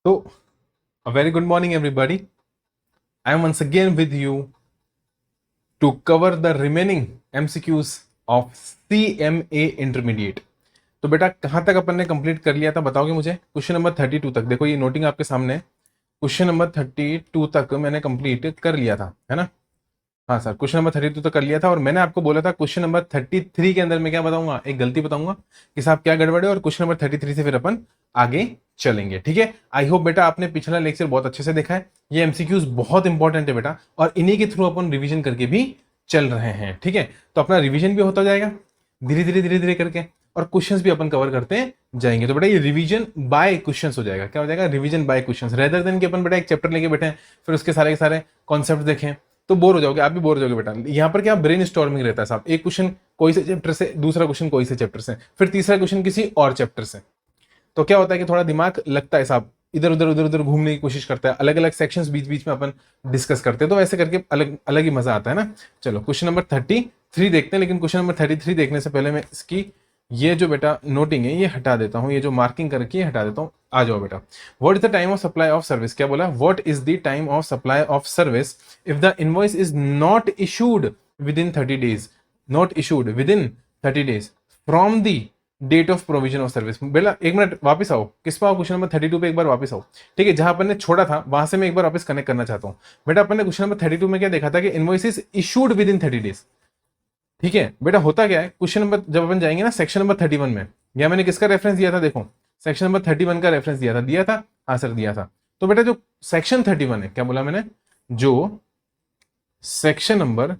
So, a very good morning, everybody. I am once again with you to cover the remaining MCQs of CMA Intermediate. तो बेटा कहाँ तक अपन ने complete कर लिया था बताओगे मुझे? क्वेश्चन नंबर 32 तक। देखो ये नोटिंग आपके सामने है। क्वेश्चन नंबर 32 तक मैंने कंप्लीट कर लिया था, है ना? हाँ सर, क्वेश्चन नंबर 32 तक कर लिया था और मैंने आपको बोला था क्वेश्चन नंबर 33 के अंदर मैं क्या बताऊंगा, एक गलती बताऊंगा कि साहब क्या गड़बड़ है, और क्वेश्चन नंबर 33 से फिर अपन आगे चलेंगे। ठीक है, आई होप बेटा आपने पिछला लेक्चर बहुत अच्छे से देखा है। ये एमसीक्यूज बहुत इंपॉर्टेंट है बेटा, और इन्हीं के थ्रू अपन रिविजन करके भी चल रहे हैं। ठीक है, तो अपना रिविजन भी होता जाएगा धीरे धीरे करके, और क्वेश्चंस भी अपन कवर करते जाएंगे। तो बेटा ये रिवीजन बाय क्वेश्चंस हो जाएगा। क्या हो जाएगा? Revision by questions, rather than कि अपन बेटा एक चैप्टर लेके बैठे हैं फिर उसके सारे के सारे कॉन्सेप्ट देखें तो बोर हो जाओगे, आप भी बोर हो जाओगे बेटा। यहाँ पर क्या ब्रेन स्टॉर्मिंग रहता है साहब, एक क्वेश्चन कोई से चैप्टर से, दूसरा क्वेश्चन कोई से चैप्टर से, फिर तीसरा क्वेश्चन किसी और चैप्टर से। तो क्या होता है कि थोड़ा दिमाग लगता है साहब, इधर उधर घूमने की कोशिश करता है, अलग अलग सेक्शंस बीच बीच में अपन डिस्कस करते हैं, तो ऐसे करके अलग अलग ही मजा आता है ना। चलो क्वेश्चन नंबर 33 देखते हैं, लेकिन क्वेश्चन नंबर 33 देखने से पहले मैं इसकी ये जो बेटा नोटिंग है ये हटा देता हूं, ये जो मार्किंग करके हटा देता हूं। आ जाओ बेटा, what is the time of supply of service? क्या बोला? What is the time of supply of service if the invoice is not issued within 30 days, not issued within 30 days from the date of provision of service. बेटा एक minute वापस आओ, किस पर आओ? Question number 32 पे एक बार वापस आओ। ठीक है, जहां अपन ने छोड़ा था वहां से मैं एक बार वापस कनेक्ट करना चाहता हूं। बेटा अपन ने क्वेश्चन नंबर 32 में क्या देखा था कि invoice is issued within 30 days। ठीक है बेटा, होता क्या है, क्वेश्चन नंबर जब अपन जाएंगे ना सेक्शन नंबर 31 में, या मैंने किसका रेफरेंस दिया था? देखो सेक्शन नंबर 31 का रेफरेंस दिया था। हाँ सर दिया था। तो बेटा जो सेक्शन 31 है, क्या बोला मैंने? जो सेक्शन नंबर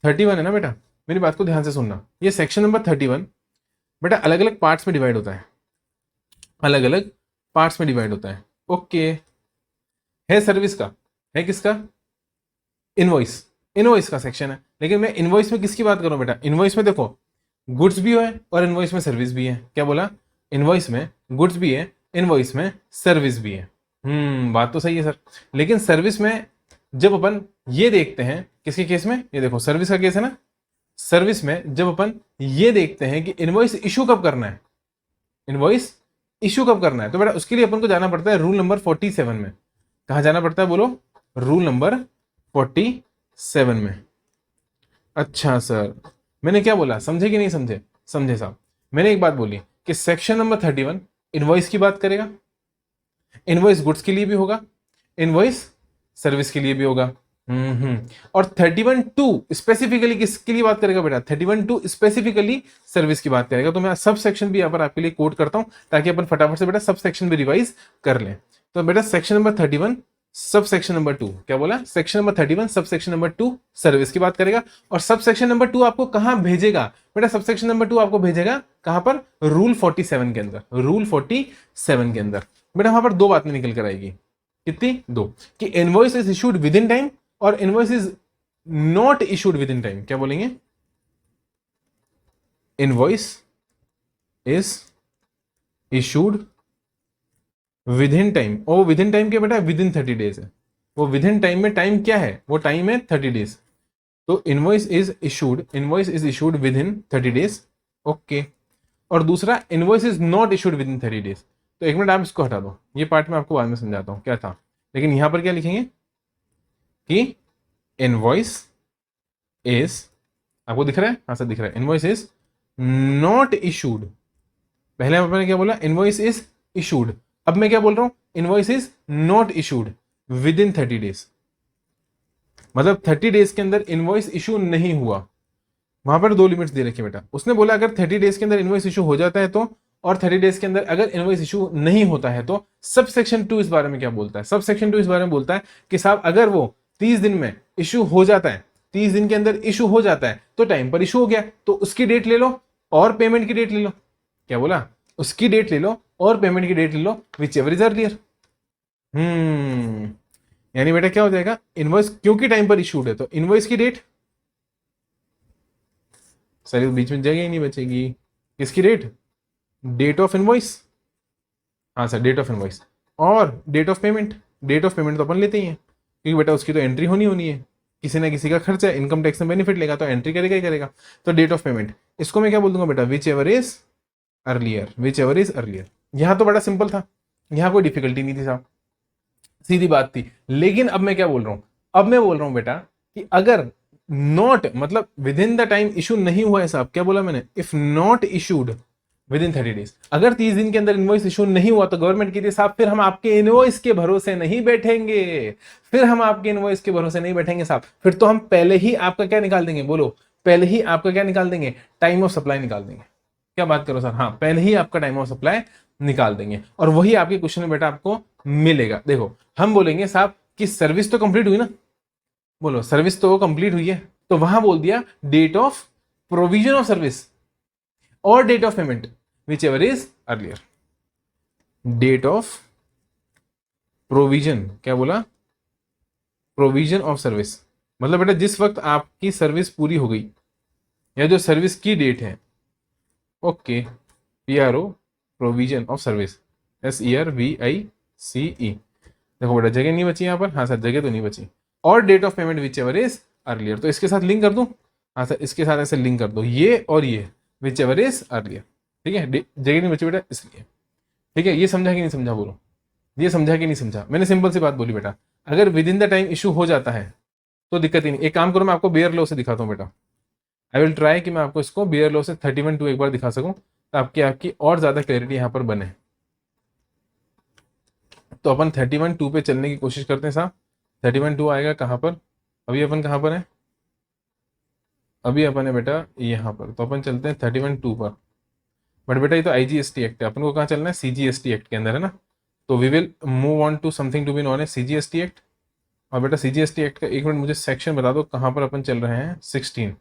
31 है ना बेटा, मेरी बात को ध्यान से सुनना। ये सेक्शन नंबर 31 बेटा अलग अलग पार्ट्स में डिवाइड होता है, अलग अलग पार्ट्स में डिवाइड होता है। ओके, है सर्विस का, है किसका? इनवॉइस, इनवॉइस का सेक्शन है। लेकिन मैं इनवॉइस में किसकी बात करूं बेटा? इनवॉइस में देखो गुड्स भी है और इनवॉइस में सर्विस भी है। क्या बोला? इनवॉइस में गुड्स भी है, इनवॉइस में सर्विस भी है। बात तो सही है सर, लेकिन सर्विस में जब अपन ये देखते हैं, किसके केस में? ये देखो सर्विस का केस है ना। सर्विस में जब अपन ये देखते हैं कि इनवॉइस इशू कब करना है, इनवॉइस इशू कब करना है, तो बेटा उसके लिए अपन को जाना पड़ता है रूल नंबर 47 में। कहां जाना पड़ता है बोलो? रूल नंबर 47 में। अच्छा सर, मैंने क्या बोला, समझे कि नहीं समझे? समझे साहब। मैंने एक बात बोली कि सेक्शन नंबर 31 इनवॉइस की बात करेगा, इनवॉइस गुड्स के लिए भी होगा, इनवॉइस सर्विस के लिए भी होगा। और 31(2) स्पेसिफिकली किसके लिए बात करेगा बेटा? 31(2) स्पेसिफिकली सर्विस की बात करेगा। तो मैं सब सेक्शन भी यहां पर आपके लिए कोट करता हूं ताकि अपन फटाफट से बेटा सब सेक्शन भी रिवाइज कर लें। तो बेटा section number 31 sub section number 2, क्या बोला? Section number 31 sub section number 2 service की बात करेगा। और सब सेक्शन नंबर 2 आपको कहां भेजेगा बेटा? सब सेक्शन नंबर 2 आपको भेजेगा कहां पर? रूल 47 के अंदर, रूल 47 के अंदर। बेटा वहां पर दो बातें निकल कर आएगी। कितनी? दो, कि invoice is issued within time और invoice is not issued within time. क्या बोलेंगे? Invoice is issued within time, और विद इन टाइम क्या बेटा? विद इन 30 days है। वो विद इन टाइम में टाइम क्या है? वो टाइम है 30 days। तो invoice is issued within 30 days। Okay, और दूसरा invoice is not issued within 30 days। तो एक मिनट आप इसको हटा दो, ये पार्ट मैं आपको बाद में समझाता हूं क्या था। लेकिन यहां पर क्या लिखेंगे कि इनवॉइस इज, आपको दिख रहा है? हाँ सर दिख रहा है। इनवॉइस इज नॉट इशूड, पहले मैंने क्या बोला? Invoice is issued. अब मैं क्या बोल रहा हूं? Invoice is not issued within 30 days। मतलब 30 days के अंदर इनवॉइस इशू नहीं हुआ। वहां पर दो लिमिट्स दे रखी बेटा। उसने बोला अगर 30 days के अंदर इनवॉइस इशू हो जाता है तो, और 30 days के अंदर अगर इनवॉइस इशू नहीं होता है तो। सब सेक्शन 2 इस बारे में क्या बोलता है? सब सेक्शन 2 इस बारे में बोलता है कि साहब अगर वो 30 दिन में इशू हो जाता है, 30 दिन के अंदर इशू हो जाता है तो टाइम पर इशू हो गया, तो उसकी डेट ले लो और पेमेंट की डेट ले लो। क्या बोला? उसकी डेट ले लो और पेमेंट की डेट ले लो, विच एवर इज अर्लियर। यानी बेटा क्या हो जाएगा? इनवॉइस क्योंकि टाइम पर इशूड है तो इनवॉइस की डेट, सर बीच में जगह ही नहीं बचेगी। किसकी डेट? Date of invoice. हाँ सर डेट ऑफ इनवॉइस, और date of payment. Date of payment तो अपन लेते ही हैं क्योंकि बेटा उसकी तो एंट्री होनी है, किसी ना किसी का खर्चा है, इनकम टैक्स में बेनिफिट लेगा तो एंट्री करेगा ही करेगा। तो डेट ऑफ पेमेंट, इसको मैं क्या बोल दूंगा बेटा? Which ever is earlier, which ever is earlier. यहां तो बड़ा सिंपल था, यहां कोई डिफिकल्टी नहीं थी साहब। सीधी बात थी। लेकिन अब मैं क्या बोल रहा हूं, अब मैं बोल रहा हूं बेटा कि अगर नॉट मतलब with in the time issue नहीं हुआ है साहब, क्या बोला मैंने, if not issued within 30 days, अगर 30 दिन के अंदर इनवॉइस इशू नहीं हुआ तो गवर्नमेंट कहती है साहब फिर हम आपके इनवॉइस के भरोसे नहीं बैठेंगे, फिर हम आपके इनवॉइस के भरोसे नहीं बैठेंगे साहब, फिर तो हम पहले ही आपका क्या निकाल देंगे, बोलो, पहले ही आपका क्या निकाल देंगे, टाइम ऑफ सप्लाई निकाल देंगे। क्या बात करो सर, हाँ पहले ही आपका टाइम ऑफ सप्लाई निकाल देंगे और वही आपके क्वेश्चन में बेटा आपको मिलेगा। देखो हम बोलेंगे साहब कि सर्विस तो कंप्लीट हुई ना, बोलो सर्विस तो कंप्लीट हुई है, तो वहां बोल दिया date of provision of service और date of payment whichever is earlier. Date of provision, क्या बोला, प्रोविजन ऑफ सर्विस, मतलब बेटा जिस वक्त आपकी सर्विस पूरी हो गई या जो सर्विस की डेट है, okay, PRO provision of service, SERVICE। देखो बेटा जगह नहीं बची यहाँ पर, हाँ सर जगह तो नहीं बची, और date of payment whichever is earlier, तो इसके साथ लिंक कर दूं, हाँ सर इसके साथ ऐसे लिंक कर दो, ये और ये विच एवर इज अर्लियर, ठीक है, जगह नहीं बची बेटा इसलिए, ठीक है। ये समझा कि नहीं समझा, बोलो, ये समझा कि नहीं समझा, मैंने सिंपल सी बात बोली बेटा, अगर with in the time issue हो जाता है तो दिक्कत ही नहीं। एक काम करो मैं आपको बेयर लॉ से दिखाता हूँ बेटा, आई विल ट्राई कि मैं आपको इसको बेयर लॉ से 31(2) एक बार दिखा सकूं, तो आपकी और ज्यादा क्लैरिटी यहां पर बने। तो अपन 31(2) पे चलने की कोशिश करते हैं साहब। 31(2) आएगा कहां पर, अभी अपन कहां पर है, अभी अपन है बेटा यहां पर, तो अपन चलते हैं 31(2) पर। बट बेटा ये तो IGST एक्ट है, अपन को कहाँ चलना है, CGST एक्ट के अंदर है ना, तो we will move on to something to be known as CGST act. और बेटा CGST एक्ट का एक मिनट मुझे सेक्शन बता दो कहां पर अपन चल रहे हैं, 16,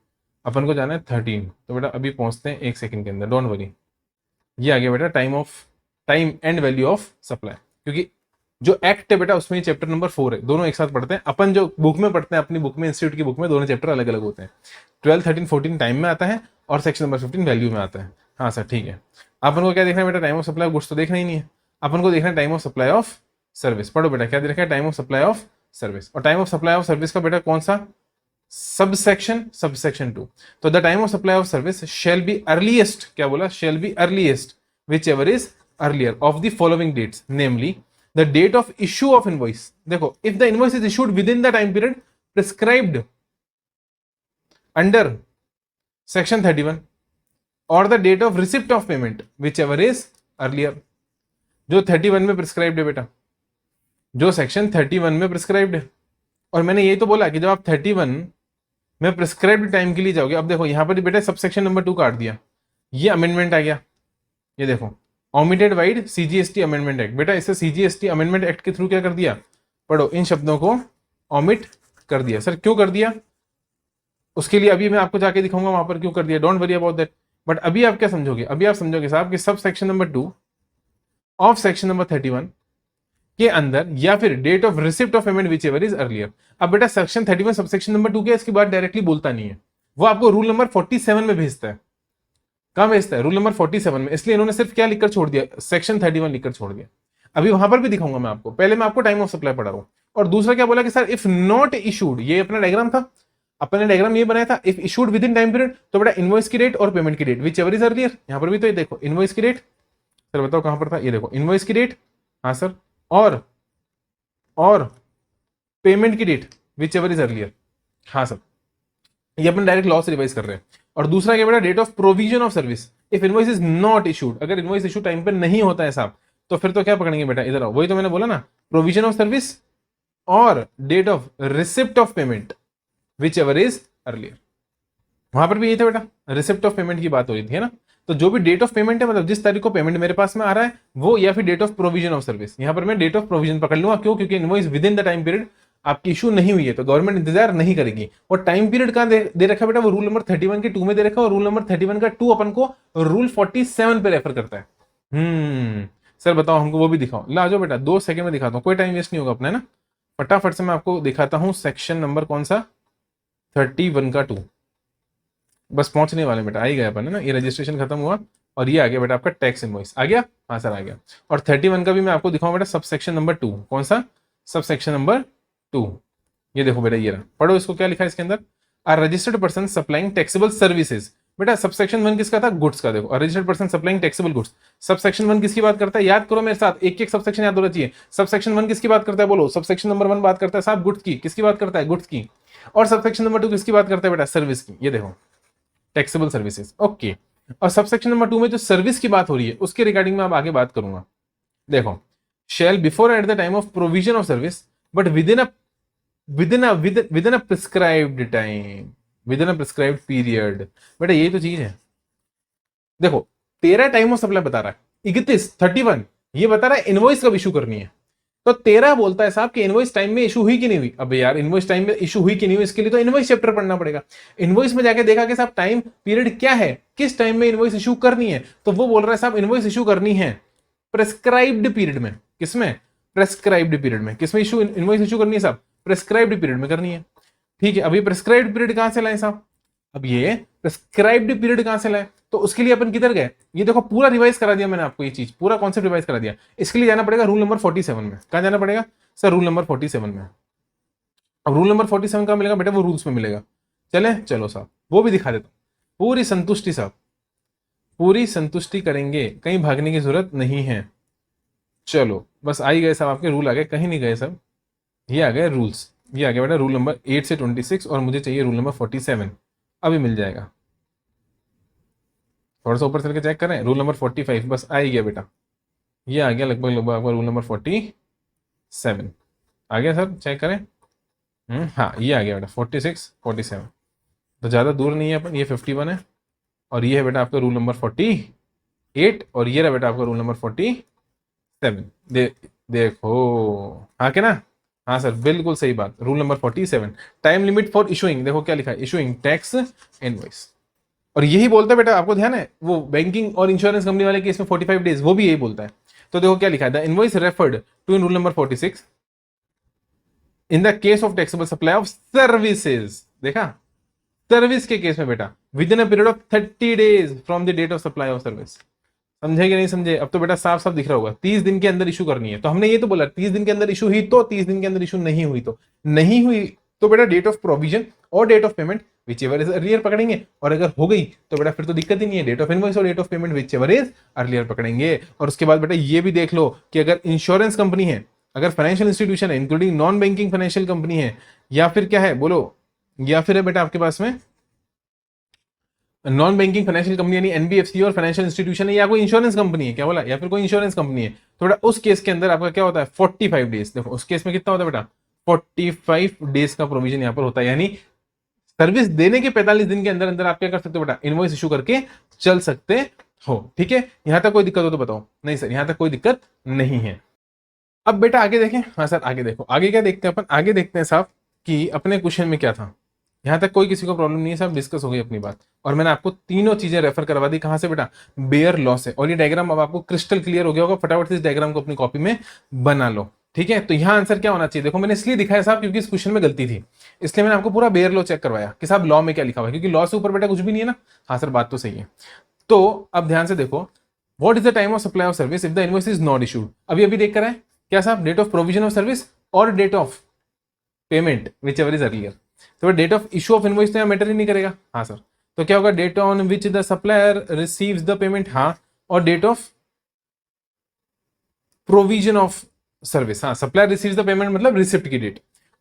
अपन को जाना है 13, तो बेटा अभी पहुंचते हैं 1 सेकंड के अंदर, डोंट वरी। ये आ गया बेटा time and value of supply, क्योंकि जो एक्ट है बेटा उसमें चैप्टर नंबर 4 है, दोनों एक साथ पढ़ते हैं अपन, जो बुक में पढ़ते हैं अपनी बुक में, इंस्टीट्यूट की बुक में दोनों चैप्टर अलग अलग होते हैं, 12, 13, 14 टाइम में आता है और सेक्शन नंबर 15 वैल्यू में आता है। हाँ सर ठीक है, अपन को क्या देखना है बेटा, time of supply of goods तो देखना ही नहीं है, अपन को देखना है time of supply of service. पढ़ो बेटा क्या देखा है, time of supply of service, और time of supply of service का बेटा कौन सा, सबसेक्शन 2। तो the time of supply of service shall be earliest, क्या बोला, shall be earliest whichever is earlier of the following dates, namely the date of issue of invoice. देखो if the invoice is issued within the time period prescribed under section 31 और the date of receipt of payment whichever is earlier. जो 31 में prescribed है बेटा, जो section 31 में prescribed है, और मैंने यही तो बोला कि जब आप 31 में प्रिस्क्राइब्ड टाइम के लिए जाओगे, अब देखो यहां पर बेटा सब सेक्शन नंबर 2 काट दिया, ये अमेंडमेंट आ गया, ये देखो omitted wide CGST amendment act, बेटा इसे CGST अमेंडमेंट एक्ट के थ्रू क्या कर दिया, पढ़ो इन शब्दों को ओमिट कर दिया। सर क्यों कर दिया, उसके लिए अभी मैं आपको जाके दिखाऊंगा वहां पर क्यों कर दिया, don't worry about that. But अभी आप क्या समझोगे, अभी आप समझोगे साहब कि subsection number 2 of section number 31 के अंदर, या फिर date of receipt of payment whichever is earlier. अब बेटा सेक्शन 31 सब सेक्शन नंबर 2 के इसकी बात डायरेक्टली बोलता नहीं है, वो आपको रूल नंबर 47 में भेजता है। कहां भेजता है, रूल नंबर 47 में, इसलिए इन्होंने सिर्फ क्या लिखकर छोड़ दिया, सेक्शन 31 लिखकर छोड़ दिया। अभी वहां पर भी दिखाऊंगा मैं आपको, पहले मैं आपको टाइम ऑफ सप्लाई पढ़ा रहा हूं। और दूसरा क्या बोला कि सर इफ नॉट इशूड, ये अपना डायग्राम था, अपने डायग्राम ये बनाया था, if issued within time period, तो बेटा इनवॉइस की डेट और पेमेंट की date whichever is earlier. यहां पर भी तो ये देखो इनवॉइस की डेट, सर बताओ कहां पर था, ये देखो इनवॉइस की डेट, हाँ सर, और पेमेंट की date whichever is earlier, हाँ सर, ये अपन डायरेक्ट लॉ से रिवाइज कर रहे हैं। और दूसरा क्या बेटा, date of provision of service, if invoice is not issued, अगर इनवॉइस इशू टाइम पे नहीं होता है साहब, तो फिर तो क्या पकड़ेंगे बेटा, इधर आओ, वही तो मैंने बोला ना, प्रोविजन ऑफ सर्विस और date of receipt of payment whichever is earlier. वहां पर भी यही था बेटा, रिसिप्ट ऑफ पेमेंट की बात हो रही थी है ना, तो जो भी डेट ऑफ पेमेंट है, मतलब जिस तारीख को पेमेंट मेरे पास में आ रहा है वो, या फिर date of provision of service, यहां पर मैं डेट ऑफ प्रोविजन पकड़ लूंगा, क्यों, क्योंकि invoice with in the time period आपकी इशू नहीं हुई है तो गवर्नमेंट इंतजार नहीं करेगी। और टाइम पीरियड कहां दे रखा है बेटा, वो रूल नंबर 31 के 2 में दे रखा है, और रूल नंबर 31 का 2 अपन को रूल 47 पे रेफर करता है। सर बताओ हमको वो भी दिखाओ, ला जाओ बेटा 2 सेकंड में दिखाता हूँ, कोई टाइम वेस्ट नहीं होगा अपना है ना, फटाफट से मैं आपको दिखाता हूँ सेक्शन नंबर कौन सा, 31 का 2, बस पहुंचने वाले बेटा, आ ही गया अपन है ना, ये रजिस्ट्रेशन खत्म हुआ और ये आ गया बेटा आपका टैक्स इनवॉइस आ गया, हाँ सर आ गया। और 31 का भी मैं आपको दिखाऊं बेटा, सब सेक्शन नंबर 2, कौन सा, सब सेक्शन नंबर 2, ये देखो बेटा ये रहा, पढ़ो इसको क्या लिखा है इसके अंदर, are registered person supplying taxable services बेटा सबसेक्शन 1 किसका था? गुड्स का। देखो, registered person supplying taxable goods. Subsection 1 किसकी बात करता है? याद करो मेरे साथ, एक एक सबसेक्शन याद होना चाहिए। सबसेक्शन 1 किसकी बात करता है? बोलो। सबसेक्शन नंबर 1 बात करता है साहब गुड्स की। किसकी बात करता है? गुड्स की। और सबसेक्शन नंबर 2 किसकी बात करता है बेटा? सर्विस की। ये देखो, टैक्सेबल सर्विसेज। ओके। और सबसेक्शन नंबर 2 में जो सर्विस की बात हो रही है उसके रिगार्डिंग में अब आगे बात करूंगा। देखो, shall before at the time of provision of service but within a prescribed time, within a prescribed period। बेटा यही तो चीज है। देखो, 13 टाइम ऑफ सप्लाई बता रहा है, 31 ये बता रहा है इनवॉइस कब इशू करनी है। तो 13 बोलता है साहब कि इनवॉइस टाइम में इशू हुई कि नहीं हुई। अब यार इनवॉइस टाइम में इशू हुई कि नहीं हुई, इसके लिए तो इनवॉइस चैप्टर पढ़ना पड़ेगा। इनवॉइस में जाके देखा कि साहब टाइम पीरियड क्या है, किस टाइम में इनवॉइस इशू करनी है। तो वो बोल रहा है साहब इनवॉइस इशू करनी है प्रेस्क्राइब्ड पीरियड में। किसमें? प्रेस्क्राइब्ड पीरियड में। किसमें इशू इनवॉइस इशू करनी है साहब? प्रेस्क्राइब्ड पीरियड में करनी है। ठीक है, अब ये प्रेस्क्राइब्ड पीरियड कहां से लाए साहब? अब ये प्रेस्क्राइब्ड पीरियड कहां से लाए? तो उसके लिए अपन किधर गए? ये देखो पूरा रिवाइज करा दिया मैंने आपको, ये चीज पूरा कॉन्सेप्ट रिवाइज करा दिया। इसके लिए जाना पड़ेगा रूल नंबर 47 में। कहां जाना पड़ेगा सर? रूल नंबर 47 में। अब रूल नंबर 47 कहां मिलेगा बेटा? वो रूल्स में मिलेगा। चले चलो साहब, वो भी दिखा देता हूं। पूरी संतुष्टि साहब, पूरी संतुष्टि करेंगे, कहीं भागने की जरूरत नहीं है। चलो बस आ ही गए साहब, आपके रूल आ गए, कहीं नहीं गए सब। ये आ गए रूल्स, ये आ गया बेटा रूल नंबर 8 से 26, और मुझे चाहिए रूल नंबर 47। अभी मिल जाएगा। थोड़ा सा ऊपर चल के चेक करें, रूल नंबर 45 बस आ ही गया बेटा। ये आ गया लगभग लगभग आपका रूल नंबर 47 आ गया सर, चेक करें। हाँ ये आ गया बेटा 46 47। तो ज़्यादा दूर नहीं है अपन, ये 51 है, और ये है बेटा आपका रूल नंबर 48, और ये रहा बेटा आपका रूल नंबर 47। देखो हाँ के ना? हाँ सर बिल्कुल सही बात, rule number 47। Time limit for issuing, देखो क्या लिखा है, इशूइंग टैक्स इनवॉइस। और यही बोलता है बेटा, आपको ध्यान है वो बैंकिंग और इंश्योरेंस कंपनी वाले केस में 45 डेज, वो भी यही बोलता है। तो देखो क्या लिखा है, the invoice referred to in rule number 46 in the case of taxable supply of services. देखा, सर्विस के केस में बेटा within a period of 30 days from the date of supply of service. समझे कि नहीं समझे? अब तो बेटा साफ साफ दिख रहा होगा, 30 दिन के अंदर इशू करनी है। तो हमने ये तो बोला 30 दिन के अंदर इशू हुई तो, 30 दिन के अंदर इशू नहीं हुई तो नहीं हुई। तो बेटा डेट ऑफ प्रोविजन और date of payment whichever is earlier पकड़ेंगे, और अगर हो गई तो बेटा फिर तो दिक्कत ही नहीं है, डेट ऑफ इनवॉइस और date of payment whichever is earlier पकड़ेंगे। और उसके बाद बेटा ये भी देख लो कि अगर इंश्योरेंस कंपनी है, अगर फाइनेंशियल इंस्टीट्यूशन है including non banking financial company है, या फिर क्या है बोलो, या फिर है बेटा आपके पास में नॉन बैंकिंग फाइनेंशियल कंपनी यानी एनबीएफसी और फाइनेंशियल इंस्टीट्यूशन है, या कोई इंश्योरेंस कंपनी है, क्या बोला, या फिर कोई इंश्योरेंस कंपनी है, तो बेटा उस केस के अंदर आपका क्या होता है 45 डेज। देखो उस केस में कितना होता है बेटा 45 डेज का प्रोविजन यहां पर होता है, यानी सर्विस देने के 45 दिन के अंदर अंदर आप क्या कर सकते हो बेटा, इनवॉइस इशू करके चल सकते हो। ठीक है, यहां तक कोई दिक्कत हो तो बताओ? नहीं सर यहां तक कोई दिक्कत नहीं है। अब बेटा आगे देखें। हाँ सर आगे देखो, आगे क्या देखते हैं अपन? आगे देखते हैं साहब कि अपने क्वेश्चन में क्या था। यहां तक कोई किसी को प्रॉब्लम नहीं है साहब, डिस्कस हो गई अपनी बात। और मैंने आपको तीनों चीजें रेफर करवा दी, कहां से बेटा? बेयर लॉ से। और ये डायग्राम अब आपको क्रिस्टल क्लियर हो गया होगा, फटाफट से इस डायग्राम को अपनी कॉपी में बना लो। ठीक है, तो यहां आंसर क्या होना चाहिए? देखो मैंने इसलिए दिखाया साहब क्योंकि इस क्वेश्चन में गलती थी, इसलिए मैंने आपको पूरा बेयर लॉ चेक करवाया कि साहब लॉ में क्या लिखा हुआ है, क्योंकि लॉ से ऊपर बेटा कुछ भी नहीं है ना। हाँ सर बात तो सही है। तो अब ध्यान से देखो, what is the time of supply of service if the invoice is not issued. अभी अभी देख कर आए क्या साहब, date of provision of service और date of payment whichever is earlier. तो date of issue of invoice तो यहाँ मैटर ही नहीं करेगा। हाँ सर, तो क्या होगा, date on which the supplier receives the payment, हाँ, और date of provision of service. हाँ, सप्लायर रिसीव्स द पेमेंट मतलब रिसिप्ट की डेट,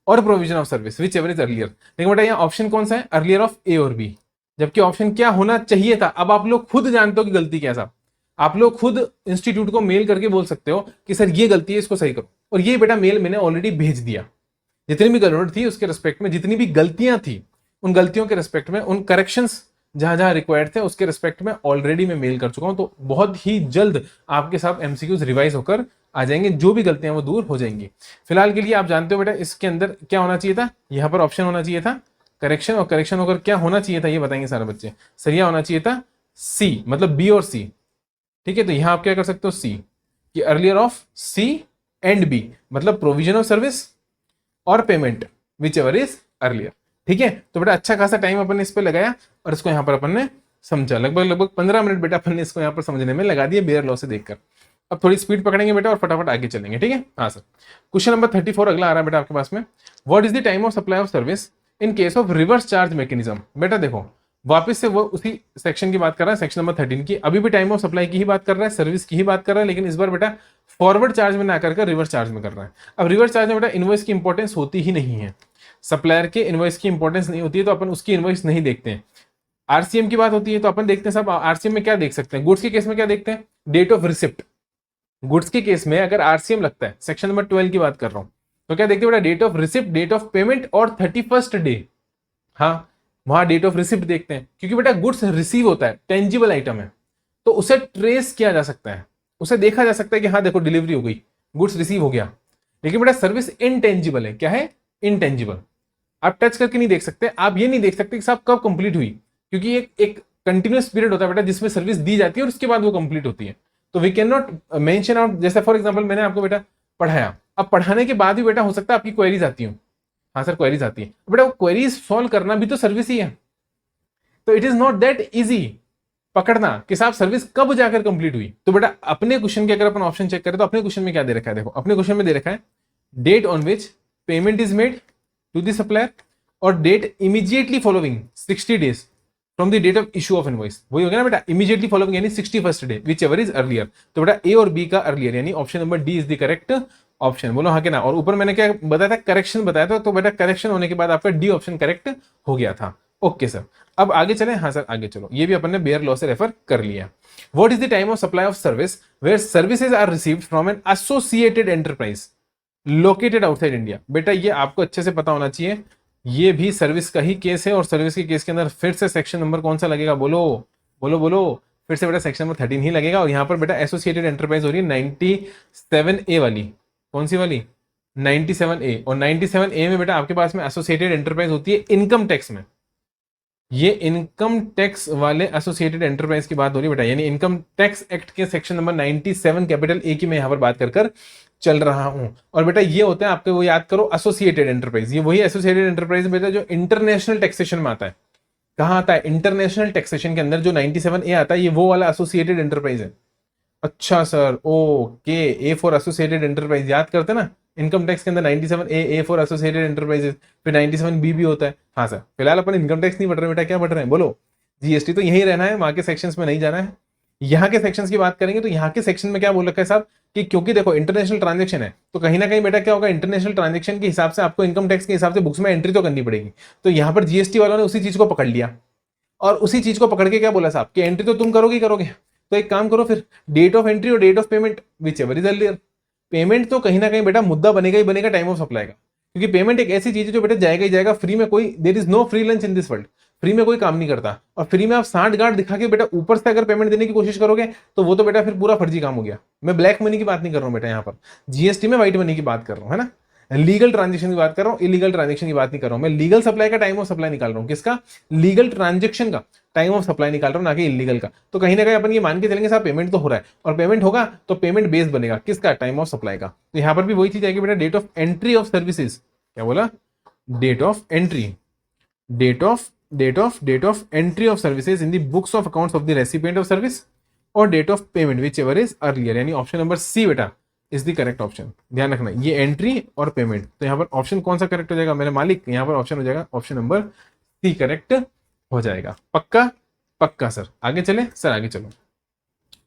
और provision of service whichever is earlier. लेकिन बेटा यहाँ ऑप्शन कौन सा है, अर्लियर ऑफ ए और बी, जबकि ऑप्शन क्या होना चाहिए था। अब आप लोग खुद जानते हो कि गलती क्या है साहब, आप लोग खुद इंस्टीट्यूट को मेल करके बोल सकते हो कि सर ये गलती है, इसको सही करो। और ये बेटा मेल मैंने ऑलरेडी भेज दिया, जितनी भी गड़बड़ थी उसके रिस्पेक्ट में, जितनी भी गलतियां थी उन गलतियों के रिस्पेक्ट में, उन करेक्शंस जहां जहां रिक्वायर्ड थे उसके रिस्पेक्ट में ऑलरेडी मैं मेल कर चुका हूं। तो बहुत ही जल्द आपके साथ एमसीक्यूज रिवाइज होकर आ जाएंगे, जो भी गलतियां वो दूर हो जाएंगी। फिलहाल के लिए आप जानते हो बेटा इसके अंदर क्या होना चाहिए था, यहां पर ऑप्शन होना चाहिए था करेक्शन, और करेक्शन होकर क्या होना चाहिए था ये बताएंगे सारे बच्चे। सर यह होना चाहिए था सी, मतलब बी और सी। ठीक है, तो यहां आप क्या कर सकते हो सी, कि earlier of C and B, मतलब प्रोविजन ऑफ सर्विस और payment whichever is earlier. ठीक है, तो बेटा अच्छा खासा टाइम अपन ने इस पे लगाया, और इसको यहाँ पर अपन ने समझा, लगभग लगभग 15 मिनट बेटा अपन ने इसको यहाँ पर समझने में लगा दिए बेयर लॉ से देखकर। अब थोड़ी स्पीड पकड़ेंगे बेटा और फटाफट आगे चलेंगे। ठीक है, हाँ सर, क्वेश्चन नंबर 34 अगला आ रहा है बेटा आपके पास में। What is the time of supply of service in case of reverse charge mechanism. बेटा देखो वापस से वो उसी सेक्शन की बात कर रहा है, सेक्शन नंबर 13 की। अभी भी टाइम ऑफ सप्लाई की ही बात कर रहा है, सर्विस की ही बात कर रहा है, लेकिन इस बार बेटा फॉरवर्ड चार्ज में ना कर रिवर्स चार्ज में कर रहा है। अब रिवर्स चार्ज में बेटा इनवॉइस की इंपॉर्टेंस होती ही नहीं है, सप्लायर के इनवॉइस की इंपॉर्टेंस नहीं होती है, तो अपन उसकी इनवॉइस नहीं देखते हैं। आरसीएम की बात होती है तो अपन देखते हैं सब आरसीएम में क्या देख सकते हैं, गुड्स के केस में क्या देखते हैं, डेट ऑफ रिसिप्ट। गुड्स के केस में अगर आरसीएम लगता है, सेक्शन नंबर 12 की बात कर रहा हूं, तो क्या देखते हैं बेटा, date of receipt, date of payment और 31st डे। हाँ, वहां डेट ऑफ रिसिप्ट देखते हैं, क्योंकि बेटा गुड्स रिसीव होता है, टेंजिबल आइटम है, तो उसे ट्रेस किया जा सकता है, उसे देखा जा सकता है कि हाँ देखो डिलीवरी हो गई, गुड्स रिसीव हो गया। लेकिन बेटा सर्विस इनटेंजिबल है, क्या है, इनटेंजिबल। आप टच करके नहीं देख सकते, आप ये नहीं देख सकते कि साहब कब कंप्लीट हुई, क्योंकि एक कंटिन्यूस पीरियड होता है बेटा जिसमें सर्विस दी जाती है और उसके बाद वो कंप्लीट होती है। तो we can not mention out, जैसे फॉर एग्जांपल मैंने आपको बेटा पढ़ाया, अब पढ़ाने के बाद भी बेटा हो सकता है आपकी क्वेरीज आती हो, हाँ सर क्वेरीज आती है, बेटा वो क्वेरीज सॉल्व करना भी तो सर्विस ही है। तो it is not that easy पकड़ना कि साहब सर्विस कब जाकर कंप्लीट हुई। तो बेटा अपने क्वेश्चन के अगर अपन ऑप्शन चेक करें तो अपने क्वेश्चन में क्या दे रखा है, देखो अपने क्वेश्चन में दे रखा है date on which payment is made to the supplier और date immediately following 60 days from the date of issue of invoice. वही हो गया ना बेटा, इमीडिएटली फॉलोइंग यानी 61st day, whichever is earlier. तो बेटा ए और बी का अर्लियर यानी option number D is the correct option. बोलो हाँ के ना। और ऊपर मैंने क्या बताया था, करेक्शन बताया था, तो बेटा करेक्शन होने के बाद आपका डी ऑप्शन करेक्ट हो गया था। ओके सर, अब आगे चले। हाँ सर आगे चलो, ये भी अपन ने बेयर लॉ से रेफर कर लिया। What is the time of supply of service where services are received from an associated enterprise located outside India. बेटा ये आपको अच्छे से पता होना चाहिए, ये भी सर्विस का ही केस है, और सर्विस के केस के अंदर फिर से सेक्शन नंबर कौन सा लगेगा, बोलो बोलो बोलो, फिर से बेटा सेक्शन नंबर 13 ही लगेगा। और यहाँ पर बेटा एसोसिएटेड एंटरप्राइज हो रही है 97A वाली, कौन सी वाली, 97A। और 97A में बेटा आपके पास में एसोसिएटेड एंटरप्राइज होती है इनकम टैक्स में, ये इनकम टैक्स वाले एसोसिएटेड एंटरप्राइज की बात हो रही है बेटा, यानी इनकम टैक्स एक्ट के सेक्शन नंबर 97 कैपिटल ए की मैं यहां पर बात कर चल रहा हूं। और बेटा ये होता है आपके, वो याद करो, एसोसिएटेड एंटरप्राइज। ये वही एसोसिएटेड एंटरप्राइज बेटा जो इंटरनेशनल टैक्सेशन में आता है। कहां आता है, इंटरनेशनल टैक्सेशन के अंदर जो 97A आता है, ये वो वाला एसोसिएटेड एंटरप्राइज है। अच्छा sir, okay, A for associated enterprise याद करते ना, इनकम टैक्स के अंदर 97A फॉर एसोसिएटेड एंटरप्राइजेस, फिर 97B भी होता है। हाँ सर, फिलहाल अपन इनकम टैक्स नहीं पढ़ रहे बेटा, क्या पढ़ रहे हैं बोलो, जीएसटी। तो यही रहना है, वहां के सेक्शंस में नहीं जाना है। यहाँ के सेक्शंस की बात करेंगे तो यहाँ के सेक्शन में क्या बोल रखा है साहब, कि क्योंकि देखो इंटरनेशनल ट्रांजेक्शन है, तो कहीं ना कहीं बेटा क्या होगा, इंटरनेशनल ट्रांजेक्शन के हिसाब से आपको इनकम टैक्स के हिसाब से बुक्स में एंट्री तो करनी पड़ेगी। तो यहाँ पर जीएसटी वालों ने उसी चीज को पकड़ लिया, और उसी चीज को पकड़ के क्या बोला साहब, कि एंट्री तो तुम करोगे ही करोगे, तो एक काम करो फिर, डेट ऑफ एंट्री और date of payment whichever is earlier. Payment तो कहीं ना कहीं बेटा मुद्दा बनेगा ही बनेगा टाइम ऑफ सप्लाई का, क्योंकि पेमेंट एक ऐसी चीज है जो बेटा जाएगा ही जाएगा, फ्री में कोई, there is no free lunch in this world, free में कोई काम नहीं करता। और फ्री में आप 60 गार्ड दिखा के बेटा ऊपर से अगर पेमेंट देने की कोशिश करोगे तो वो तो बेटा फिर पूरा फर्जी काम हो गया। मैं ब्लैक मनी की बात नहीं कर रहा हूं बेटा, यहाँ पर जीएसटी में व्हाइट मनी की बात कर रहा हूं, है ना, लीगल ट्रांजेक्शन की बात कर रहा हूं, इलीगल ट्रांजेक्शन की बात नहीं कर रहा हूं। मैं लीगल सप्लाई का टाइम ऑफ सप्लाई निकाल रहा हूं, किसका, लीगल ट्रांजेक्शन का टाइम ऑफ सप्लाई निकाल रहा हूं, ना कि इलीगल का। तो कहीं ना कहीं अपन ये मान के चलेंगे साहब पेमेंट तो हो रहा है, और पेमेंट होगा तो पेमेंट बेस बनेगा किसका, टाइम ऑफ सप्लाई का। तो यहां पर भी वही चीज आएगी बेटा, date of entry of services, क्या बोला, date of entry, date of entry of services in the books of accounts of the recipient of service, और date of payment whichever is earlier, यानी ऑप्शन नंबर सी बेटा is the correct option. ध्यान रखना, ये entry और payment, तो यहाँ पर ऑप्शन कौन सा करेक्ट हो जाएगा मेरे मालिक, यहाँ पर ऑप्शन हो जाएगा ऑप्शन नंबर सी करेक्ट हो जाएगा। पक्का पक्का सर, आगे चले सर, आगे चलो।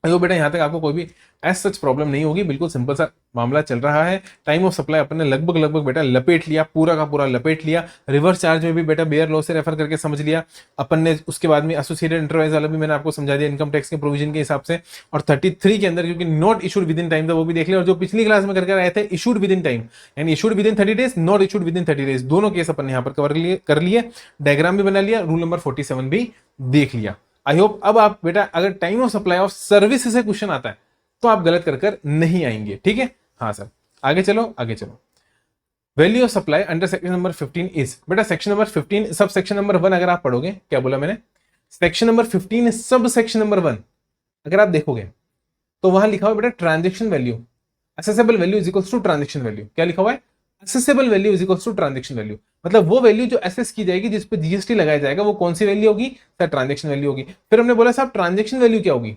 तो बेटा यहाँ तक आपको कोई भी एज सच प्रॉब्लम नहीं होगी, बिल्कुल सिंपल सा मामला चल रहा है। टाइम ऑफ सप्लाई अपन ने लगभग बेटा लपेट लिया, पूरा का पूरा लपेट लिया। रिवर्स चार्ज में भी बेटा बेयर लॉ से रेफर करके समझ लिया अपन ने। उसके बाद में एसोसिएटेड एंटरप्राइज वाला भी मैंने आपको समझा दिया इनकम टैक्स के प्रोविजन के हिसाब से। और 33 के अंदर क्योंकि not issued within time था वो भी देख लिया, और जो पिछली क्लास में करके आए थे इशूड विद इन टाइम, यानी issued within 30 days, not issued within 30 days, दोनों केस अपन ने यहाँ पर कर लिए। डायग्राम भी बना लिया, रूल नंबर 47 भी देख लिया। आई होप अब आप बेटा अगर time of supply of service से क्वेश्चन आता है तो आप गलत कर नहीं आएंगे, ठीक है। हाँ सर, आगे चलो आगे चलो। Value of supply under section number 15 is, बेटा section number 15 sub section number 1 अगर आप पढ़ोगे, क्या बोला मैंने, section number 15 sub section number 1 अगर आप देखोगे तो वहां लिखा हुआ बेटा transaction value, assessable value is equals to transaction value. क्या लिखा हुआ है, assessable value is equals to transaction value. मतलब वो वैल्यू जो एसेस की जाएगी, जिस पे जीएसटी लगाया जाएगा, वो कौन सी वैल्यू होगी सर, ट्रांजेक्शन वैल्यू होगी। फिर हमने बोला साहब ट्रांजेक्शन वैल्यू क्या होगी,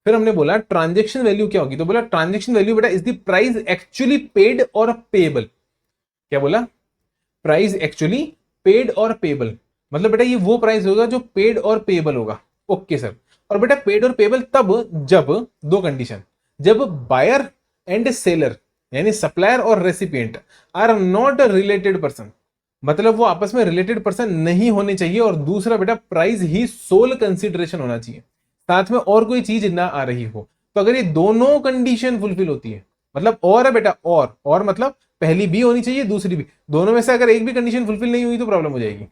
फिर हमने बोला ट्रांजेक्शन वैल्यू क्या होगी, तो बोला ट्रांजेक्शन वैल्यू बेटा is the price actually paid और पेएबल। क्या बोला, प्राइस एक्चुअली पेड और पेएबल। मतलब बेटा ये वो प्राइस होगा जो पेड और पेएबल होगा। Okay sir. और बेटा पेड और पेएबल तब जब दो कंडीशन, जब बायर एंड सेलर यानी सप्लायर और recipient are not related person, मतलब वो आपस में रिलेटेड पर्सन नहीं होने चाहिए, और दूसरा बेटा प्राइस ही सोल कंसिडरेशन होना चाहिए, साथ में और कोई चीज ना आ रही हो। तो अगर ये दोनों कंडीशन फुलफिल होती है, मतलब और है बेटा, और मतलब पहली भी होनी चाहिए दूसरी भी, दोनों में से अगर एक भी कंडीशन फुलफिल नहीं हुई तो प्रॉब्लम हो जाएगी।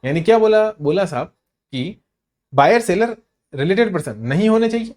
यानी क्या बोला बोला साहब कि बायर सेलर रिलेटेड पर्सन नहीं होने चाहिए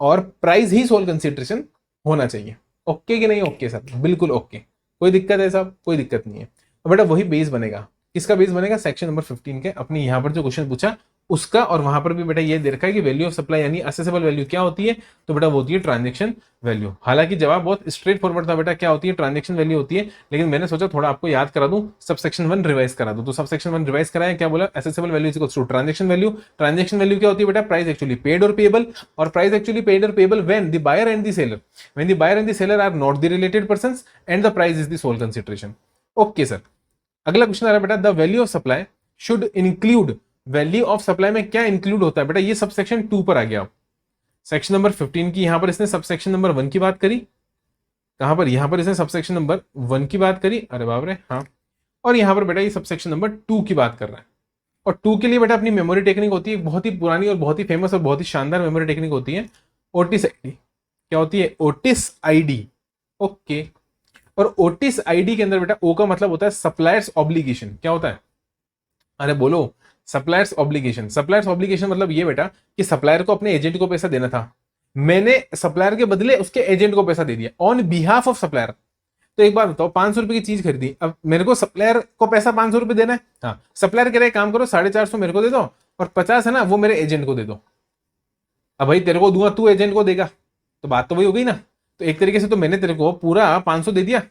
और प्राइस ही सोल कंसिडरेशन होना चाहिए। ओके कि नहीं? ओके सर, बिल्कुल ओके। कोई दिक्कत है साहब? कोई दिक्कत नहीं है। और बेटा वही बेस बनेगा, किसका बेस बनेगा? सेक्शन नंबर 15 के अपनी यहां पर जो क्वेश्चन पूछा उसका, और वहां पर भी बेटा ये दे रखा है कि वैल्यू ऑफ सप्लाई यानी असेसेबल वैल्यू क्या होती है, तो बेटा वो होती है ट्रांजेक्शन वैल्यू। हालांकि जवाब बहुत स्ट्रेट फॉरवर्ड था बेटा, क्या होती है? ट्रांजेक्शन वैल्यू होती है, लेकिन मैंने सोचा थोड़ा आपको याद करा दूं, सबसेक्शन 1 रिवाइज करा दूं। तो सबसेक्शन 1 रिवाइज कराया, क्या बोला? Assessable value is equals to transaction value. Transaction value क्या होती है बेटा? प्राइस एक्चुअली पेड और पेएबल, और प्राइस एक्चुअली पेड और payable when the buyer and the seller, when the buyer and the seller are not the related persons and the price is the sole consideration. Okay sir. अगला question आ रहा है बेटा, the value of supply should include, value of supply में क्या include होता है बेटा? ये सबसेक्शन 2 पर आ गया। सेक्शन नंबर 15 की यहां पर इसने सबसेक्शन नंबर 1 की बात करी, कहां पर? यहां पर इसने सबसेक्शन नंबर 1 की बात करी, अरे बाप रे, हाँ। और यहां पर बेटा ये सबसेक्शन नंबर 2 की बात कर रहा है। और 2 के लिए बेटा अपनी मेमोरी टेक्निक होती है, बहुत ही पुरानी और बहुत ही फेमस और बहुत ही शानदार मेमोरी टेक्निक होती है, ओटिस आईडी। क्या होती है? Otis ID. ओके। और ओटिस आईडी के अंदर बेटा ओ का मतलब होता है सप्लायर्स ऑब्लिगेशन। क्या होता है? अरे बोलो, सप्लायर्स ऑब्लिगेशन। सप्लायर्स ऑब्लिगेशन मतलब ये बेटा कि सप्लायर को अपने एजेंट को पैसा देना था, मैंने सप्लायर के बदले उसके एजेंट को पैसा दे दिया ऑन बिहाफ ऑफ सप्लायर। तो एक बात बताओ, 500 रुपए की चीज खरीदी, अब मेरे को सप्लायर को पैसा 500 रुपए देना है, हाँ। सप्लायर कह रहे काम करो 450 मेरे को दे दो और 50 है ना वो मेरे एजेंट को दे दो। अब भाई तेरे को दूंगा, तू एजेंट को देगा, तो बात तो वही हो गई ना। तो एक तरीके से तो मैंने तेरे को पूरा 500 दे दिया।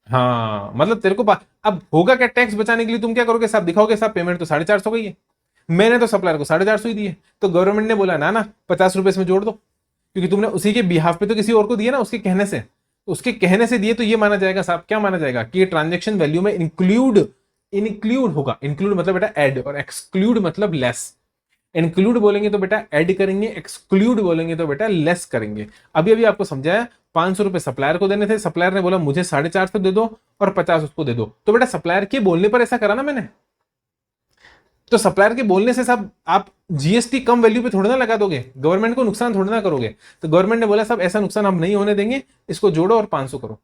हाँ, मतलब तेरे को अब होगा क्या? टैक्स बचाने के लिए तुम क्या करोगे साहब? दिखाओगे साहब पेमेंट तो 450 गई है, मैंने तो सप्लायर को 450 ही दी है। तो गवर्नमेंट ने बोला ना ना 50 रुपए इसमें जोड़ दो, क्योंकि तुमने उसी के बिहाफ पे तो किसी और को दिया ना, उसके कहने से, तो उसके कहने से दिए, तो ये माना जाएगा साहब, क्या माना जाएगा? कि ये ट्रांजेक्शन वैल्यू में इंक्लूड इंक्लूड होगा। इंक्लूड मतलब बेटा ऐड, और एक्सक्लूड मतलब लेस। इंक्लूड बोलेंगे तो बेटा ऐड करेंगे, एक्सक्लूड बोलेंगे तो बेटा लेस करेंगे। अभी अभी आपको समझाया, 500 रुपए सप्लायर को देने थे, सप्लायर ने बोला मुझे 450 दे दो और 50 उसको दे दो, तो बेटा सप्लायर के बोलने पर ऐसा करा ना मैंने। तो सप्लायर के बोलने से सब आप जीएसटी कम वैल्यू पे थोड़ा ना लगा दोगे, गवर्नमेंट को नुकसान थोड़ा ना करोगे। तो गवर्नमेंट ने बोला सब ऐसा नुकसान हम नहीं होने देंगे, इसको जोड़ो और 500 करो,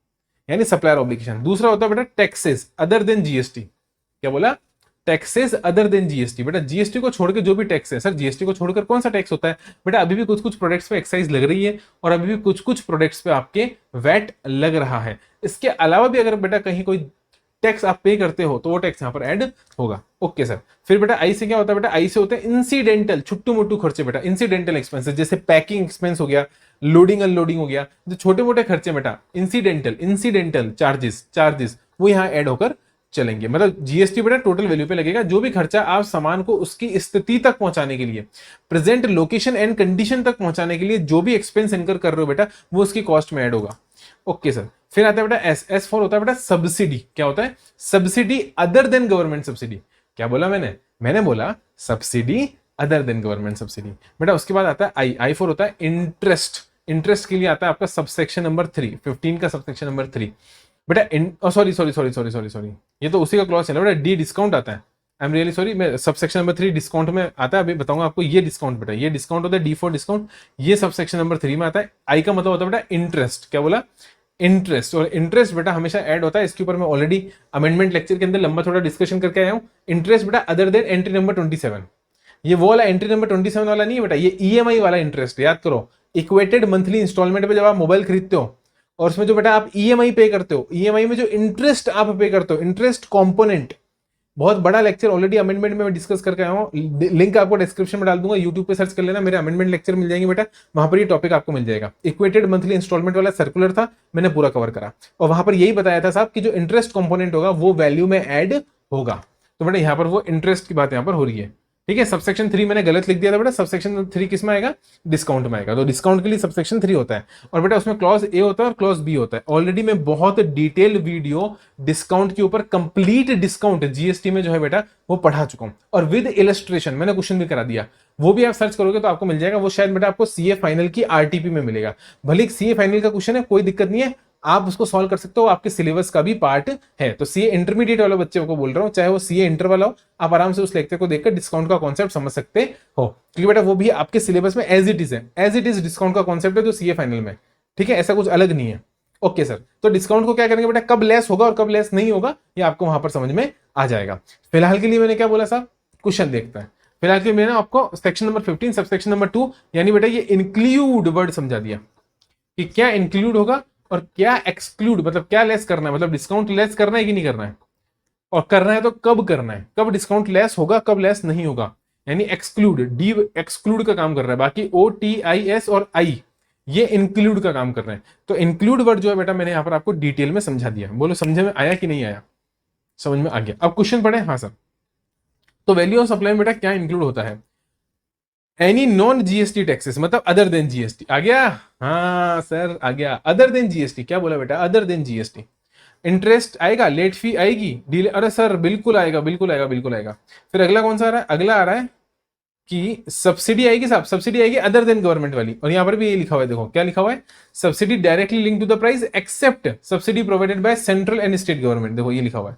यानी सप्लायर ऑब्लिगेशन। दूसरा होता है बेटा टैक्सेस अदर देन जीएसटी। क्या बोला? Taxes other than GST. बेटा जीएसटी को छोड़कर जो भी टैक्स है, सर जीएसटी को छोड़कर कौन सा टैक्स होता है बेटा? अभी भी कुछ कुछ प्रोडक्ट्स पे एक्साइज लग रही है, और अभी भी कुछ कुछ प्रोडक्ट्स पे आपके वैट लग रहा है। इसके अलावा भी अगर बेटा कहीं कोई टैक्स आप पे करते हो तो वो टैक्स यहां पर ऐड होगा। Okay sir. फिर बेटा आई से क्या होता है बेटा? आई से होते हैं इंसिडेंटल, छुट्टू मुट्टू खर्चे बेटा, इंसिडेंटल एक्सपेंसेस, जैसे पैकिंग एक्सपेंस हो गया, लोडिंग अनलोडिंग हो गया, जो छोटे मोटे खर्चे बेटा इंसिडेंटल इंसिडेंटल चार्जेस वो यहां ऐड होकर चलेंगे। मतलब जीएसटी बेटा टोटल वैल्यू पे लगेगा, जो भी खर्चा आप सामान को उसकी स्थिति तक पहुंचाने के लिए, प्रेजेंट लोकेशन एंड कंडीशन तक पहुंचाने के लिए जो भी एक्सपेंस इनकर कर रहे हो बेटा, वो उसकी कॉस्ट में ऐड होगा। Okay sir. फिर आता है बेटा एस फॉर होता है बेटा सब्सिडी। क्या होता है? Subsidy other than government subsidy. क्या बोला मैंने बोला subsidy other than government subsidy. बेटा उसके बाद आता है आई फॉर होता है इंटरेस्ट। इंटरेस्ट के लिए आता है आपका सबसेक्शन नंबर 3, 15 का सबसेक्शन नंबर 3 बेटा। सॉरी, ये तो उसी का क्लॉज है बेटा। डी डिस्काउंट आता है, आई एम रियली सॉरी, मैं सबसेक्शन नंबर 3 डिस्काउंट में आता है, अभी बताऊंगा आपको। ये डिस्काउंट बेटा, ये डिस्काउंट होता है डी फॉर डिस्काउंट, ये सबसेक्शन नंबर 3 में आता है। आई का मतलब होता है बेटा इंटरेस्ट। क्या बोला? इंटरेस्ट। और इंटरेस्ट बेटा हमेशा ऐड होता है, इसके ऊपर मैं ऑलरेडी अमेंडमेंट लेक्चर के अंदर लंबा थोड़ा डिस्कशन करके आया हूं। इंटरेस्ट बेटा अदर देन एंट्री नंबर 27, ये वो वाला एंट्री नंबर 27 वाला नहीं है बेटा, ये ईएमआई वाला इंटरेस्ट। याद करो, इक्वेटेड मंथली इंस्टॉलमेंट पे जब आप मोबाइल खरीदते हो और उसमें जो बेटा आप ईएमआई पे करते हो, ईएमआई में जो इंटरेस्ट आप पे करते हो, इंटरेस्ट कंपोनेंट, बहुत बड़ा लेक्चर ऑलरेडी अमेंडमेंट में मैं डिस्कस करके आया हूँ। लिंक आपको डिस्क्रिप्शन में डाल दूंगा, यूट्यूब पे सर्च कर लेना, मेरे अमेंडमेंट लेक्चर मिल जाएंगे बेटा, वहां पर ये टॉपिक आपको मिल जाएगा। इक्वेटेड मंथली इंस्टॉलमेंट वाला सर्कुलर था, मैंने पूरा कवर करा, और वहां पर यही बताया था साहब कि जो इंटरेस्ट कंपोनेंट होगा वो वैल्यू में ऐड होगा। तो बेटा यहाँ पर वो इंटरेस्ट की बात यहाँ पर हो रही है, ठीक है, सबसेक्शन 3 मैंने गलत लिख दिया था बेटा, सबसेक्शन 3 किस में आएगा, डिस्काउंट में आएगा। तो डिस्काउंट के लिए सबसेक्शन 3 होता है और बेटा उसमें क्लॉज ए होता है और क्लॉज बी होता है। ऑलरेडी मैं बहुत डिटेल वीडियो डिस्काउंट के ऊपर, कंप्लीट डिस्काउंट जीएसटी में जो है बेटा वो पढ़ा चुका हूं और विद इलस्ट्रेशन मैंने क्वेश्चन भी करा दिया। वो भी आप सर्च करोगे तो आपको मिल जाएगा। वो शायद बेटा आपको सीए फाइनल की आरटीपी में मिलेगा। भले सीए फाइनल का क्वेश्चन है, कोई दिक्कत नहीं है, आप उसको सॉल्व कर सकते हो, आपके सिलेबस का भी पार्ट है। तो सीए इंटरमीडिएट वाले बच्चे को बोल रहा हूं, चाहे वो सीए इंटर वाला हो, आप आराम से उस लेक्चर को देखकर डिस्काउंट का कॉन्सेप्ट समझ सकते हो, क्योंकि बेटा वो भी आपके सिलेबस में एज इट इज है, एज इट इज डिस्काउंट का कॉन्सेप्ट है जो सीए फाइनल में। ठीक है, ऐसा कुछ अलग नहीं है। ओके सर, तो डिस्काउंट को क्या करेंगे बेटा, कब लेस होगा और कब लेस नहीं होगा ये आपको वहां पर समझ में आ जाएगा। फिलहाल के लिए मैंने क्या बोला साहब, क्वेश्चन देखते हैं। फिलहाल के लिए मैंने आपको सेक्शन नंबर 15 सबसेक्शन नंबर 2 यानी बेटा ये इंक्लूड वर्ड समझा दिया कि क्या इंक्लूड होगा और क्या एक्सक्लूड, मतलब क्या लेस करना है, मतलब डिस्काउंट लेस करना है कि नहीं करना है, और करना है तो कब करना है, कब डिस्काउंट लेस होगा कब लेस नहीं होगा, यानी एक्सक्लूड, डी एक्सक्लूड का काम कर रहा है। बाकी ओ टी आई एस और आई ये इंक्लूड का काम कर रहे हैं। तो इंक्लूड वर्ड जो है बेटा मैंने यहां पर आपको डिटेल में समझा दिया। बोलो समझे में आया कि नहीं आया, समझ में आ गया। अब क्वेश्चन पढ़े। हाँ सर, तो वैल्यू ऑफ सप्लाई में बेटा क्या इंक्लूड होता है, एनी नॉन जीएसटी टैक्सेस, मतलब अदर देन जीएसटी। आ गया, हाँ सर आ गया, अदर देन जीएसटी। क्या बोला बेटा, अदर देन जीएसटी। इंटरेस्ट आएगा, लेट फी आएगी, डीले, अरे सर बिल्कुल आएगा, बिल्कुल आएगा, बिल्कुल आएगा। फिर अगला कौन सा आ रहा है, अगला आ रहा है कि सब्सिडी आएगी साहब, सब्सिडी आएगी अदर देन गवर्नमेंट वाली। और यहां पर भी ये लिखा हुआ है, देखो क्या लिखा हुआ है, subsidy directly link to the price except subsidy provided by central and state government. देखो ये लिखा हुआ है,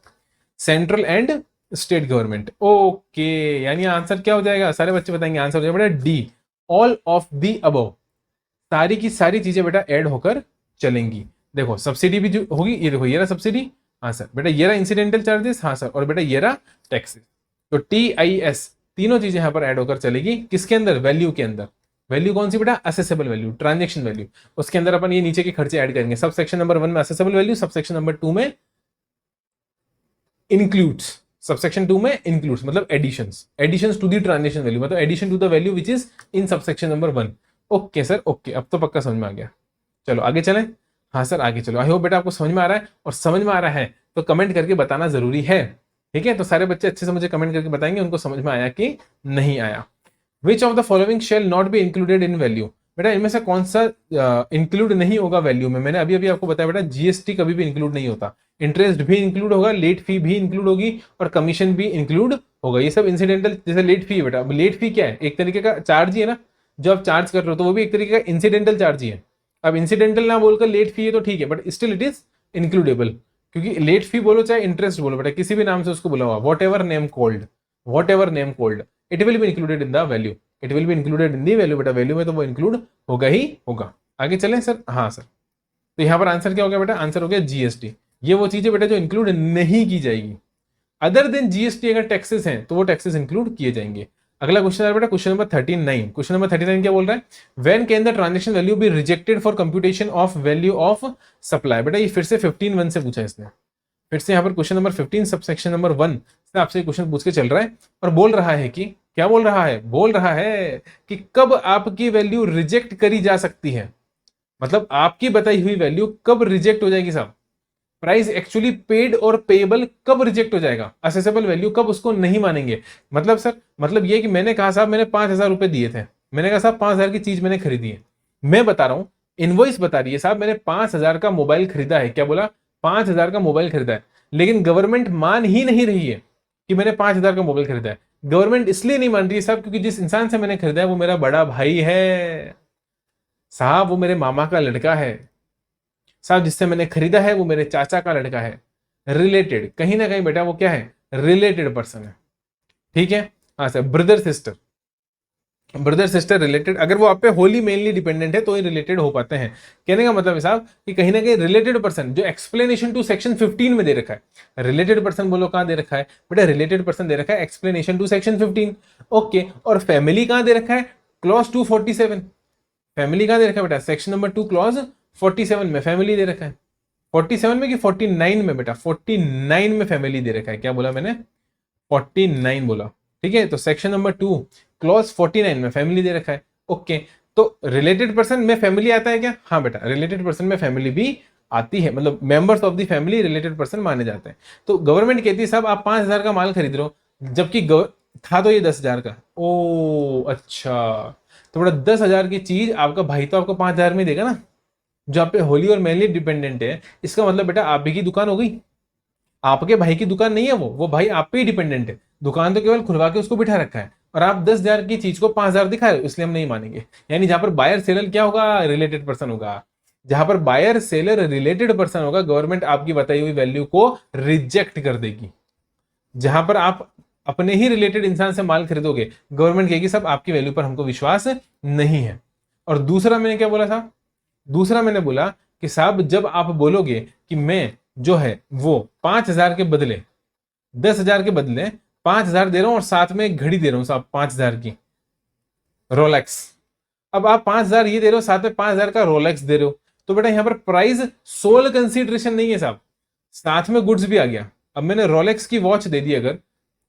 central and state government. Okay, यानी आंसर क्या हो जाएगा, सारे बच्चे बताएंगे, आंसर हो जाएगा बेटा D, all of the above. सारी की सारी चीजें बेटा ऐड होकर चलेंगी। देखो सब्सिडी भी जो होगी, ये देखो ये रहा सब्सिडी, हाँ सर बेटा ये रहा इंसिडेंटल चार्जेस, हाँ सर, और बेटा ये रहा टैक्सेस। तो टी आई एस तीनों चीजें यहां पर ऐड होकर चलेगी, किसके अंदर, वैल्यू के अंदर। वैल्यू कौन सी बेटा, असेसेबल वैल्यू, ट्रांजेक्शन वैल्यू। उसके अंदर अपन ये नीचे के खर्चे ऐड करेंगे। सब सेक्शन नंबर 1 में assessable value, subsection number 2 में इंक्लूड्स, सबसेक्शन 2 में इंक्लूड्स मतलब additions, additions to the transaction value, मतलब addition to the value which is in subsection number 1। Okay sir, okay, अब तो पक्का समझ में आ गया। चलो आगे चलें। हाँ सर आगे चलो। आई होप बेटा आपको समझ में आ रहा है, और समझ में आ रहा है तो कमेंट करके बताना जरूरी है। ठीक है, तो सारे बच्चे अच्छे से मुझे कमेंट करके बताएंगे उनको समझ में आया कि नहीं आया। विच of the following shall not be included in value, बेटा इनमें से कौन सा इंक्लूड नहीं होगा वैल्यू में। मैंने अभी अभी आपको बताया बेटा जीएसटी कभी भी इंक्लूड नहीं होता, इंटरेस्ट भी इंक्लूड होगा, लेट फी भी इंक्लूड होगी, और कमीशन भी इंक्लूड होगा। ये सब इंसिडेंटल, जैसे लेट फी है बेटा, लेट फी क्या है, एक तरीके का चार्ज ही है ना, जो आप चार्ज कर रहे हो, तो वो भी एक तरीके का इंसिडेंटल चार्ज ही है। अब इंसिडेंटल ना बोलकर लेट फी है तो ठीक है, but still it is includable, क्योंकि लेट फी बोलो चाहे इंटरेस्ट बोलो बेटा, किसी भी नाम से उसको बोला हुआ, what ever name cold, what ever name cold, it will be included in the value, it will be included in the value. बेटा वैल्यू में तो वो इंक्लूड होगा ही होगा। आगे चलें सर। हाँ सर, तो यहां पर आंसर क्या हो गया बेटा, आंसर हो गया जीएसटी। ये वो चीजें बेटा जो इंक्लूड नहीं की जाएगी। अदर देन जीएसटी अगर टैक्सेस हैं तो वो टैक्सेस इंक्लूड किए जाएंगे। अगला क्वेश्चन है बेटा क्वेश्चन नंबर 39। क्वेश्चन नंबर 39 क्या बोल रहा है, when can the transaction value be rejected for computation of value of supply. बेटा ये फिर से 15(1) से पूछा है इसने, फिर से यहाँ पर क्वेश्चन नंबर 15 सबसेक्शन नंबर 1 से आपसे क्वेश्चन पूछ के चल रहा है, और बोल रहा है कि क्या बोल रहा है, बोल रहा है कि कब आपकी वैल्यू रिजेक्ट करी जा सकती है, मतलब आपकी बताई हुई वैल्यू कब रिजेक्ट हो जाएगी साहब। प्राइस एक्चुअली पेड और पेएबल कब रिजेक्ट हो जाएगा, असेसेबल वैल्यू कब उसको नहीं मानेंगे। मतलब सर, मतलब ये कि मैंने कहा साहब मैंने 5,000 रुपए दिए थे, मैंने कहा साहब 5,000 की चीज मैंने खरीदी है, मैं बता रहा हूं इनवॉइस बता रही है साहब मैंने 5,000 का मोबाइल खरीदा है। क्या बोला, 5,000 का मोबाइल खरीदा है, लेकिन गवर्नमेंट मान ही नहीं रही है कि मैंने 5,000 का मोबाइल खरीदा है। गवर्नमेंट इसलिए नहीं मान रही है साहब क्योंकि जिस इंसान से मैंने खरीदा है वो मेरा बड़ा भाई है साहब, वो मेरे मामा का लड़का है साहब, जिससे मैंने खरीदा है वो मेरे चाचा का लड़का है। रिलेटेड, कहीं ना कहीं बेटा वो क्या है, रिलेटेड पर्सन है। ठीक है, हाँ sir, brother sister, brother sister related, अगर वो आप पे होली मेनली डिपेंडेंट है तो ये रिलेटेड हो पाते हैं। कहने का मतलब है साहब कि कहीं ना कहीं रिलेटेड पर्सन, जो एक्सप्लेनेशन टू सेक्शन 15 में दे रखा है, रिलेटेड पर्सन बोलो कहां दे रखा है बेटा, रिलेटेड पर्सन दे रखा है एक्सप्लेनेशन टू सेक्शन 15। ओके, और फैमिली कहां दे रखा है, क्लॉज 247। फैमिली कहां दे रखा है बेटा, सेक्शन नंबर 2 क्लॉज 47 में फैमिली दे रखा है। 47 में कि 49 में बेटा, 49 में फैमिली दे रखा है। क्या बोला मैंने, 49 बोला। ठीक है, तो सेक्शन नंबर 2 क्लॉज 49 में फैमिली दे रखा है। ओके, तो रिलेटेड पर्सन में फैमिली आता है क्या, हाँ बेटा रिलेटेड पर्सन में फैमिली भी आती है, मतलब members of the family related person माने जाते हैं। तो गवर्नमेंट कहती है साहब आप 5,000 का माल खरीद रहे हो, जबकि था तो ये 10,000 का। ओ अच्छा, तो बेटा 10,000 की चीज आपका भाई तो आपको 5,000 में देगा ना, जो आप पे होली और मेनली डिपेंडेंट है। इसका मतलब बेटा आप ही की दुकान हो गई, आपके भाई की दुकान नहीं है वो भाई आप पे ही डिपेंडेंट है। दुकान तो केवल खुलवा के उसको बिठा रखा है, और आप 10,000 की चीज को 5,000 दिखा रहे हो, इसलिए हम नहीं मानेंगे। यानी जहां पर बायर सेलर क्या होगा, रिलेटेड पर्सन होगा। जहां पर बायर सेलर रिलेटेड पर्सन होगा, गवर्नमेंट आपकी बताई हुई वैल्यू को रिजेक्ट कर देगी। जहां पर आप अपने ही रिलेटेड इंसान से माल खरीदोगे, गवर्नमेंट कहेगी सब आपकी वैल्यू पर हमको विश्वास नहीं है। और दूसरा मैंने क्या बोला था, दूसरा मैंने बोला कि साहब जब आप बोलोगे कि मैं जो है वो 5,000 के बदले 10,000 के बदले 5,000 दे रहा हूं और साथ में एक घड़ी दे रहा हूं साहब 5,000 की रोलेक्स। अब आप 5,000 ये दे रहे हो, साथ में 5,000 का रोलेक्स दे रहे हो, तो बेटा यहां पर प्राइस सोल कंसीडरेशन नहीं है साहब, साथ में गुड्स भी आ गया। अब मैंने रोलेक्स की वॉच दे दी, अगर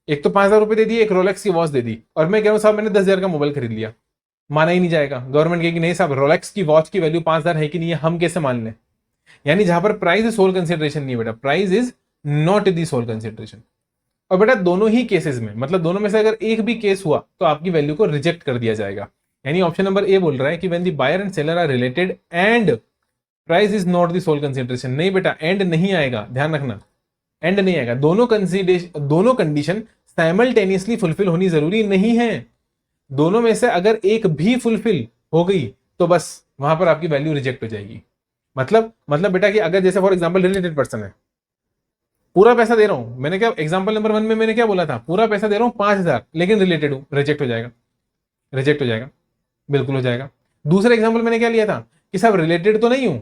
एक तो 5,000 रुपए दे दिए, एक रोलेक्स की वॉच दे दी, और मैं कह रहा हूं साहब मैंने 10,000 का मोबाइल खरीद लिया, माना ही नहीं जाएगा। गवर्नमेंट कहेगी नहीं साहब रोलेक्स की वॉच की वैल्यू 5,000 है कि नहीं है, हम कैसे मान लें। यानी जहां पर प्राइस इज सोल कंसिडरेशन नहीं है बेटा, price is not the sole consideration. और बेटा दोनों ही केसेस में, मतलब दोनों में से अगर एक भी केस हुआ तो आपकी वैल्यू को रिजेक्ट कर दिया जाएगा। यानी ऑप्शन नंबर ए बोल रहा है कि when the buyer and seller are related and price is not the sole consideration. नहीं बेटा, एंड नहीं आएगा, ध्यान रखना, एंड नहीं आएगा। दोनों कंडीशन साइमल्टेनियसली फुलफिल होनी जरूरी नहीं है। दोनों में से अगर एक भी फुलफिल हो गई तो बस वहां पर आपकी वैल्यू रिजेक्ट हो जाएगी। मतलब बेटा कि अगर जैसे फॉर एग्जांपल रिलेटेड पर्सन है, पूरा पैसा दे रहा हूं, मैंने क्या एग्जांपल नंबर 1 में मैंने क्या बोला था, पूरा पैसा दे रहा हूं 5,000, लेकिन रिलेटेड हूं, रिजेक्ट हो जाएगा, रिजेक्ट हो जाएगा, बिल्कुल हो जाएगा। दूसरा एग्जांपल मैंने क्या लिया था कि साहब रिलेटेड तो नहीं हूं,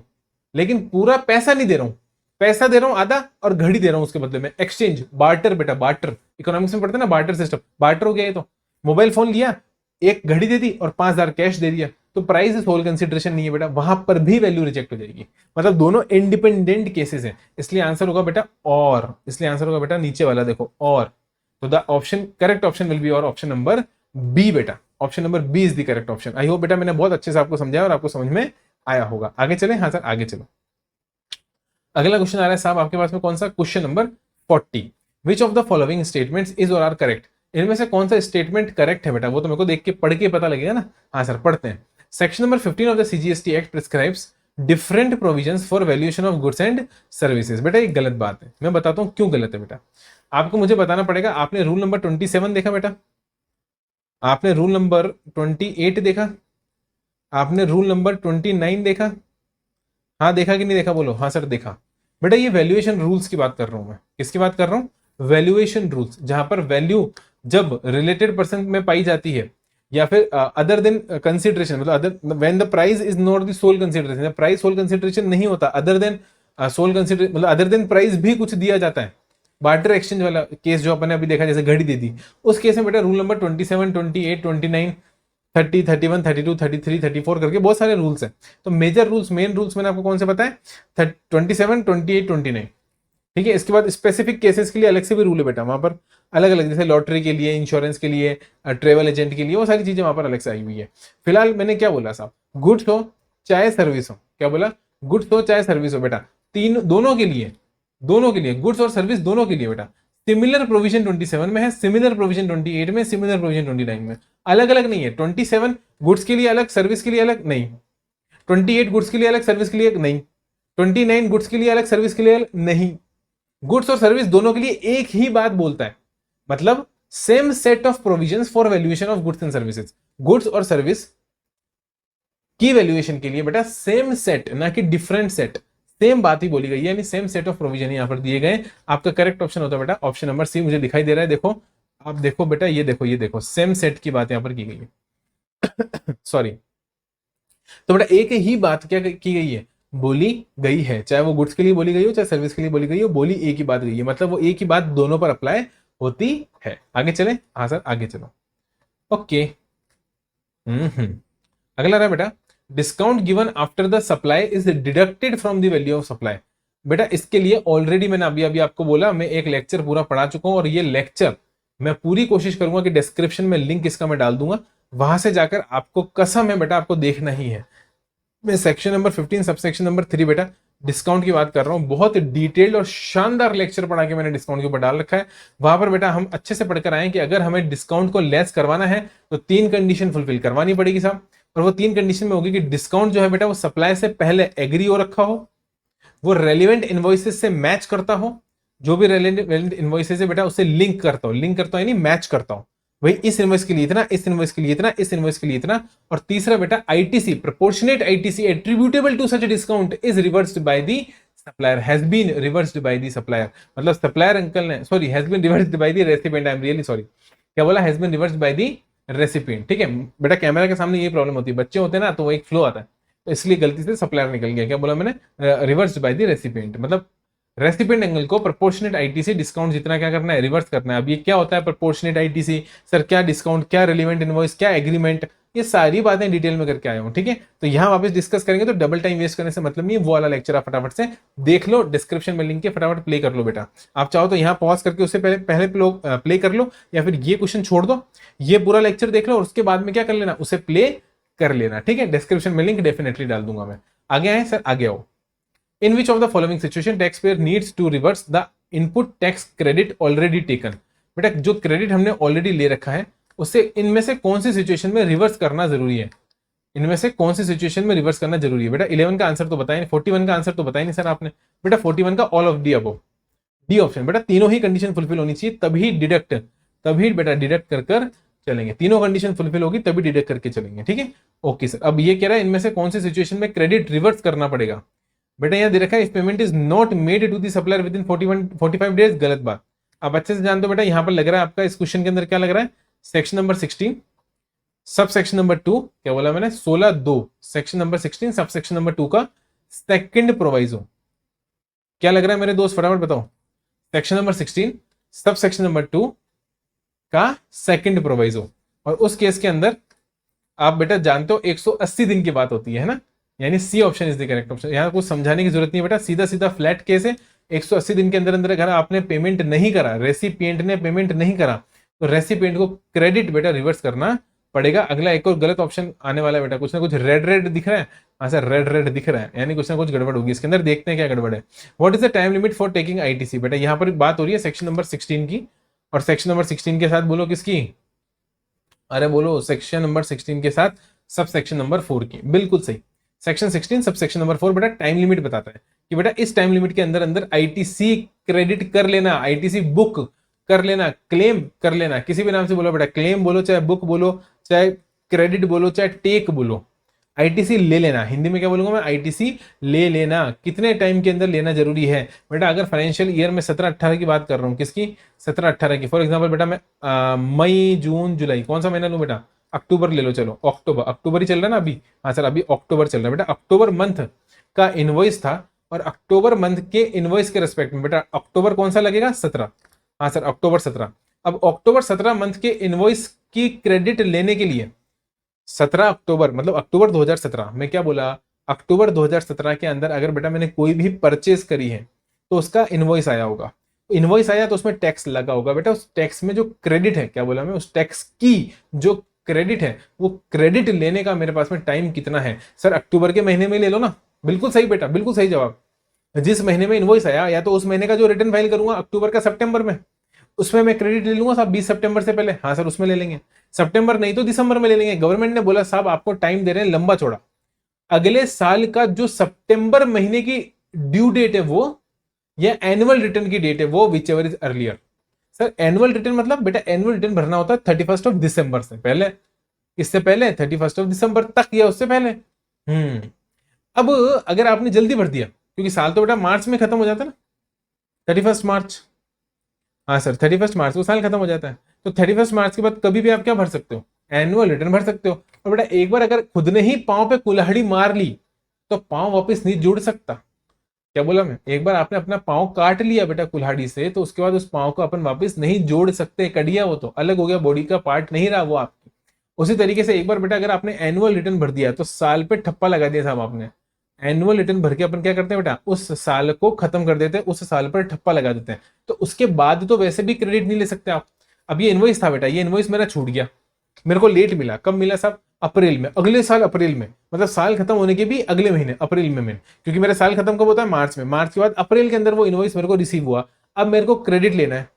लेकिन पूरा पैसा नहीं दे रहा हूं, पैसा दे रहा हूं आधा और घड़ी दे रहा हूं उसके बदले में, एक्सचेंज, बार्टर बेटा, बार्टर इकोनॉमिक्स में पढ़ते हैं ना, बार्टर सिस्टम, बार्टर हो गया। ये तो मोबाइल फोन लिया, एक घड़ी दे दी और 5,000 कैश दे दिया, तो प्राइस इज होल कंसिडरेशन नहीं है बेटा, वहां पर भी वैल्यू रिजेक्ट हो जाएगी। मतलब दोनों इंडिपेंडेंट केसेस हैं, इसलिए आंसर होगा बेटा और, इसलिए आंसर होगा बेटा नीचे वाला देखो और। तो the option, correct option will be और ऑप्शन नंबर बी बेटा, option number B is the correct option. I hope बेटा मैंने बहुत अच्छे से आपको समझाया और आपको समझ में आया होगा। आगे चले, हाँ सर आगे चलो। अगला क्वेश्चन आ रहा है साहब आपके पास में, कौन सा, question number 40। Which of the following statements is और आर करेक्ट। इनमें से कौन सा स्टेटमेंट करेक्ट है बेटा, वो तो मेरे को देख के पढ़ के पता लगेगा ना। हाँ सर पढ़ते हैं। Section number 15 of the CGST act prescribes different provisions for valuation of goods and services. बेटा ये गलत बात है, मैं बताता हूं क्यों गलत है बेटा। आपको मुझे बताना पड़ेगा, आपने रूल नंबर 27 देखा बेटा, आपने रूल नंबर 28 देखा, आपने रूल नंबर 29 देखा, हाँ देखा कि नहीं देखा, बोलो हाँ सर देखा। बेटा ये वैल्यूएशन रूल्स की बात कर रहा हूं मैं, किसकी बात कर रहा हूं, वैल्यूएशन रूल्स, जहां पर वैल्यू जब रिलेटेड पर्सन में पाई जाती है या फिर अदर देन कंसिडरेशन, मतलब other when the price is not the sole consideration, price soul consideration नहीं होता, अदर देन सोल कंसिडरेशन, मतलब अदर देन प्राइस भी कुछ दिया जाता है। बार्टर एक्सचेंज वाला केस जो अपने अभी देखा, जैसे घड़ी दे दी, उस केस में बेटा रूल नंबर 27, 28, 29, 30, 31, 32, 33, 34 करके बहुत सारे रूल्स हैं। तो मेजर रूल्स, मेन रूल्स मैंने आपको कौन से बताए, 27, 28, 29, ठीक है। इसके बाद स्पेसिफिक केसेस के लिए अलग से भी रूल है बेटा, वहां पर अलग अलग, जैसे लॉटरी के लिए, इंश्योरेंस के लिए, ट्रेवल एजेंट के लिए, वो सारी चीजें वहां पर अलग से आई हुई है। फिलहाल मैंने क्या बोला साहब, गुड्स हो चाहे सर्विस हो, क्या बोला, गुड्स हो चाहे सर्विस हो बेटा, तीन दोनों के लिए, दोनों के लिए, गुड्स और सर्विस दोनों के लिए बेटा सिमिलर प्रोविजन 27 में है, सिमिलर प्रोविजन 28 में, सिमिलर प्रोविजन 29 में, अलग अलग नहीं है। 27 गुड्स के लिए अलग, सर्विस के लिए अलग नहीं, 28 गुड्स के लिए अलग, सर्विस के लिए नहीं, 29 गुड्स के लिए अलग, सर्विस के लिए अलग नहीं। गुड्स और सर्विस दोनों के लिए एक ही बात बोलता है, मतलब same set of provisions for valuation of goods and services. Goods और सर्विस की वैल्यूएशन के लिए बेटा सेम सेट, ना कि डिफरेंट सेट, सेम बात ही बोली गई है, यानी सेम सेट ऑफ प्रोविजन यहां पर दिए गए। आपका करेक्ट ऑप्शन होता है बेटा ऑप्शन नंबर सी, मुझे दिखाई दे रहा है, देखो आप देखो बेटा, ये देखो, ये देखो, सेम सेट की बात यहां पर की गई है सॉरी। तो बेटा एक ही बात क्या की गई है, बोली गई है, चाहे वो गुड्स के लिए बोली गई हो चाहे सर्विस के लिए बोली गई हो, बोली एक ही बात गई है, मतलब वो एक ही बात दोनों पर अप्लाई होती है। आगे चले, हाँ सर आगे चलो। ओके, अगला रहा बेटा, discount given after the supply is deducted from the value of supply. बेटा इसके लिए ऑलरेडी मैंने अभी अभी आपको बोला, मैं एक लेक्चर पूरा पढ़ा चुका हूं, और ये लेक्चर मैं पूरी कोशिश करूंगा कि डिस्क्रिप्शन में लिंक इसका मैं डाल दूंगा, वहां से जाकर आपको कसम है बेटा आपको देखना ही है। मैं सेक्शन नंबर 15 सबसेक्शन नंबर 3 बेटा डिस्काउंट की बात कर रहा हूं, बहुत डिटेल्ड और शानदार लेक्चर पढ़ा के मैंने डिस्काउंट के ऊपर डाल रखा है। वहां पर बेटा हम अच्छे से पढ़कर आए कि अगर हमें डिस्काउंट को लेस करवाना है तो 3 कंडीशन फुलफिल करवानी पड़ेगी साहब। और वो 3 कंडीशन में होगी कि डिस्काउंट जो है बेटा वो सप्लाई से पहले एग्री हो रखा हो, वो रेलिवेंट इनवॉइसेस से मैच करता हो, जो भी रेलिवेंट इनवॉइसेस है बेटा उससे लिंक करता हो, यानी मैच करता हो। वही इस इनवॉइस के लिए इतना, इस इनवॉइस के लिए इतना, इस इनवॉइस के लिए इतना। और तीसरा बेटा ITC, proportionate ITC attributable to such discount is reversed by the supplier, has been reversed by the supplier. मतलब सप्लायर अंकल ने, sorry, has been reversed by the recipient, I am really sorry, क्या बोला, has been reversed by the recipient. ठीक है बेटा, camera के सामने ये प्रॉब्लम होती है, बच्चे होते हैं ना तो वो एक फ्लो आता है, तो इसलिए गलती से सप्लायर निकल गया। क्या बोला मैंने, रिवर्स्ड बाय द रेसिपिएंट, मतलब रेसिपिएंट एंगल को प्रोपोर्शनेट आईटीसी डिस्काउंट जितना क्या करना है, रिवर्स करना है। अब ये क्या होता है प्रोपोर्शनेट आईटीसी, सर क्या डिस्काउंट, क्या रिलेवेंट इनवॉइस, क्या एग्रीमेंट, ये सारी बातें डिटेल में करके आया हूं। ठीक है, तो यहां वापस डिस्कस करेंगे, तो डबल टाइम वेस्ट करने से मतलब नहीं है। वो वाला लेक्चर आप फटाफट से देख लो, डिस्क्रिप्शन में लिंक है, फटाफट प्ले कर लो बेटा। आप चाहो तो यहां पॉज करके उससे पहले प्ले कर लो, या फिर ये क्वेश्चन छोड़ दो, ये पूरा लेक्चर देख लो और उसके बाद में क्या कर लेना, उसे प्ले कर लेना। ठीक है, डिस्क्रिप्शन में लिंक डेफिनेटली डाल दूंगा मैं। आगे आए सर, आगे आओ। In which of the following situation taxpayer needs to reverse the input tax credit already taken? बेटा जो क्रेडिट हमने ऑलरेडी ले रखा है उससे इनमें से कौन सी सिचुएशन में रिवर्स करना जरूरी है, इनमें से कौन सी सिचुएशन में रिवर्स करना जरूरी है। बेटा 11 का आंसर तो बताया नहीं, 41 का आंसर तो बताया नहीं सर आपने। बेटा 41 का all of D above, D option. बेटा तीनों ही कंडीशन फुलफिल होनी चाहिए, तभी बेटा डिडक्ट कर कर चलेंगे। तीनों कंडीशन फुलफिल होगी तभी डिडक्ट करके चलेंगे। ठीक है, ओके सर। अब ये कह रहा है इनमें से कौन सी सिचुएशन में क्रेडिट रिवर्स करना पड़ेगा। बेटा यहां दे रखा है, if payment is not made to the supplier within 45 days, गलत बात। आप अच्छे से जानते हो बेटा, यहां पर लग रहा है आपका इस क्वेश्चन के अंदर क्या लग रहा है, section number 16 sub section number 2, क्या बोला मैंने, 16(2), section number 16 sub section number 2 का सेकंड प्रोवाइजो। क्या लग रहा है मेरे दोस्त, फटाफट बताओ। Section number 16 sub section number 2 का सेकंड प्रोवाइजो। और उस केस के अंदर आप बेटा जानते हो 180 दिन की बात होती है ना, यानी C option is the correct option. यहां कुछ समझाने की जरूरत नहीं है बेटा, सीधा सीधा फ्लैट केस है। 180 दिन के अंदर अंदर अगर आपने पेमेंट नहीं करा, रेसिपिएंट ने पेमेंट नहीं करा, तो रेसिपिएंट को क्रेडिट बेटा रिवर्स करना पड़ेगा। अगला एक और गलत ऑप्शन आने वाला है बेटा, कुछ ना कुछ रेड रेड दिख रहा है, हाँ सर रेड दिख रहा है, यानी कुछ ना कुछ गड़बड़ होगी इसके अंदर। देखते हैं क्या गड़बड़ है। What is the time limit for taking ITC. बेटा यहां पर बात हो रही है सेक्शन नंबर 16 की, और सेक्शन नंबर 16 के साथ बोलो किसकी, अरे बोलो सेक्शन नंबर 16 के साथ सब सेक्शन नंबर 4 की। बिल्कुल सही, सेक्शन 16 सब सेक्शन नंबर 4 बेटा टाइम लिमिट बताता है कि बेटा इस टाइम लिमिट के अंदर अंदर आईटीसी क्रेडिट कर लेना, आईटीसी बुक कर लेना, क्लेम कर लेना, किसी भी नाम से बोलो बेटा, क्लेम बोलो चाहे बुक बोलो चाहे क्रेडिट बोलो चाहे टेक बोलो, आईटीसी ले लेना। हिंदी में क्या बोलूंगा मैं, आईटीसी ले लेना। कितने टाइम के अंदर लेना जरूरी है बेटा, अगर फाइनेंशियल ईयर में 17-18 की बात कर रहा हूँ, किसकी, 17-18 की। फॉर एग्जांपल बेटा मैं मई जून जुलाई, कौन सा महीना लूं बेटा, अक्टूबर ले लो, चलो अक्टूबर ही चल रहा है ना अभी, हाँ सर अभी अक्टूबर चल रहा है बेटा। अक्टूबर मंथ का इनवॉइस था, और अक्टूबर मंथ के इनवॉइस के रेस्पेक्ट में बेटा अक्टूबर कौन सा लगेगा, 17, हाँ सर अक्टूबर 17। अब अक्टूबर 17 मंथ के इनवॉइस की क्रेडिट लेने के लिए 17 अक्टूबर, मतलब अक्टूबर 2017 में, क्या बोला, अक्टूबर 2017 के अंदर अगर बेटा मैंने कोई भी परचेज करी है तो उसका इनवॉइस आया होगा, इनवॉइस आया तो उसमें टैक्स लगा होगा बेटा। उस टैक्स में जो क्रेडिट है, क्या बोला मैं, उस टैक्स की जो क्रेडिट है, वो क्रेडिट लेने का मेरे पास में टाइम कितना है, सर अक्टूबर के महीने में ले लो ना। बिल्कुल सही बेटा, बिल्कुल सही जवाब। जिस महीने में इनवॉइस आया, या तो उस महीने का जो रिटर्न फाइल करूंगा अक्टूबर का सितंबर में, उसमें मैं क्रेडिट ले लूंगा साहब 20 सितंबर से पहले, हाँ सर उसमें ले लेंगे। सितंबर नहीं तो दिसंबर में ले लेंगे। गवर्नमेंट ने बोला साहब आपको टाइम दे रहे हैं लंबा चौड़ा, अगले साल का जो सितंबर महीने की ड्यू डेट है वो, या एनुअल रिटर्न की डेट है वो, which ever is earlier. Sir annual return मतलब बेटा एनुअल रिटर्न भरना होता है 31 ऑफ दिसंबर से पहले, इससे पहले 31 ऑफ दिसंबर तक या उससे पहले। अब अगर आपने जल्दी भर दिया, क्योंकि साल तो बेटा मार्च में खत्म हो जाता है ना, 31 मार्च, हाँ सर 31 मार्च को साल खत्म हो जाता है, तो 31 मार्च के बाद कभी भी आप क्या भर सकते हो, एनुअल रिटर्न भर सकते हो। और बेटा एक बार अगर खुद ने ही पांव पे कुल्हाड़ी मार ली तो पांव वापस नहीं जुड़ सकता। क्या बोला मैं, एक बार आपने अपना पांव काट लिया बेटा कुल्हाड़ी से, तो उसके बाद उस पांव को अपन वापस नहीं जोड़ सकते, कट गया वो, तो अलग हो गया, बॉडी का पार्ट नहीं रहा वो आपकी। उसी तरीके से एक बार बेटा अगर आपने एनुअल रिटर्न भर दिया तो साल पे ठप्पा लगा दिया साहब आपने। एनुअल रिटर्न भर के अपन क्या करते हैं बेटा, उस साल को खत्म कर देते हैं, उस साल पर ठप्पा लगा देते हैं, तो उसके बाद तो वैसे भी क्रेडिट नहीं ले सकते आप। अब ये इनवॉइस था बेटा, ये इनवॉइस मेरा छूट गया, मेरे को लेट मिला, कब मिला साहब, अप्रैल में, अगले साल अप्रैल में, मतलब साल खत्म होने के भी अगले महीने अप्रैल में, क्योंकि मेरा साल खत्म कब होता है, मार्च में, मार्च के बाद अप्रैल के अंदर वो इनवॉइस मेरे को रिसीव हुआ। अब मेरे को क्रेडिट लेना है,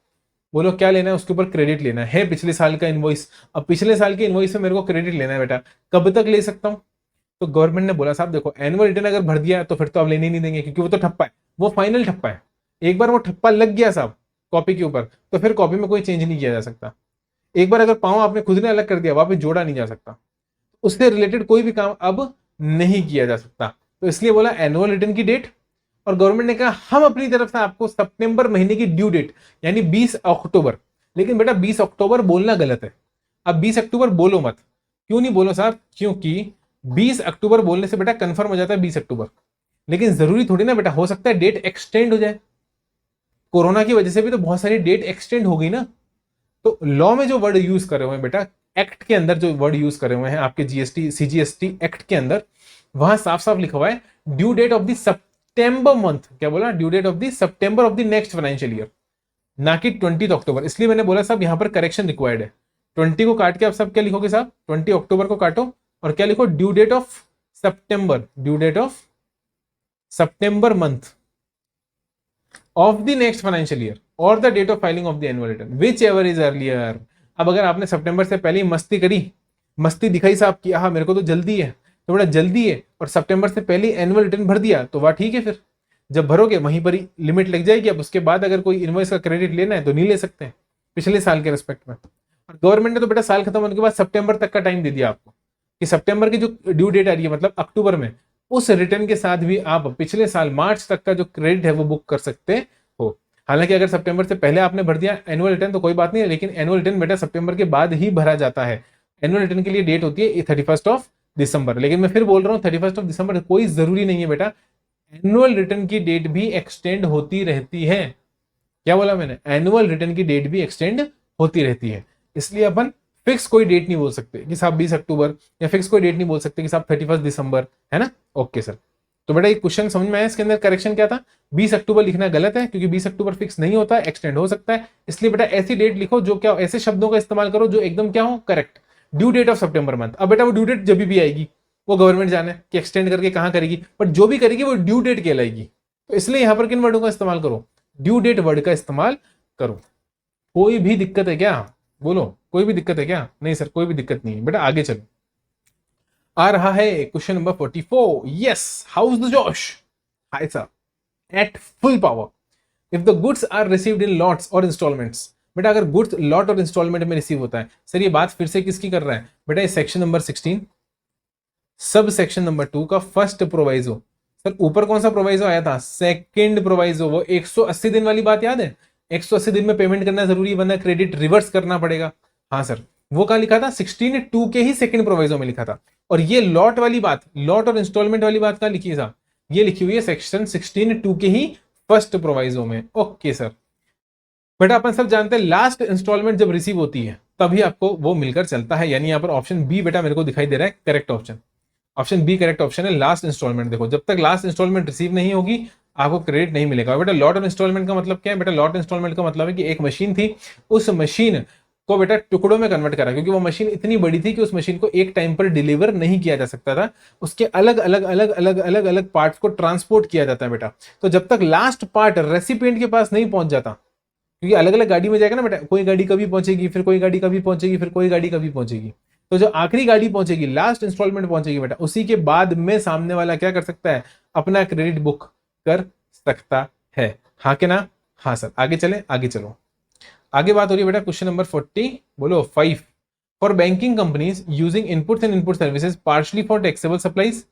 बोलो क्या लेना है, उसके ऊपर क्रेडिट लेना है पिछले साल का इनवॉइस। अब पिछले साल के इनवॉइस में मेरे को क्रेडिट लेना है बेटा, कब तक ले सकता हूं? तो गवर्नमेंट ने बोला साहब देखो एनुअल रिटर्न अगर भर दिया है तो फिर तो आप लेने ही नहीं देंगे, क्योंकि वो तो ठप्पा है, वो फाइनल ठप्पा है। एक बार वो ठप्पा लग गया साहब कॉपी के ऊपर, तो फिर कॉपी में कोई चेंज नहीं किया जा सकता। एक बार अगर पाँव आपने खुद ने अलग कर दिया, वापस जोड़ा नहीं जा सकता, उससे रिलेटेड कोई भी काम अब नहीं किया जा सकता। तो इसलिए बोला एनुअल रिटर्न की डेट, और गवर्नमेंट ने कहा हम अपनी तरफ से आपको सितंबर महीने की ड्यू डेट यानी 20 अक्टूबर, लेकिन बेटा 20 अक्टूबर बोलना गलत है। अब 20 अक्टूबर बोलो मत। क्यों नहीं बोलो साहब? क्योंकि 20 अक्टूबर बोलने से बेटा कंफर्म हो जाता है 20 अक्टूबर, लेकिन जरूरी थोड़ी ना बेटा, हो सकता है डेट एक्सटेंड हो जाए। कोरोना की वजह से भी तो बहुत सारी डेट एक्सटेंड हो गई ना। तो लॉ में जो वर्ड यूज कर रहे हुए हैं बेटा, एक्ट के अंदर जो वर्ड यूज करे हुए हैं आपके जीएसटी सीजीएसटी एक्ट के अंदर, वहां साफ साफ लिखा हुआ है due date of the September month. क्या बोला? Due date of the September of the next financial year, ना कि 20 अक्टूबर। इसलिए मैंने बोला साहब यहां पर करेक्शन रिक्वायर्ड है। 20 को काट के आप सब क्या लिखोगे साहब? 20 अक्टूबर को काटो और क्या लिखो? ड्यू डेट ऑफ सितंबर, due date of September month of the next financial year और the date of filing of the annual return whichever is earlier. अब अगर आपने सितंबर से पहले ही मस्ती करी, मस्ती दिखाई साहब कि हाँ मेरे को तो जल्दी है, तो बड़ा जल्दी है, और सितंबर से पहले ही एनुअल रिटर्न भर दिया, तो वाह ठीक है, फिर जब भरोगे वहीं पर ही लिमिट लग जाएगी। अब उसके बाद अगर कोई इनवॉइस का क्रेडिट लेना है तो नहीं ले सकते हैं पिछले साल के रिस्पेक्ट में। और गवर्नमेंट ने तो बेटा साल खत्म होने के बाद सितंबर तक का टाइम दे दिया आपको, कि सितंबर की जो ड्यू डेट आ रही है मतलब अक्टूबर में, उस रिटर्न के साथ भी आप पिछले साल मार्च तक का जो क्रेडिट है वो बुक कर सकते हो। हालांकि अगर सितंबर से पहले आपने भर दिया एनुअल रिटर्न तो कोई बात नहीं है, लेकिन एनुअल रिटर्न बेटा सितंबर के बाद ही भरा जाता है। एनुअल रिटर्न के लिए डेट होती है 31 दिसंबर। लेकिन मैं फिर बोल रहा हूँ 31 दिसंबर कोई जरूरी नहीं है बेटा, एनुअल रिटर्न की डेट भी एक्सटेंड होती रहती है। क्या बोला मैंने? एनुअल रिटर्न की डेट भी एक्सटेंड होती रहती है। इसलिए अपन फिक्स कोई डेट नहीं बोल सकते कि साहब 20 अक्टूबर, या फिक्स कोई डेट नहीं बोल सकते कि साहब 31 दिसंबर, है ना? Okay sir. तो बेटा एक क्वेश्चन समझ में आया, इसके अंदर करेक्शन क्या था? 20 अक्टूबर लिखना गलत है, क्योंकि 20 अक्टूबर फिक्स नहीं होता है, एक्सटेंड हो सकता है। इसलिए बेटा ऐसी डेट लिखो जो क्या, ऐसे शब्दों का इस्तेमाल करो जो एकदम क्या हो, correct. Due date of September month. अब बेटा वो ड्यू डेट जब भी आएगी वो गवर्नमेंट जाने कि एक्सटेंड करके कहां करेगी, बट जो भी करेगी वो ड्यू डेट कहलाएगी। तो इसलिए यहां पर किन वर्डों का इस्तेमाल करो? ड्यू डेट वर्ड का इस्तेमाल करो। कोई भी दिक्कत है क्या? बोलो, कोई भी दिक्कत है क्या? नहीं सर कोई भी दिक्कत नहीं है बेटा, आगे चलो। आ रहा है question number 44। Yes, how is the josh? Hi sir, at full power. If the goods are received in lots or instalments. बेटा अगर गुड्स लॉट और इंस्टॉलमेंट में रिसीव होता है, सर ये बात फिर से किसकी कर रहा है बेटा? ये section number 16 sub section number 2 का फर्स्ट प्रोवाइजो। सर ऊपर कौन सा प्रोवाइजो आया था? Second proviso. वो 180 दिन वाली बात याद है? 180 दिन में पेमेंट करना जरूरी है, वरना क्रेडिट रिवर्स करना पड़ेगा। हाँ सर, वो कहा लिखा था 16(2) के ही सेकंड प्रोवाइजो में लिखा था। और ये लॉट वाली बात, लॉट और इंस्टॉलमेंट वाली बात कहां लिखी है साहब? ये लिखी हुई है सेक्शन 16(2) के ही फर्स्ट प्रोवाइजो में। Okay sir. बेटा अपन सब जानते हैं लास्ट इंस्टॉलमेंट जब रिसीव होती है तभी आपको वो मिलकर चलता है, यानी यहाँ पर ऑप्शन बी बेटा मेरे को दिखाई दे रहा है correct option. Option B correct option है, लास्ट इंस्टॉलमेंट। देखो जब तक लास्ट इंस्टॉलमेंट रिसीव नहीं होगी आपको क्रेडिट नहीं मिलेगा। बेटा लॉट और इंस्टॉलमेंट का मतलब क्या है? बेटा लॉट इंस्टॉलमेंट का मतलब है कि एक मशीन थी, उस मशीन को बेटा टुकड़ों में कन्वर्ट करा, क्योंकि वो मशीन इतनी बड़ी थी कि उस मशीन को एक टाइम पर डिलीवर नहीं किया जा सकता था, उसके अलग अलग अलग अलग अलग अलग पार्ट्स को ट्रांसपोर्ट किया जाता है बेटा। तो जब तक लास्ट पार्ट रेसिपिएंट के पास नहीं पहुंच जाता, क्योंकि अलग अलग गाड़ी में जाएगा ना बेटा, कोई गाड़ी कभी पहुंचेगी, फिर कोई गाड़ी कभी पहुंचेगी, फिर कोई गाड़ी कभी पहुंचेगी, तो जो आखिरी गाड़ी पहुंचेगी, लास्ट इंस्टॉलमेंट पहुंचेगी बेटा, उसी के बाद में सामने वाला क्या कर सकता है? अपना क्रेडिट बुक कर सकता है। हाँ के ना? हाँ सर। आगे चले, आगे चलो। आगे बात हो रही है बेटा क्वेश्चन नंबर 40, बोलो 5। For banking companies using inputs and input services partially for taxable supplies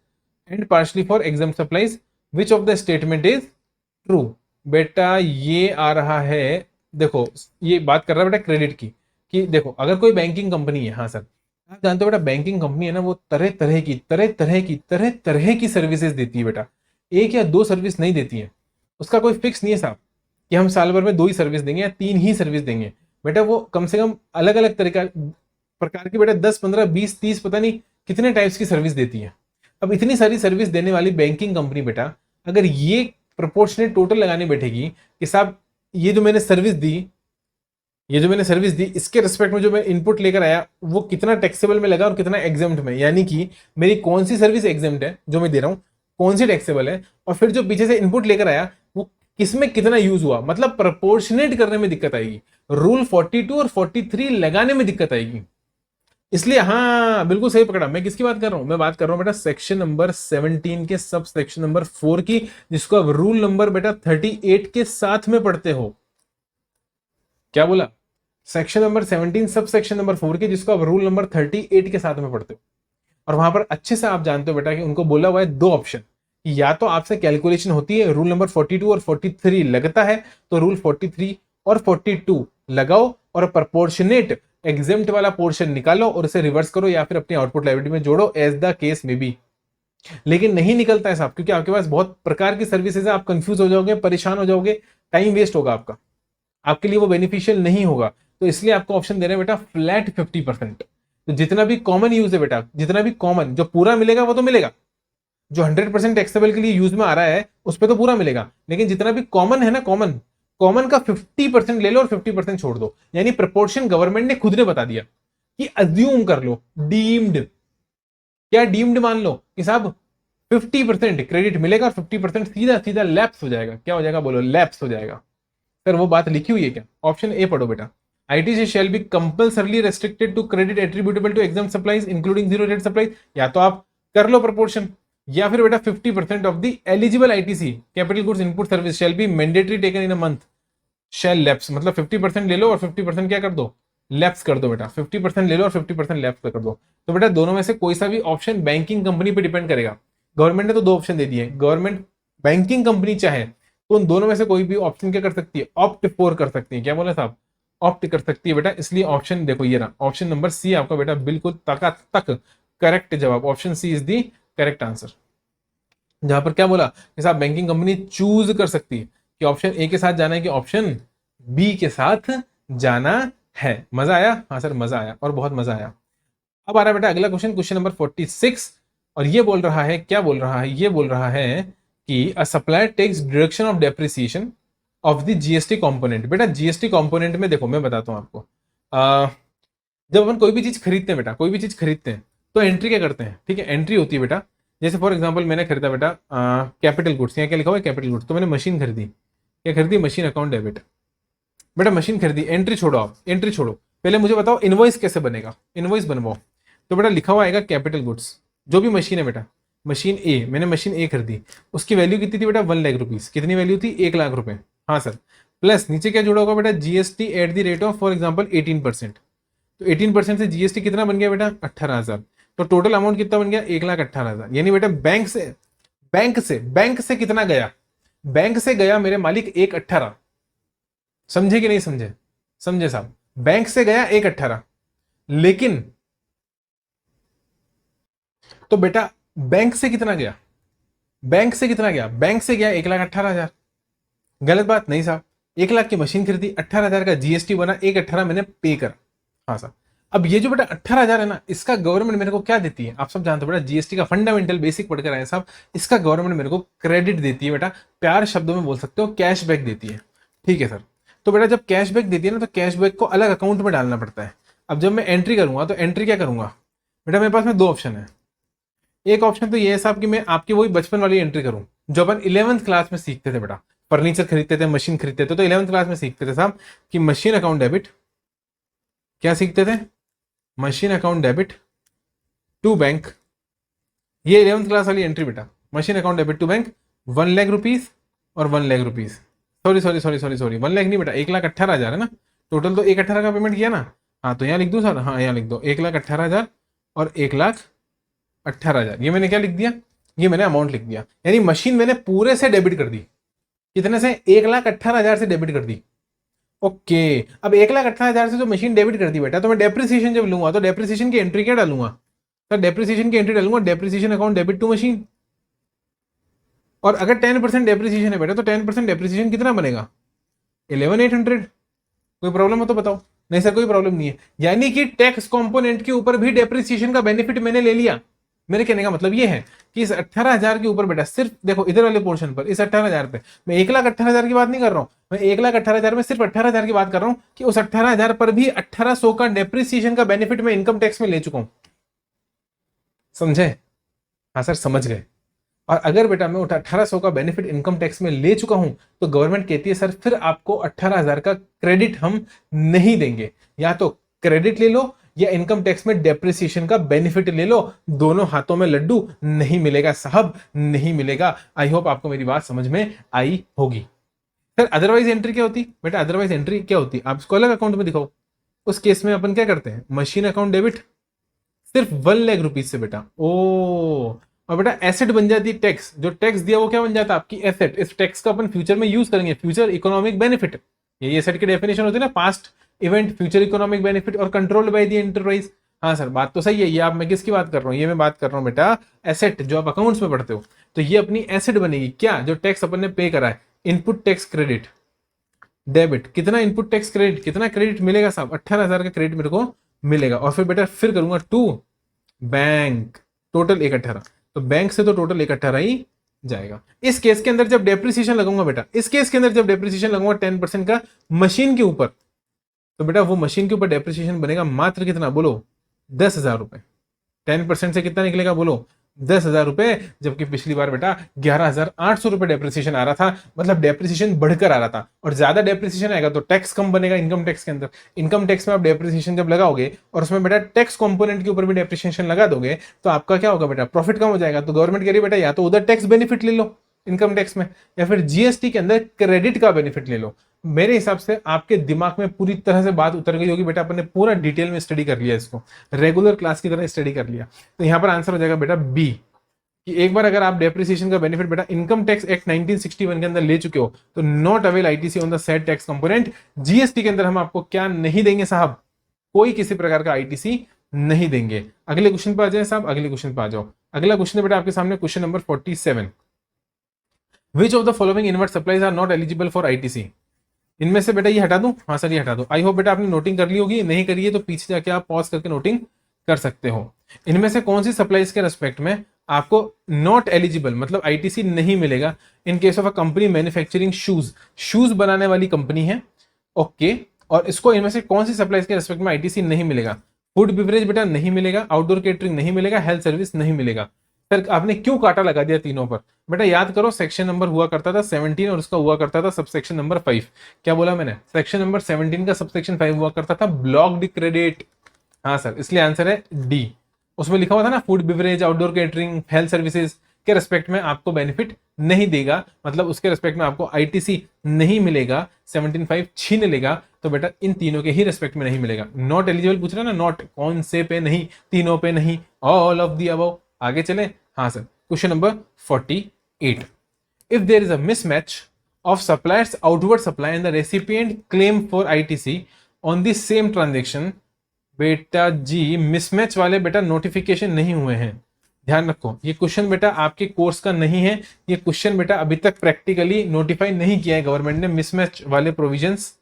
and partially for exam supplies, which of the statement is true? बेटा ये आ रहा है, देखो ये बात कर रहा है बेटा क्रेडिट की, कि देखो अगर कोई बैंकिंग कंपनी है, हाँ सर आप जानते हो बेटा बैंकिंग कंपनी है ना, वो तरह तरह की सर्विसेज देती है बेटा, एक या दो सर्विस नहीं देती है। उसका कोई फिक्स नहीं है साहब कि हम साल भर में 2 ही सर्विस देंगे या 3 ही सर्विस देंगे। बेटा वो कम से कम अलग अलग तरीका प्रकार की बेटा 10 15 20 30 पता नहीं कितने टाइप्स की सर्विस देती है। अब इतनी सारी सर्विस देने वाली बैंकिंग कंपनी बेटा अगर ये प्रोपोर्शनेट टोटल लगाने बैठेगी कि साहब ये जो मैंने सर्विस दी ये जो मैंने सर्विस दी इसके रिस्पेक्ट में जो मैं इनपुट लेकर आया वो कितना टैक्सेबल में लगा और कितना एग्जाम्प्ट में, यानी कि मेरी कौन सी सर्विस एग्जाम्प्ट है जो मैं दे रहा हूं, कौन सी टैक्सेबल है, और फिर जो पीछे से इनपुट लेकर आया वो किसमें कितना यूज हुआ, मतलब प्रपोर्शनेट करने में दिक्कत आएगी, रूल 42 और 43 लगाने में दिक्कत आएगी। इसलिए हाँ बिल्कुल सही पकड़ा। मैं किसकी बात कर रहा हूं, मैं बात कर रहा हूं बेटा सेक्शन नंबर 17 के सब सेक्शन नंबर 4 की, जिसको अब रूल नंबर बेटा 38 के साथ में पढ़ते हो। क्या बोला, section number 17 sub section number 4 की, जिसको अब रूल नंबर 38 के साथ में पढ़ते हो। और वहां पर अच्छे से आप जानते हो बेटा कि उनको बोला हुआ है दो ऑप्शन, या तो आपसे कैलकुलेशन होती है रूल नंबर 42 और 43 लगता है तो रूल 43 और 42 लगाओ और प्रोपोर्शनेट एग्जेम्प्ट वाला पोर्शन निकालो और उसे रिवर्स करो या फिर अपनी आउटपुट लायबिलिटी में जोड़ो, एज द केस में बी। लेकिन नहीं निकलता है साहब, क्योंकि आपके पास बहुत प्रकार की सर्विसेज है, आप कंफ्यूज हो जाओगे, परेशान हो जाओगे, टाइम वेस्ट होगा आपका, आपके लिए वो बेनिफिशियल नहीं होगा। तो इसलिए आपको ऑप्शन दे रहे हैं बेटा फ्लैट 50%। तो जितना भी कॉमन यूज है बेटा, जितना भी कॉमन जो पूरा मिलेगा वो तो मिलेगा, जो 100% टैक्सेबल के लिए यूज में आ रहा है उस पर तो पूरा मिलेगा, लेकिन जितना भी कॉमन है ना, कॉमन कॉमन का 50% ले लो और 50% छोड़ दो। यानी प्रपोर्शन गवर्नमेंट ने खुद ने बता दिया कि अज्यूम कर लो, डीम्ड, क्या डीम्ड मान लो कि साहब 50% क्रेडिट मिलेगा और 50% सीधा सीधा लैप्स हो जाएगा। क्या हो जाएगा बोलो, लैप्स हो जाएगा। सर वो बात लिखी हुई है क्या, ऑप्शन ए पढ़ो बेटा, ITC shall be compulsorily restricted to credit attributable to exempt supplies including zero rate supplies। या तो आप कर लो प्रपोर्शन, या फिर बेटा 50% of the eligible ITC capital goods input service shall be mandatory taken in a month shall lapse, मतलब 50% ले लो और 50% क्या कर दो, लैप्स कर दो बेटा, 50% ले लो और 50% लैप्स कर दो। तो बेटा दोनों में से कोई सा भी ऑप्शन बैंकिंग कंपनी पे डिपेंड करेगा। गवर्नमेंट ने तो दो ऑप्शन दे दिए, गवर्नमेंट बैंकिंग कंपनी चाहे तो उन दोनों में से कोई भी ऑप्शन क्या कर सकती है, ऑप्ट फॉर कर सकती है। क्या बोला साहब, ऑप्ट कर सकती है बेटा। इसलिए ऑप्शन देखो ये रहा, ऑप्शन नंबर सी आपका बेटा बिल्कुल तक तक करेक्ट जवाब, option C is the correct answer. जहां पर क्या बोला कि साहब बैंकिंग कंपनी चूज कर सकती है कि ऑप्शन ए के साथ जाना है कि ऑप्शन बी के साथ जाना है। मजा आया, हाँ सर मजा आया और बहुत मजा आया। अब आ रहा है बेटा अगला क्वेश्चन, क्वेश्चन नंबर 46, और ये बोल रहा है, क्या बोल रहा है, ये बोल रहा है कि a supplier takes deduction of depreciation of the GST component. बेटा जीएसटी कंपोनेंट में देखो मैं बताता हूं आपको, जब अपन कोई भी चीज खरीदते हैं बेटा, कोई भी चीज खरीदते हैं तो एंट्री क्या करते हैं, ठीक है, एंट्री होती है बेटा। जैसे फॉर एग्जांपल मैंने खरीदा बेटा कैपिटल गुड्स, यहाँ क्या लिखा हुआ है कैपिटल गुड्स, तो मैंने मशीन खरीदी, क्या खरीदी, मशीन अकाउंट डेबिट। बेटा मशीन खरीदी, एंट्री छोड़ो आप, एंट्री छोड़ो, पहले मुझे बताओ इनवॉइस कैसे बनेगा, इनवॉइस बनवाओ। तो बेटा लिखा हुआ आएगा कैपिटल गुड्स, जो भी मशीन है बेटा, मशीन ए, मैंने मशीन ए खरीदी, उसकी वैल्यू कितनी थी बेटा 1 लाख रुपीज, कितनी वैल्यू थी 1 लाख रुपए, हाँ सर। प्लस नीचे क्या जुड़ा होगा बेटा, GST at the rate of for example 18%। तो 18% से जीएसटी कितना बन गया बेटा 18,000। तो टोटल अमाउंट कितना बन गया 1,18,000। यानी बेटा बैंक से कितना गया, बैंक से गया मेरे मालिक 1,18,000। समझे कि नहीं समझे, समझे साहब, बैंक से गया 1,18,000, लेकिन तो बेटा बैंक से कितना गया, बैंक से कितना गया, बैंक से गया 1,18,000। गलत बात नहीं साहब, 1 लाख की मशीन खरीदी, 18,000 का जीएसटी बना, 1,18,000 मैंने पे कर, हाँ साहब। अब ये जो बेटा 18,000 है ना, इसका गवर्नमेंट मेरे को क्या देती है, आप सब जानते हो बेटा, जीएसटी का फंडामेंटल बेसिक पढ़कर आए साहब, इसका गवर्नमेंट मेरे को क्रेडिट देती है बेटा, प्यार शब्दों में बोल सकते हो कैशबैक देती है, ठीक है सर। तो बेटा जब कैशबैक देती है ना, तो कैशबैक को अलग अकाउंट में डालना पड़ता है। अब जब मैं एंट्री करूंगा तो एंट्री क्या करूंगा बेटा, मेरे पास में दो ऑप्शन है। एक ऑप्शन तो ये है साहब कि मैं आपकी वही बचपन वाली एंट्री करूं जो अपन 11th क्लास में सीखते थे बेटा, फर्नीचर खरीदते थे, मशीन खरीदते थे, तो 11th क्लास में सीखते थे साहब कि मशीन अकाउंट डेबिट, क्या सीखते थे, machine account debit to bank. ये 11th क्लास वाली एंट्री बेटा, machine account debit to bank, 1 lakh rupees और 1 लाख रुपीज, सॉरी 1 लाख नहीं बेटा, 1,18,000 है ना टोटल, तो 1,18,000 का पेमेंट किया ना, हाँ तो यहाँ लिख दो सर, हाँ यहाँ लिख दो 1,18,000 और 1,18,000, ये मैंने क्या लिख दिया, ये मैंने अमाउंट लिख दिया। यानी मशीन मैंने पूरे से डेबिट कर दी, कितने से, 1,18,000 से डेबिट कर दी। ओके, अब 1,18,000 से जो मशीन डेबिट कर दी बेटा, तो मैं डेप्रिसिएशन जब लूंगा तो डेप्रिसिएशन की एंट्री क्या डालूंगा सर, डेप्रिसिएशन की एंट्री डालूंगा depreciation account debit to machine. और अगर 10% डेप्रिसिएशन है बेटा, तो 10% डेप्रिसिएशन कितना बनेगा 11,800। कोई प्रॉब्लम हो तो बताओ, नहीं सर कोई प्रॉब्लम नहीं है। यानी कि टैक्स कंपोनेंट के ऊपर भी डेप्रिसिएशन का बेनिफिट मैंने ले लिया, मेरे कहने का मतलब ये है कि इस 18,000 के ऊपर बेटा सिर्फ देखो इधर वाले पोर्शन पर इस 18,000 पे मैं 1,18,000 की बात नहीं कर रहा हूं, मैं 1,18,000 में सिर्फ 18,000 की बात कर रहा हूं कि उस 18,000 पर भी 1,800 का डेप्रिसिएशन का बेनिफिट मैं इनकम टैक्स में ले चुका हूं। समझे? हाँ सर समझ गए। और अगर बेटा मैं 1800 का बेनिफिट इनकम टैक्स में ले चुका हूं तो गवर्नमेंट कहती है सर फिर आपको 18,000 का क्रेडिट हम नहीं देंगे, या तो क्रेडिट ले लो या इनकम टैक्स में डेप्रिसिएशन का बेनिफिट ले लो, दोनों हाथों में लड्डू नहीं मिलेगा साहब, नहीं मिलेगा। आई होप आपको मेरी बात समझ में आई होगी। सर अदरवाइज एंट्री क्या होती? बेटा अदरवाइज एंट्री क्या होती आप इसको अलग अकाउंट में दिखाओ। उस केस में अपन क्या करते हैं, मशीन अकाउंट डेबिट सिर्फ 1,00,000 रुपीज से बेटा। ओ और बेटा एसेट बन जाती है टैक्स, जो टैक्स दिया वो क्या बन जाता है आपकी एसेट। इस टैक्स का अपन फ्यूचर में यूज करेंगे, फ्यूचर इकोनॉमिक बेनिफिट। ये एसेट की डेफिनेशन होती है ना, past event future economic benefit और कंट्रोल्ड बाय द एंटरप्राइज। हाँ सर बात तो सही है। ये आप मैं किसकी बात कर रहा हूँ, ये मैं बात कर रहा हूँ बेटा एसेट, जो आप अकाउंट्स में पढ़ते हो। तो ये अपनी एसेट बनेगी क्या, जो टैक्स अपन ने पे करा है। इनपुट टैक्स क्रेडिट डेबिट, कितना इनपुट टैक्स क्रेडिट, कितना क्रेडिट मिलेगा साहब, 18,000 का क्रेडिट मेरे को मिलेगा। और फिर बेटा फिर करूंगा टू बैंक, टोटल 1,18। तो बैंक से तो टोटल 1,18 ही जाएगा। इस केस के अंदर जब डेप्रिसिएशन लगाऊंगा बेटा, इस केस के अंदर जब डेप्रिसिएशन लगाऊंगा 10% का मशीन के ऊपर, तो बेटा वो मशीन के ऊपर डेप्रिसिएशन बनेगा मात्र कितना बोलो, 10,000 रुपए। 10% से कितना निकलेगा बोलो, 10,000 रुपए। जबकि पिछली बार बेटा 11,800 रुपए डेप्रिसिएशन आ रहा था, मतलब डेप्रिसिएशन बढ़कर आ रहा था। और ज्यादा डेप्रिसिएशन आएगा तो टैक्स कम बनेगा इनकम टैक्स के अंदर। इनकम टैक्स में आप डेप्रिसिएशन जब लगाओगे और उसमें बेटा टैक्स कंपोनेंट के ऊपर भी डेप्रिसिएशन लगा दोगे तो आपका क्या होगा बेटा, प्रॉफिट कम हो जाएगा। तो गवर्नमेंट कह रही है बेटा या तो उधर टैक्स बेनिफिट ले लो इनकम टैक्स में, या फिर जीएसटी के अंदर क्रेडिट का बेनिफिट ले लो। मेरे हिसाब से आपके दिमाग में पूरी तरह से बात उतर गई होगी बेटा, अपन ने पूरा डिटेल में स्टडी कर लिया, इसको रेगुलर क्लास की तरह स्टडी कर लिया। तो यहां पर आंसर हो जाएगा बेटा बी, कि एक बार अगर आप डेप्रिसिएशन का बेनिफिट बेटा इनकम टैक्स एक्ट 1961 के अंदर ले चुके हो तो not avail ITC on the said tax component. GST के अंदर हम आपको क्या नहीं देंगे साहब, कोई किसी प्रकार का आईटीसी नहीं देंगे। अगले क्वेश्चन पर आ जाए साहब, अगले क्वेश्चन पर आ जाओ। अगला क्वेश्चन है बेटा आपके सामने question number 47। Which of the following inward supplies are not eligible for ITC? इनमें से बेटा ये हटा दूं? हाँ सर ये हटा दो। आई होप बेटा आपने नोटिंग कर ली होगी, नहीं करी है तो पीछे जाके आप पॉज करके नोटिंग कर सकते हो। इनमें से कौन सी सप्लाईज के रेस्पेक्ट में आपको नॉट एलिजिबल मतलब आईटीसी नहीं मिलेगा? इन case of a company manufacturing shoes, shoes बनाने वाली कंपनी है, ओके। और इसको इनमें से कौन सी सप्लाईज के रेस्पेक्ट में आईटीसी नहीं मिलेगा? फूड बिवरेज बेटा नहीं मिलेगा, आउटडोर केटरिंग नहीं मिलेगा, हेल्थ सर्विस नहीं मिलेगा। सर आपने क्यों काटा लगा दिया तीनों पर? बेटा याद करो सेक्शन नंबर हुआ करता था 17 और उसका हुआ करता था सबसेक्शन नंबर 5। क्या बोला मैंने? सेक्शन नंबर 17 का सबसेक्शन 5 हुआ करता था ब्लॉक्ड क्रेडिट। हाँ सर इसलिए आंसर है डी। उसमें लिखा हुआ था ना food beverage outdoor catering health services के रेस्पेक्ट में आपको बेनिफिट नहीं देगा, मतलब उसके रेस्पेक्ट में आपको आईटीसी नहीं मिलेगा, 17(5) छीन लेगा। तो बेटा इन तीनों के ही रेस्पेक्ट में नहीं मिलेगा। नॉट एलिजिबल पूछ रहा ना, नॉट कौन से पे नहीं, तीनों पे नहीं, ऑल ऑफ दी अबव। आगे चले। हाँ sir question number 48। If there is a mismatch of supplier's outward supply and the recipient claim for ITC on the same transaction, बेटा जी मिसमैच वाले बेटा नोटिफिकेशन नहीं हुए हैं। ध्यान रखो ये क्वेश्चन बेटा आपके कोर्स का नहीं है, ये क्वेश्चन बेटा अभी तक प्रैक्टिकली नोटिफाई नहीं किया है गवर्नमेंट ने। मिसमैच वाले प्रोविजंस,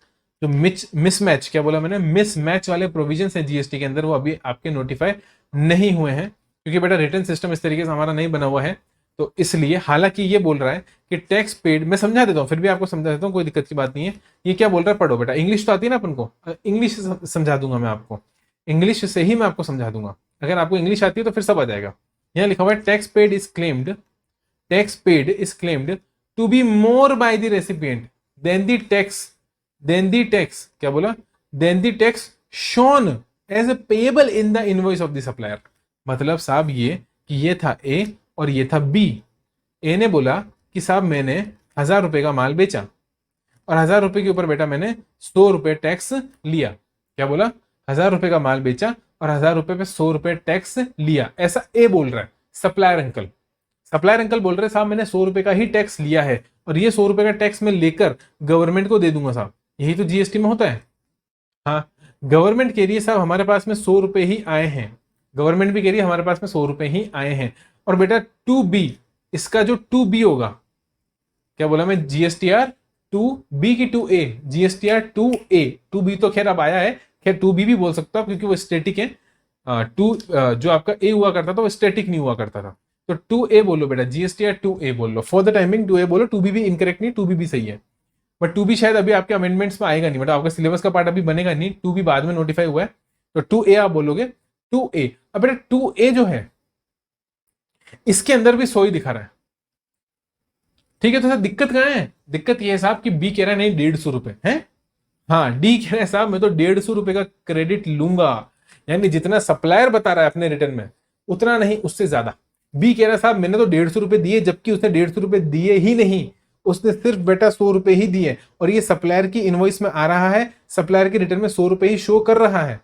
जो मिसमैच क्या बोला मैंने, मिसमैच वाले प्रोविजंस है जीएसटी के अंदर, वो अभी आपके नोटिफाई नहीं हुए हैं क्योंकि बेटा रिटर्न सिस्टम इस तरीके से हमारा नहीं बना हुआ है। तो इसलिए हालांकि ये बोल रहा है कि टैक्स पेड, मैं समझा देता हूँ फिर भी आपको समझा देता हूँ, कोई दिक्कत की बात नहीं है। ये क्या बोल रहा है पढ़ो बेटा, इंग्लिश तो आती है ना अपन को, इंग्लिश समझा दूंगा मैं आपको, इंग्लिश से ही मैं आपको समझा दूंगा। अगर आपको इंग्लिश आती है तो फिर सब आ जाएगा। यहाँ लिखा हुआ है tax paid is claimed, tax paid is claimed to be more by the recipient than the tax, क्या बोला, than the tax shown as a payable in the invoice of the supplier. मतलब साहब ये कि ये था ए और ये था बी। ए ने बोला कि साहब मैंने 1,000 रुपए का माल बेचा और 1,000 रुपए के ऊपर बेटा मैंने 100 रुपए टैक्स लिया। क्या बोला? 1,000 रुपए का माल बेचा और 1,000 रुपए पे 100 रुपए टैक्स लिया, ऐसा ए बोल रहा है। सप्लायर अंकल बोल रहे हैं साहब मैंने 100 रुपए का ही टैक्स लिया है और ये 100 रुपए का टैक्स मैं लेकर गवर्नमेंट को दे दूंगा साहब। यही तो जीएसटी में होता है। हाँ गवर्नमेंट कह रही है साहब हमारे पास में 100 रुपए ही आए हैं, गवर्नमेंट भी कह रही है हमारे पास में 100 रुपए ही आए हैं। और बेटा टू बी, इसका जो टू बी होगा, क्या बोला मैं, जीएसटीआर टू बी की two A, GSTR two A, two B तो खैर अब आया है, खैर टू बी भी बोल सकता हूं क्योंकि वो स्टेटिक है। टू जो आपका ए हुआ करता था वो स्टैटिक नहीं हुआ करता था। तो 2A बोलो बेटा, जीएसटी या 2A बोल लो। फॉर द टाइमिंग 2A बोलो, 2B भी इनकरेक्ट नहीं, 2B भी सही है। बट 2B शायद अभी आपके अमेंडमेंट्स में आएगा नहीं, मतलब आपका सिलेबस का पार्ट अभी बनेगा नहीं, 2B बाद में नोटिफाई हुआ है। तो 2A आप बोलोगे। 2A, अब बेटा 2A जो है इसके अंदर भी 100 ही दिखा रहा है, ठीक है। तो सर दिक्कत कहां है? दिक्कत ये है साहब कि बी कह रहा है नहीं 150 रुपए है। हाँ, डी कह रहा है साहब मैं तो 150 रुपए का क्रेडिट लूंगा, यानी जितना सप्लायर बता रहा है अपने रिटर्न में उतना नहीं, उससे ज्यादा। बी कह रहा है साहब मैंने तो 150 रुपए दिए, जबकि उसने 150 रुपए दिए ही नहीं, उसने सिर्फ बेटा 100 रुपए ही दिए, और ये सप्लायर की इनवॉइस में आ रहा है, सप्लायर के रिटर्न में 100 रुपए ही शो कर रहा है।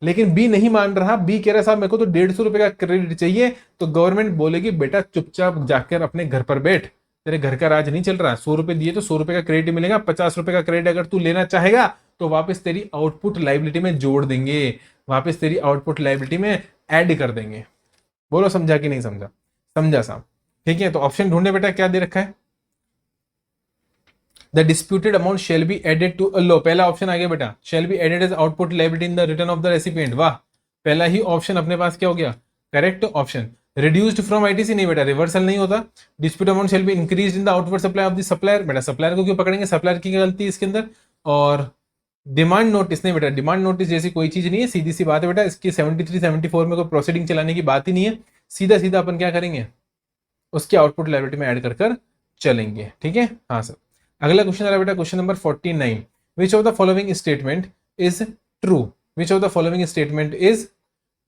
लेकिन बी नहीं मान रहा, बी कह रहा है साहब मेरे को तो 150 रुपए का क्रेडिट चाहिए। तो गवर्नमेंट बोलेगी बेटा चुपचाप जाकर अपने घर पर बैठ, तेरे घर का राज नहीं चल रहा। 100 रुपए दिए तो 100 रुपए का क्रेडिट मिलेगा, 50 रुपए का क्रेडिट अगर तू लेना चाहेगा तो वापस तेरी आउटपुट लाइबिलिटी में जोड़ देंगे, वापस तेरी आउटपुट लाइबिलिटी में ऐड कर देंगे। बोलो समझा कि नहीं समझा? समझा साहब, ठीक है। तो ऑप्शन ढूंढे बेटा, क्या दे रखा है? The disputed amount shall be added to लो, पहला ऑप्शन आ गया बेटा, shall be added as output liability in the return of the recipient. वाह, पहला ही ऑप्शन अपने पास क्या हो गया? Correct option. Reduced from ITC नहीं बेटा, रिवर्सल नहीं होता। Dispute amount shall be increase in the outward supply of the supplier, बेटा सप्लायर को क्यों पकड़ेंगे, सप्लायर की गलती है इसके अंदर। और डिमांड नोटिस नहीं बेटा, डिमांड नोटिस जैसी कोई चीज नहीं है, सीधी सी बात है बेटा, इसकी 73 74 में कोई प्रोसीडिंग चलाने की बात ही नहीं है। सीधा सीधा अपन क्या करेंगे, उसकी आउटपुट लायबिलिटी में ऐड कर कर चलेंगे, ठीक है। हाँ सर, अगला क्वेश्चन आ रहा है बेटा, question number 49। Which of the following statement is true? Which of the following statement is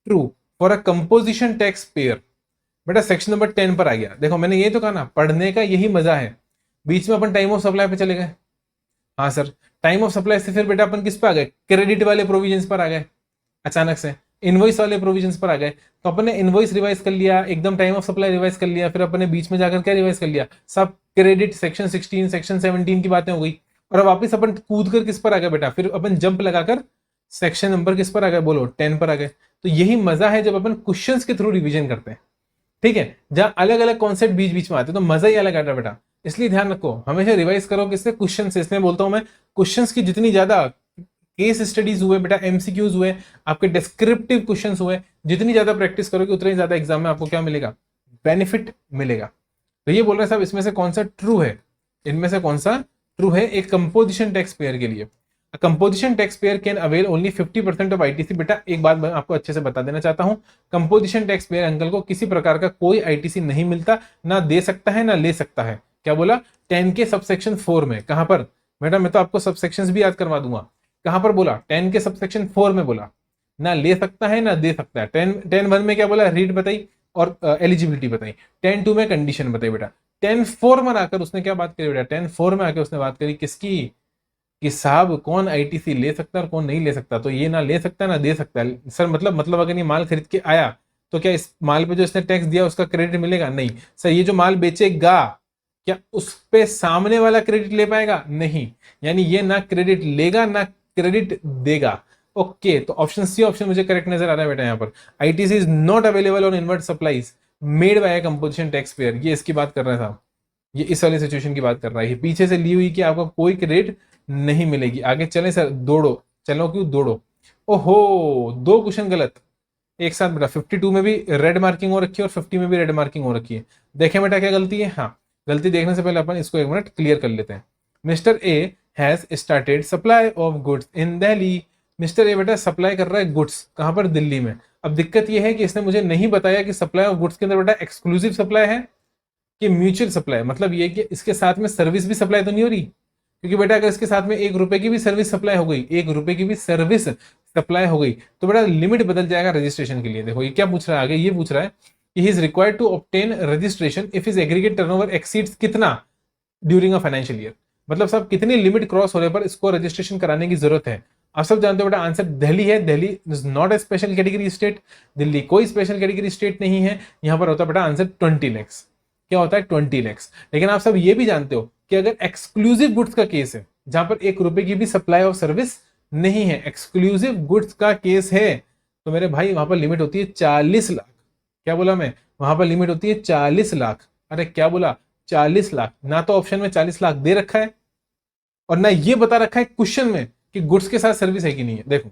true for a composition tax payer? बेटा सेक्शन नंबर 10 पर आ गया। देखो मैंने ये तो कहा ना, पढ़ने का यही मजा है। बीच में अपन टाइम ऑफ सप्लाई पे चले गए। हाँ सर, टाइम ऑफ सप्लाई से फिर बेटा अपन किस पे आ गए? क्रेडिट वाले प्रोविजंस पर आ गए अचानक से, इनवॉइस वाले प्रोविजंस पर आ गए। तो अपने इनवॉइस रिवाइज कर लिया, एकदम टाइम ऑफ सप्लाई रिवाइज कर लिया, फिर अपने बीच में जाकर क्या रिवाइज कर लिया? सब क्रेडिट सेक्शन 16 सेक्शन 17 की बातें हो गई। और वापस अपन कूद कर किस पर आ गए बेटा? फिर अपन जंप लगाकर सेक्शन नंबर किस पर आ गए? बोलो 10 पर आ गए। तो यही मजा है जब अपन क्वेश्चंस के थ्रू रिवीजन करते हैं, ठीक है, जहां अलग अलग कॉन्सेप्ट बीच बीच में आते हैं, तो मजा ही अलग आता है बेटा। इसलिए ध्यान रखो, हमेशा रिवाइज करो किससे? क्वेश्चन से। इसलिए बोलता हूं मैं, क्वेश्चंस की जितनी ज्यादा केस स्टडीज हुए बेटा, एमसीक्यूज हुए, आपके डिस्क्रिप्टिव क्वेश्चंस हुए, जितनी ज्यादा प्रैक्टिस करोगे उतना ही ज्यादा एग्जाम में आपको क्या मिलेगा? बेनिफिट मिलेगा। तो ये बोल रहे हैं साहब इसमें से कौन सा ट्रू है? इनमें से कौन सा ट्रू है एक कंपोजिशन टैक्स पेयर के लिए? Composition tax payer can avail only 50% of ITC. बेटा एक बात मैं आपको अच्छे से बता देना चाहता हूं, कंपोजिशन टैक्स पेयर अंकल को किसी प्रकार का कोई आईटीसी नहीं मिलता, ना दे सकता है ना ले सकता है। क्या बोला? 10 के सबसेक्शन 4 में। कहां पर बेटा? मैं तो आपको सबसेक्शंस भी याद करवा दूंगा। कहां पर बोला? 10 के सबसेक्शन 4 में बोला, ना ले सकता है ना दे सकता है। 10 1 में क्या बोला? रीड बताई और एलिजिबिलिटी बताई। 10 2 में कंडीशन बताई बेटा। 10 4 में आकर उसने क्या बात करी बेटा? 10 4 में आकर उसने बात करी किसकी? कि साहब कौन आईटीसी ले सकता है और कौन नहीं ले सकता। तो ये ना ले सकता है ना दे सकता है सर। मतलब अगर ये माल खरीद के आया तो क्या इस माल पे जो इसने टैक्स दिया उसका क्रेडिट मिलेगा? नहीं सर। ये जो माल बेचेगा क्या उस पे सामने वाला क्रेडिट ले पाएगा? नहीं। यानी ये ना क्रेडिट लेगा ना क्रेडिट देगा। ओके, तो ऑप्शन सी ऑप्शन मुझे करेक्ट नजर आ रहा है बेटा। यहाँ पर ITC is not available on invert supplies made by composition tax payer, ये इसकी बात कर रहा है साहब। ये इस वाली सिचुएशन की बात कर रहा है, ये पीछे से ली हुई कि आपको कोई क्रेडिट नहीं मिलेगी। आगे चले सर, दौड़ो। चलो क्यों दौड़ो? ओहो, 2 क्वेश्चन गलत एक साथ बेटा। 52 में भी रेड मार्किंग हो रखी है और 50 में भी रेड मार्किंग हो रखी है। देखें बेटा क्या गलती है? हाँ, गलती देखने से पहले अपन इसको 1 मिनट क्लियर कर लेते हैं। Mister A has started supply of goods in Delhi. Mister A बेटा सप्लाई कर रहा है गुड्स, कहां पर? दिल्ली में। अब दिक्कत यह है कि इसने मुझे नहीं बताया कि सप्लाई ऑफ गुड्स के अंदर बेटा एक्सक्लूसिव सप्लाई है कि म्यूचुअल सप्लाई। मतलब ये कि इसके साथ में सर्विस भी सप्लाई तो नहीं हो रही, क्योंकि बेटा अगर इसके साथ में 1 रुपए की भी सर्विस सप्लाई हो गई, 1 रुपए की भी सर्विस सप्लाई हो गई, तो बेटा लिमिट बदल जाएगा रजिस्ट्रेशन के लिए। देखो ये क्या पूछ रहा है आगे, ये पूछ रहा है कि he is required to obtain registration if his aggregate turnover exceeds कितना ड्यूरिंग अ फाइनेंशियल ईयर। मतलब साहब कितनी लिमिट क्रॉस होने पर इसको रजिस्ट्रेशन कराने की जरूरत है। आप सब जानते हो बेटा आंसर दिल्ली है। Delhi is not a special category state. Delhi कोई स्पेशल कैटेगरी स्टेट नहीं है। यहां पर होता है बेटा आंसर 20 लैक्स। क्या होता है? 20 लैक्स। लेकिन आप सब ये भी जानते हो कि अगर एक्सक्लूसिव गुड्स का केस है जहां पर 1 रुपए की भी सप्लाई ऑफ सर्विस नहीं है, एक्सक्लूसिव गुड्स का केस है, तो मेरे भाई वहां पर लिमिट होती है 40 लाख। क्या बोला मैं? वहां पर लिमिट होती है 40 लाख। अरे क्या बोला? 40 लाख। ना तो ऑप्शन में 40 लाख दे रखा है और ना ये बता रखा है क्वेश्चन में कि गुड्स के साथ सर्विस है कि नहीं है। देखो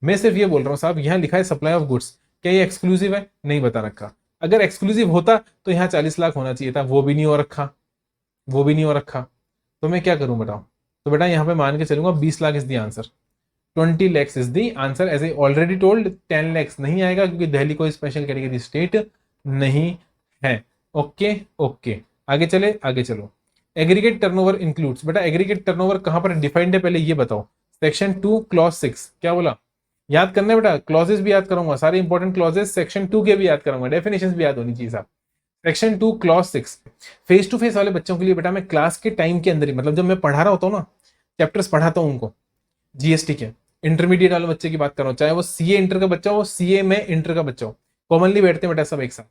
मैं सिर्फ ये बोल रहा हूँ साहब, यहाँ लिखा है सप्लाई ऑफ गुड्स, क्या ये एक्सक्लूसिव है? नहीं बता रखा। अगर एक्सक्लूसिव होता तो यहाँ 40 लाख होना चाहिए था, वो भी नहीं हो रखा, वो भी नहीं हो रखा। तो मैं क्या करूं बताओ? तो बेटा यहाँ पे मान के चलूंगा 20 lakh is the answer, 20 lakhs is the answer. As I already told 10 lakhs नहीं आएगा क्योंकि दिल्ली कोई स्पेशल कैटेगरी स्टेट नहीं है। ओके ओके, आगे चले, आगे चलो। एग्रीगेट टर्नओवर इंक्लूड्स, बेटा एग्रीगेट टर्नओवर कहां पर डिफाइंड है पहले ये बताओ। सेक्शन 2 क्लॉज 6, क्या बोला? याद करना है बेटा, क्लॉजेस भी याद करूंगा, सारे इंपॉर्टेंट क्लॉजेस सेक्शन 2 के भी याद करूंगा, डेफिनेशंस भी याद होनी चाहिए साहब। Section 2 clause 6, face to face वाले बच्चों के लिए बेटा मैं क्लास के टाइम के अंदर ही, मतलब जब मैं पढ़ा रहा होता हूँ ना, चैप्टर्स पढ़ाता हूँ उनको, जीएसटी के इंटरमीडिएट वाले बच्चे की बात कर रहा हूँ, चाहे वो सीए इंटर का बच्चा हो, सीए में इंटर का बच्चा हो, कॉमनली बैठते हैं बेटा सब एक साथ।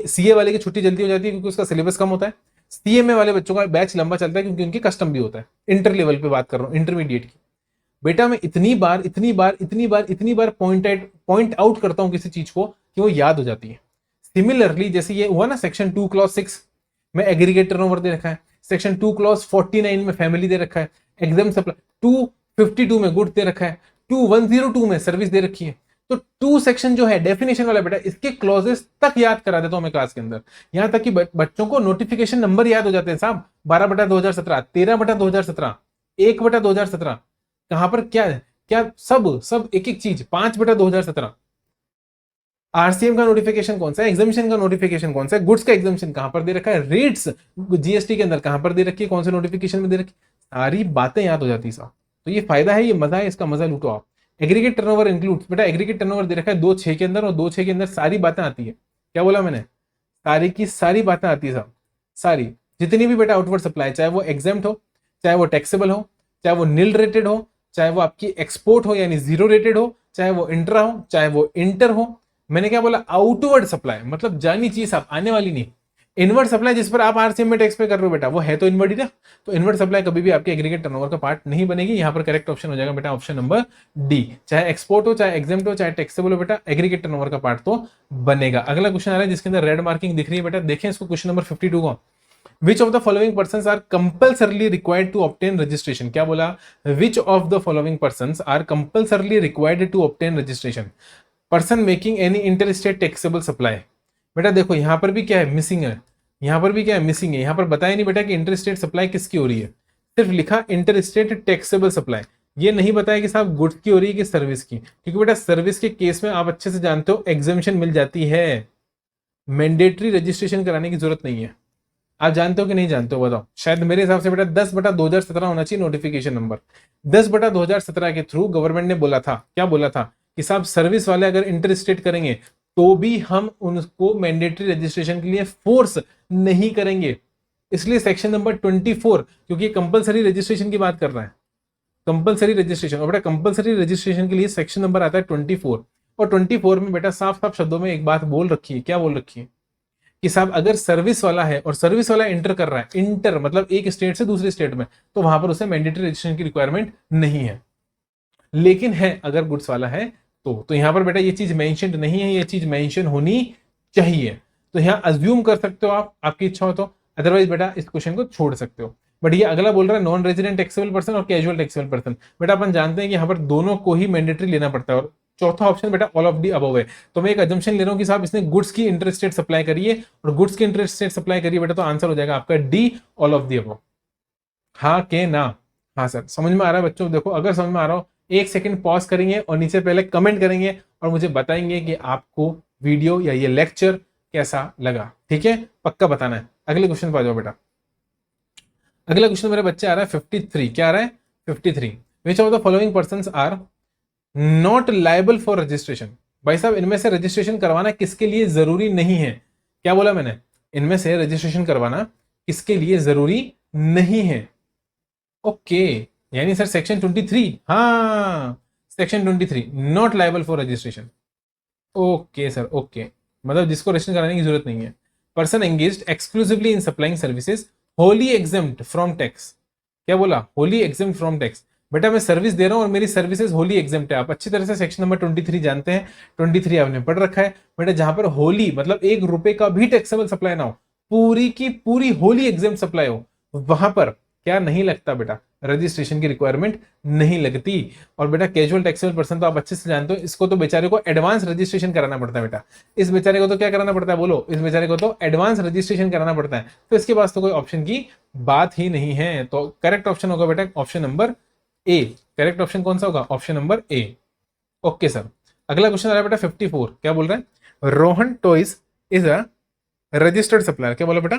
सीए वाले की छुट्टी जल्दी हो जाती है क्योंकि उसका सिलेबस कम होता है, सीए में वाले बच्चों का बैच लंबा चलता है क्योंकि उनकी कस्टम भी होता है। इंटर लेवल पे बात कर रहा हूँ, इंटरमीडिएट की। बेटा मैं इतनी बार पॉइंट आउट करता हूं किसी चीज को कि वो याद हो जाती है। सिमिलरली जैसे ये हुआ ना सेक्शन 2 क्लॉज 6 में एग्रीगेट टर्नओवर दे रखा है, सेक्शन 2 क्लॉज 49 में फैमिली दे रखा है, एग्जाम सप्लाई 252 में गुड दे रखा है, 2102 में सर्विस दे रखी है। तो 2 सेक्शन जो है डेफिनेशन वाला बेटा, इसके क्लॉजेस तक याद करा देता हूं मैं क्लास के अंदर, यहां तक कि बच्चों को नोटिफिकेशन नंबर याद हो जाते हैं साहब। 12/2017, 13/2017, 1/2017, कहां पर क्या है, क्या सब एक एक चीज। 5/2017 आरसीएम का नोटिफिकेशन कौन सा है, एग्जामिशन का नोटिफिकेशन कौन सा है, गुड्स का एग्जामिशन कहां पर दे रखा है, रेट्स जीएसटी के अंदर कहां पर दे रखी है, कौन से नोटिफिकेशन में दे रखी, सारी बातें याद हो जाती है साहब। तो ये फायदा है, ये मजा है, इसका मजा लूटो आप। एग्रीगेट टर्नओवर इंक्लूड्स, बेटा एग्रीगेट टर्नओवर दे रखा है 2/6 के अंदर, और 2/6 के अंदर सारी बातें आती है। क्या बोला मैंने? सारी की सारी बातें आती है साहब, सारी जितनी भी बेटा आउटवर्ड सप्लाई, चाहे वो एग्जाम्प्ट हो, चाहे वो टैक्सेबल हो, चाहे वो नील रेटेड हो, चाहे वो आपकी एक्सपोर्ट हो यानी जीरो रेटेड हो, चाहे वो इंट्रा हो, चाहे वो इंटर हो। मैंने क्या बोला? आउटवर्ड सप्लाई, मतलब जानी चीज आप, आने वाली नहीं। इनवर्ड सप्लाई जिस पर आप आरसीएम में टैक्स पे कर रहे हो बेटा, वो है तो इनवर्ड ही ना। तो इनवर्ड सप्लाई कभी भी आपके एग्रीगेट टर्नओवर का पार्ट नहीं बनेगी। यहां पर करेक्ट ऑप्शन हो जाएगा बेटा ऑप्शन नंबर डी। चाहे एक्सपोर्ट हो, चाहे एग्जाम्प्ट हो, चाहे टैक्सेबल हो, बेटा एग्रीगेट टर्नओवर का पार्ट तो बनेगा। अगला क्वेश्चन आ रहा है जिसके अंदर रेड मार्किंग दिख रही है बेटा, देखें इसको, क्वेश्चन नंबर 52 को। Which of the following persons are compulsorily required to obtain registration? क्या बोला? Which of the following persons are compulsorily required to obtain registration? Person making any interstate taxable supply. बेटा देखो यहां पर भी क्या है, मिसिंग है, यहां पर भी क्या है, मिसिंग है। यहां पर बताया नहीं बेटा कि इंटरस्टेट सप्लाई किसकी हो रही है, सिर्फ लिखा इंटरस्टेट टैक्सेबल सप्लाई। ये नहीं बताया कि साहब गुड्स की हो रही है कि सर्विस की, क्योंकि बेटा सर्विस के केस में आप अच्छे से जानते हो एग्जामिशन मिल जाती है, मैंडेटरी रजिस्ट्रेशन कराने की जरूरत नहीं है। आप जानते हो कि नहीं जानते हो बताओ? शायद मेरे हिसाब से बेटा 10/2017 होना चाहिए नोटिफिकेशन नंबर। 10/2017 के थ्रू गवर्नमेंट ने बोला था, क्या बोला था कि साहब सर्विस वाले अगर इंटर स्टेट करेंगे तो भी हम उनको मैंडेटरी रजिस्ट्रेशन के लिए फोर्स नहीं करेंगे। इसलिए सेक्शन नंबर 24, क्योंकि कंपलसरी रजिस्ट्रेशन की बात कर रहा है, कंपलसरी रजिस्ट्रेशन, और बेटा कंपलसरी रजिस्ट्रेशन के लिए सेक्शन नंबर आता है 24। और 24 में बेटा साफ साफ शब्दों में एक बात बोल रखी है, क्या बोल रखी है कि साहब अगर सर्विस वाला है और सर्विस वाला इंटर कर रहा है, इंटर मतलब एक स्टेट से दूसरे स्टेट में, तो वहां पर उसे मैंडेटरी रजिस्ट्रेशन की रिक्वायरमेंट नहीं है। लेकिन है अगर गुड्स वाला है तो यहां पर बेटा ये चीज मेंशन नहीं है, ये चीज मेंशन होनी चाहिए। तो यहां अज्यूम कर सकते हो आप, आपकी इच्छा हो तो, अदरवाइज बेटा इस क्वेश्चन को छोड़ सकते हो। बट ये अगला बोल रहा है नॉन रेजिडेंट टैक्सेबल पर्सन और कैजुअल टैक्सेबल पर्सन। बेटा अपन जानते हैं कि यहाँ पर दोनों को ही मैंडेटरी लेना पड़ता है, और चौथा ऑप्शन बेटा ऑल ऑफ दी अबव है। तो मैं एक अजम्पशन ले रहा हूं कि साहब इसने गुड्स की इंटरस्टेट सप्लाई करी है, और गुड्स की इंटरस्टेट सप्लाई करी है बेटा, तो आंसर हो जाएगा आपका D, all of the above. हाँ के ना? हाँ सर, समझ में आ रहा है बच्चों? देखो अगर समझ में आ रहा हो, एक सेकंड पॉज करेंगे और नीचे पहले कमेंट करेंगे और मुझे बताएंगे कि आपको वीडियो या ये लेक्चर कैसा लगा। ठीक है, पक्का बताना है। अगले क्वेश्चन पर आ जाओ बेटा। अगला क्वेश्चन मेरे बच्चे आ रहा है 53। क्या आ रहा है? 53। Which of the following persons are not liable for registration? भाई साहब इनमें से रजिस्ट्रेशन करवाना किसके लिए जरूरी नहीं है? क्या बोला मैंने? इनमें से रजिस्ट्रेशन करवाना किसके लिए जरूरी नहीं है? ओके, यानी सर सेक्शन 23, हाँ section 23 not liable for registration. Okay sir, okay, मतलब जिसको रजिस्ट्रेशन कराने की जरूरत नहीं है। Person engaged exclusively in supplying services wholly exempt from tax. क्या बोला? Wholly exempt from tax. बेटा मैं सर्विस दे रहा हूं और मेरी सर्विसेज होली एग्जेम्प्ट है। आप अच्छी तरह से सेक्शन नंबर 23 जानते हैं, 23 आपने पढ़ रखा है बेटा, जहां पर होली मतलब ₹1 का भी टैक्सेबल सप्लाई ना हो, पूरी की पूरी होली एग्जेम्प्ट सप्लाई हो, वहां पर क्या नहीं लगता बेटा? रजिस्ट्रेशन की रिक्वायरमेंट नहीं लगती। और बेटा कैजुअल टैक्सेबल पर्सन तो आप अच्छे से जानते हो, इसको तो बेचारे को एडवांस रजिस्ट्रेशन कराना पड़ता है बेटा। इस बेचारे को तो क्या कराना पड़ता है बोलो, इस बेचारे को तो एडवांस रजिस्ट्रेशन कराना पड़ता है, तो इसके पास तो कोई ऑप्शन की बात ही नहीं है। तो करेक्ट ऑप्शन होगा बेटा option number A. Correct option कौन सा होगा, option number A. Okay sir, अगला क्वेश्चन आ रहा है बेटा 54। क्या बोल रहा है, Rohan toys is a registered supplier. क्या बोला बेटा,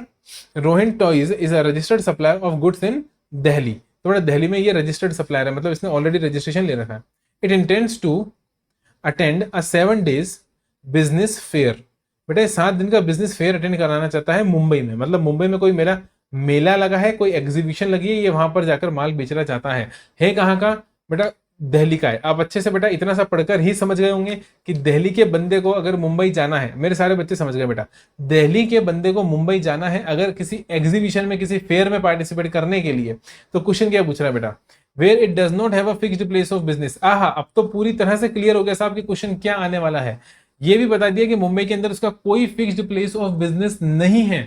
Rohan toys is a registered supplier of goods in Delhi. तो बेटा दिल्ली में ये रजिस्टर्ड सप्लायर है, मतलब इसने ऑलरेडी रजिस्ट्रेशन ले रखा है। It intends to attend a 7 days business fair. बेटा ये 7 दिन का बिजनेस फेयर अटेंड कराना चाहता है मुंबई में, मतलब मुंबई में कोई मेरा मेला लगा है, कोई एग्जीबिशन लगी है, ये वहां पर जाकर माल बेचना चाहता है कहाँ का बेटा, दिल्ली का है। आप अच्छे से बेटा इतना सा पढ़कर ही समझ गए होंगे कि दिल्ली के बंदे को अगर मुंबई जाना है, मेरे सारे बच्चे समझ गए बेटा, दिल्ली के बंदे को मुंबई जाना है अगर किसी एग्जीबिशन में, किसी फेयर में पार्टिसिपेट करने के लिए, तो क्वेश्चन क्या पूछ रहा है बेटा, where it does not have a fixed place of business. आहा, अब तो पूरी तरह से क्लियर हो गया साहब कि क्वेश्चन क्या आने वाला है। ये भी बता दिया कि मुंबई के अंदर उसका कोई फिक्स्ड प्लेस ऑफ बिजनेस नहीं है।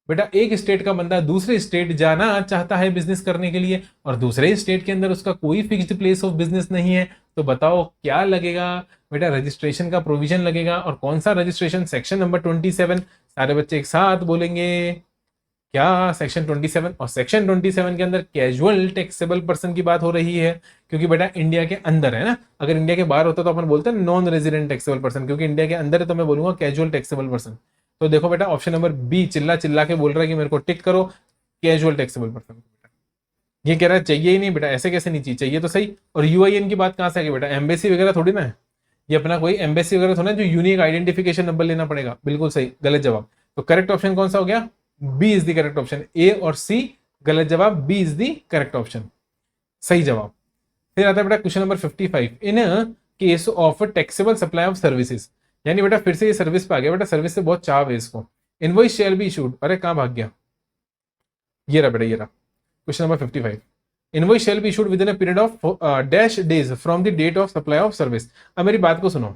बेटा एक स्टेट का बंदा दूसरे स्टेट जाना चाहता है बिजनेस करने के लिए, और दूसरे स्टेट के अंदर उसका कोई फिक्स्ड प्लेस ऑफ बिजनेस नहीं है, तो बताओ क्या लगेगा बेटा, रजिस्ट्रेशन का प्रोविजन लगेगा। और कौन सा रजिस्ट्रेशन, सेक्शन नंबर 27। सारे बच्चे एक साथ बोलेंगे क्या, सेक्शन 27। और सेक्शन 27 के अंदर कैजुअल टैक्सेबल पर्सन की बात हो रही है, क्योंकि बेटा इंडिया के अंदर है ना, अगर इंडिया के बाहर होता तो अपन बोलते हैं नॉन रेजिडेंट टैक्सेबल पर्सन, क्योंकि इंडिया के अंदर है तो मैं बोलूंगा कैजुअल टैक्सेबल पर्सन। तो देखो बेटा ऑप्शन नंबर बी चिल्ला चिल्ला के बोल रहा है कि मेरे को टिक करो कैजुअल टैक्सेबल पर्सन। ये कह रहा है चाहिए ही नहीं बेटा, ऐसे कैसे नहीं चाहिए, चाहिए तो सही। और यूआईएन की बात कहां से आ गई बेटा, एम्बेसी वगैरह थोड़ी ना है, ये अपना कोई एम्बेसी वगैरह थोड़ा ना जो यूनिक आइडेंटिफिकेशन नंबर लेना पड़ेगा। बिल्कुल सही, गलत जवाब। तो करेक्ट ऑप्शन कौन सा हो गया, B is the correct option. A और सी गलत जवाब, B is the correct option, सही जवाब। फिर आता है बेटा question number 55। In case of taxable supply of services, यानी बेटा फिर से ये सर्विस पे आ गया बेटा, सर्विस से बहुत चाव है इसको। इनवॉइस शैल बी इशूड, अरे कहां भाग गया, ये रहा बेटा, ये रहा question number 55। Invoice shall be issued within a period of dash days from the date of supply of service. अब मेरी बात को सुनो,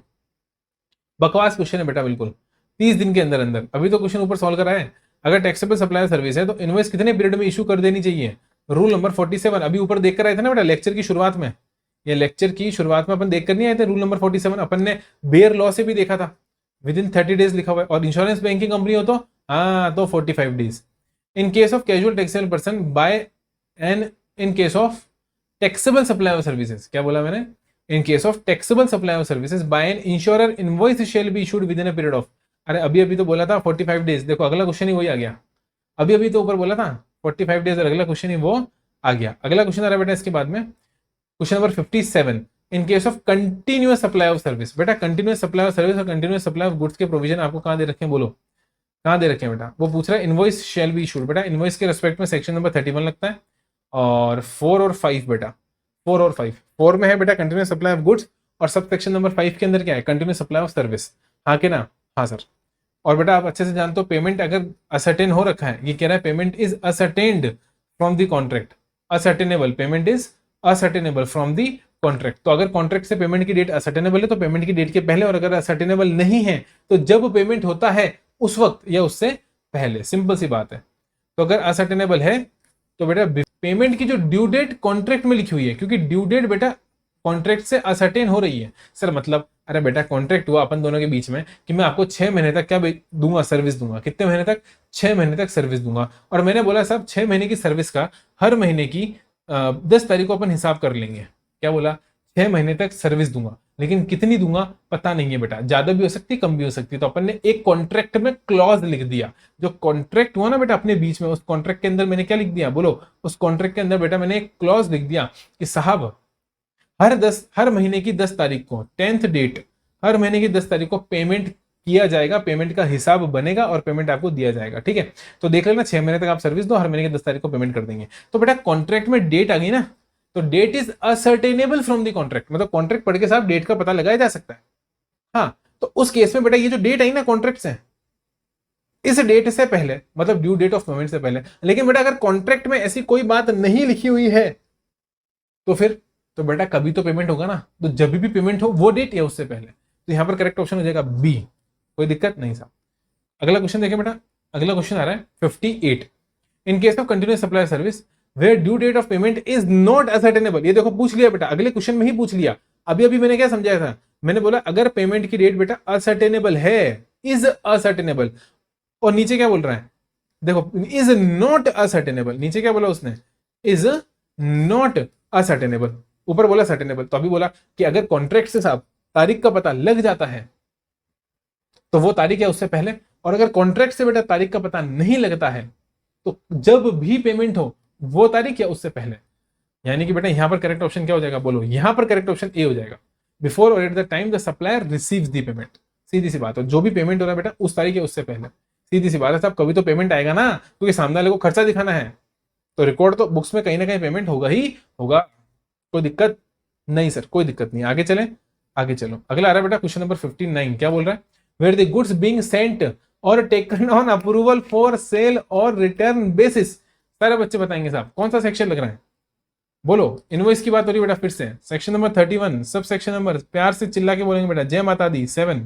बकवास क्वेश्चन है बेटा बिल्कुल, 30 दिन के अंदर अंदर। अभी तो क्वेश्चन ऊपर सॉल्व करा है। अगर टैक्सेबल सप्लाई सर्विस है तो इनवॉइस कितने पीरियड में इशू कर देनी चाहिए, रूल नंबर 47। अभी ऊपर देख कर आए थे ना बेटा लेक्चर की शुरुआत में, ये लेक्चर की शुरुआत में अपन देख कर नहीं आए थे रूल नंबर 47, अपन ने बेयर लॉ से भी देखा था, विद इन 30 डेज लिखा हुआ है। और इंश्योरेंस बैंकिंग कंपनी हो तो हाँ तो 45 days. In case of casual taxable person by an, in case of taxable supply of services, क्या बोला मैंने, in case of taxable supply of services by an insurer invoice shall be issued within a period of, अरे अभी अभी तो बोला था 45 days, देखो अगला क्वेश्चन ही वही आ गया। अभी अभी तो ऊपर बोला था 45 डेज और अगला क्वेश्चन ही वो आ गया। अगला क्वेश्चन आ रहा है बेटा इसके बाद में question number 57। In case of continuous supply of service, बेटा कंटिन्यूअस सप्लाई ऑफ सर्विस और कंटिन्यूअस सप्लाई ऑफ गुड्स के प्रोविजन आपको कहां दे रखे हैं बोलो, कहां दे रखे हैं बेटा। वो पूछ रहा है इनवॉइस शैल बी इशूड, बेटा इनवॉइस के रेस्पेक्ट में सेक्शन नंबर 31 लगता है, और 4 और 5 बेटा, 4 और 5। 4 में है बेटा कंटिन्यूअस सप्लाई ऑफ गुड्स, और सब सेक्शन नंबर 5 के अंदर क्या है, कंटिन्यूअस सप्लाई ऑफ सर्विस। हाँ के ना, हाँ सर। और बेटा आप अच्छे से जानते हो पेमेंट अगर असर्टेन हो रखा है, ये कह रहा है payment is ascertained from the contract, ascertainable, payment is ascertainable from the contract. तो अगर कॉन्ट्रैक्ट से पेमेंट की डेट असर्टेनेबल है तो पेमेंट की डेट के पहले, और अगर असर्टेनेबल नहीं है तो जब पेमेंट होता है उस वक्त या उससे पहले, सिंपल सी बात है। तो अगर असर्टेनेबल है तो बेटा पेमेंट की जो ड्यू डेट कॉन्ट्रैक्ट में लिखी हुई है, क्योंकि ड्यू डेट बेटा कॉन्ट्रैक्ट से असर्टेन हो रही है। सर मतलब अरे बेटा कॉन्ट्रैक्ट हुआ अपन दोनों के बीच में कि मैं आपको 6 महीने तक क्या दूंगा, सर्विस दूंगा। कितने महीने तक, 6 महीने तक सर्विस दूंगा। और मैंने बोला साहब 6 महीने की सर्विस का हर महीने की 10 तारीख को अपन हिसाब कर लेंगे। क्या बोला, 6 महीने तक सर्विस दूंगा, लेकिन कितनी दूंगा पता नहीं है बेटा, ज्यादा भी हो सकती कम भी हो सकती। तो अपन ने एक कॉन्ट्रैक्ट में क्लॉज लिख दिया, जो कॉन्ट्रैक्ट हुआ ना बेटा अपने बीच में, उस कॉन्ट्रैक्ट के अंदर मैंने क्या लिख दिया बोलो, उस कॉन्ट्रैक्ट के अंदर बेटा मैंने एक क्लॉज लिख दिया कि साहब हर महीने की 10 तारीख को 10th डेट, हर महीने की 10 तारीख को पेमेंट किया जाएगा, पेमेंट का हिसाब बनेगा और पेमेंट आपको दिया जाएगा। ठीक है, तो देख लेना 6 महीने तक आप सर्विस दो, हर महीने की 10 तारीख को पेमेंट कर देंगे। तो बेटा कॉन्ट्रैक्ट में डेट आ गई ना, तो date is ascertainable from the contract, मतलब कॉन्ट्रैक्ट पढ़ के साहब डेट का पता लगाया जा सकता है। हाँ, तो उस केस में बेटा ये जो डेट आई ना कॉन्ट्रैक्ट से, इस डेट से पहले, मतलब ड्यू डेट ऑफ पेमेंट से पहले। लेकिन बेटा अगर कॉन्ट्रैक्ट में ऐसी कोई बात नहीं लिखी हुई है तो फिर तो बेटा कभी तो पेमेंट होगा ना, तो जब भी पेमेंट हो वो डेट या उससे पहले। तो यहां पर करेक्ट ऑप्शन हो जाएगा बी, कोई दिक्कत नहीं साहब। अगला क्वेश्चन देखें बेटा, अगला क्वेश्चन आ रहा है 58। In case of continuous supply service where due date of payment is not ascertainable. ये देखो पूछ लिया बेटा, अगले क्वेश्चन में ही पूछ लिया। अभी अभी मैंने क्या समझाया था, मैंने बोला अगर पेमेंट की डेट बेटा असर्टेनेबल है, इज असर्टेनेबल, और नीचे क्या बोल रहा है, देखो इज नॉट असर्टेनेबल, नीचे क्या बोला उसने, इज नॉट असर्टेनेबल, ऊपर बोला सर्टेनेबल। तो अभी बोला कि अगर कॉन्ट्रैक्ट से साहब तारीख का पता लग जाता है तो वो तारीख है उससे पहले, और अगर कॉन्ट्रैक्ट से बेटा तारीख का पता नहीं लगता है तो जब भी पेमेंट हो वो तारीख या उससे पहले। यानी कि बेटा यहां पर करेक्ट ऑप्शन क्या हो जाएगा, बोलो, यहां पर करेक्ट ऑप्शन ए हो जाएगा, before or at the time the supplier receives the payment. सीधी सी बात है, जो भी पेमेंट हो रहा है बेटा उस तारीख या उससे पहले। सीधी सी बात है साहब, कभी तो पेमेंट आएगा ना, क्योंकि सामने वाले को खर्चा दिखाना है, तो रिकॉर्ड तो बुक्स में कहीं ना कहीं पेमेंट होगा ही होगा। कोई दिक्कत नहीं सर, कोई दिक्कत नहीं। आगे चले, आगे चलो। अगला आ रहा है बेटा क्वेश्चन नंबर 59, क्या बोल रहा है, where the goods being sent or taken on approval for sale or return basis. सारे बच्चे बताएंगे साहब कौन सा सेक्शन लग रहा है, बोलो। इनवॉइस की बात हो रही है बेटा, फिर से section number 31, sub section number, प्यार से चिल्ला के बोलेंगे बेटा, जय माता दी 7,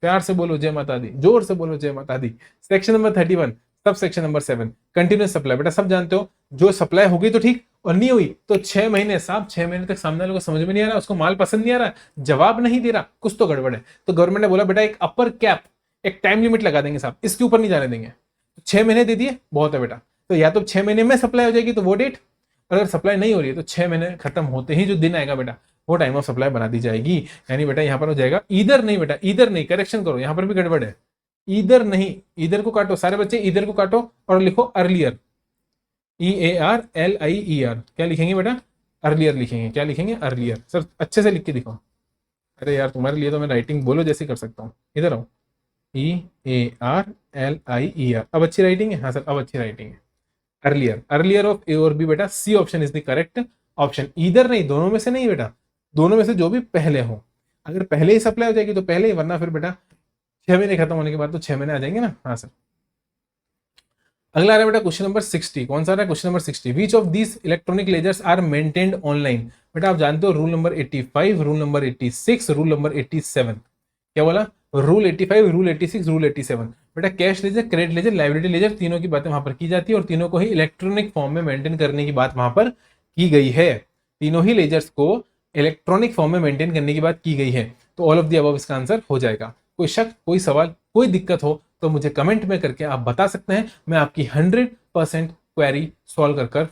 प्यार से बोलो जय माता दी, जोर से बोलो जय माता दी। Section number 31, sub section number 7, continuous supply. बेटा सब जानते हो, जो सप्लाई होगी तो ठीक, और नहीं हुई तो 6 महीने साहब, 6 महीने तक सामने वाले को समझ में नहीं आ रहा, उसको माल पसंद नहीं आ रहा, जवाब नहीं दे रहा, कुछ तो गड़बड़ है। तो गवर्नमेंट ने बोला बेटा एक अपर कैप, एक टाइम लिमिट लगा देंगे साहब, इसके ऊपर नहीं जाने देंगे। 6 महीने दे दिए, बहुत है बेटा। तो या तो 6 महीने में सप्लाई हो जाएगी तो वो डेट, अगर सप्लाई नहीं हो रही है तो 6 महीने खत्म होते ही जो दिन आएगा बेटा वो टाइम ऑफ सप्लाई बना दी जाएगी। यानी बेटा यहां पर हो जाएगा ईदर नहीं, बेटा ईदर नहीं, करेक्शन करो, यहां पर भी गड़बड़ है, ईदर नहीं, ईदर को काटो सारे बच्चे, ईदर को काटो और लिखो अर्लियर, EARLIER, क्या लिखेंगे बेटा, अर्लियर लिखेंगे, क्या लिखेंगे, अर्लियर। सर अच्छे से लिख के दिखाओ, अरे यार तुम्हारे लिए तो मैं राइटिंग बोलो जैसे कर सकता हूँ, इधर आओ, EARLIER, अब अच्छी राइटिंग है, हाँ सर अब अच्छी राइटिंग है, अर्लियर, अर्लियर ऑफ ए और बी बेटा, C option is the correct option. Either नहीं, दोनों में से नहीं बेटा, दोनों में से जो भी पहले हो, अगर पहले ही सप्लाई हो जाएगी तो पहले ही, वरना फिर बेटा 6 महीने खत्म होने के बाद तो 6 महीने आ जाएंगे ना। हाँ सर। अगला आ रहा है बेटा क्वेश्चन नंबर 60, कौन सा आ रहा है question number 60, which of these electronic ledgers are maintained online. बेटा आप जानते हो rule number 85, rule number 86, rule number 87, क्या बोला, रूल 85, रूल 86, रूल 87। बेटा cash ledger, credit ledger, liability ledger, तीनों की बातें वहां पर की जाती है और तीनों को ही इलेक्ट्रॉनिक फॉर्म में मेंटेन करने की बात वहां पर की गई है। तीनों ही लेजर्स को इलेक्ट्रॉनिक फॉर्म में मेंटेन करने की बात की गई है। तो ऑल ऑफ द अबव इसका आंसर हो जाएगा। कोई शक, कोई सवाल, कोई दिक्कत हो तो मुझे कमेंट में करके आप बता सकते हैं, मैं आपकी 100% क्वेरी सॉल्व कर कर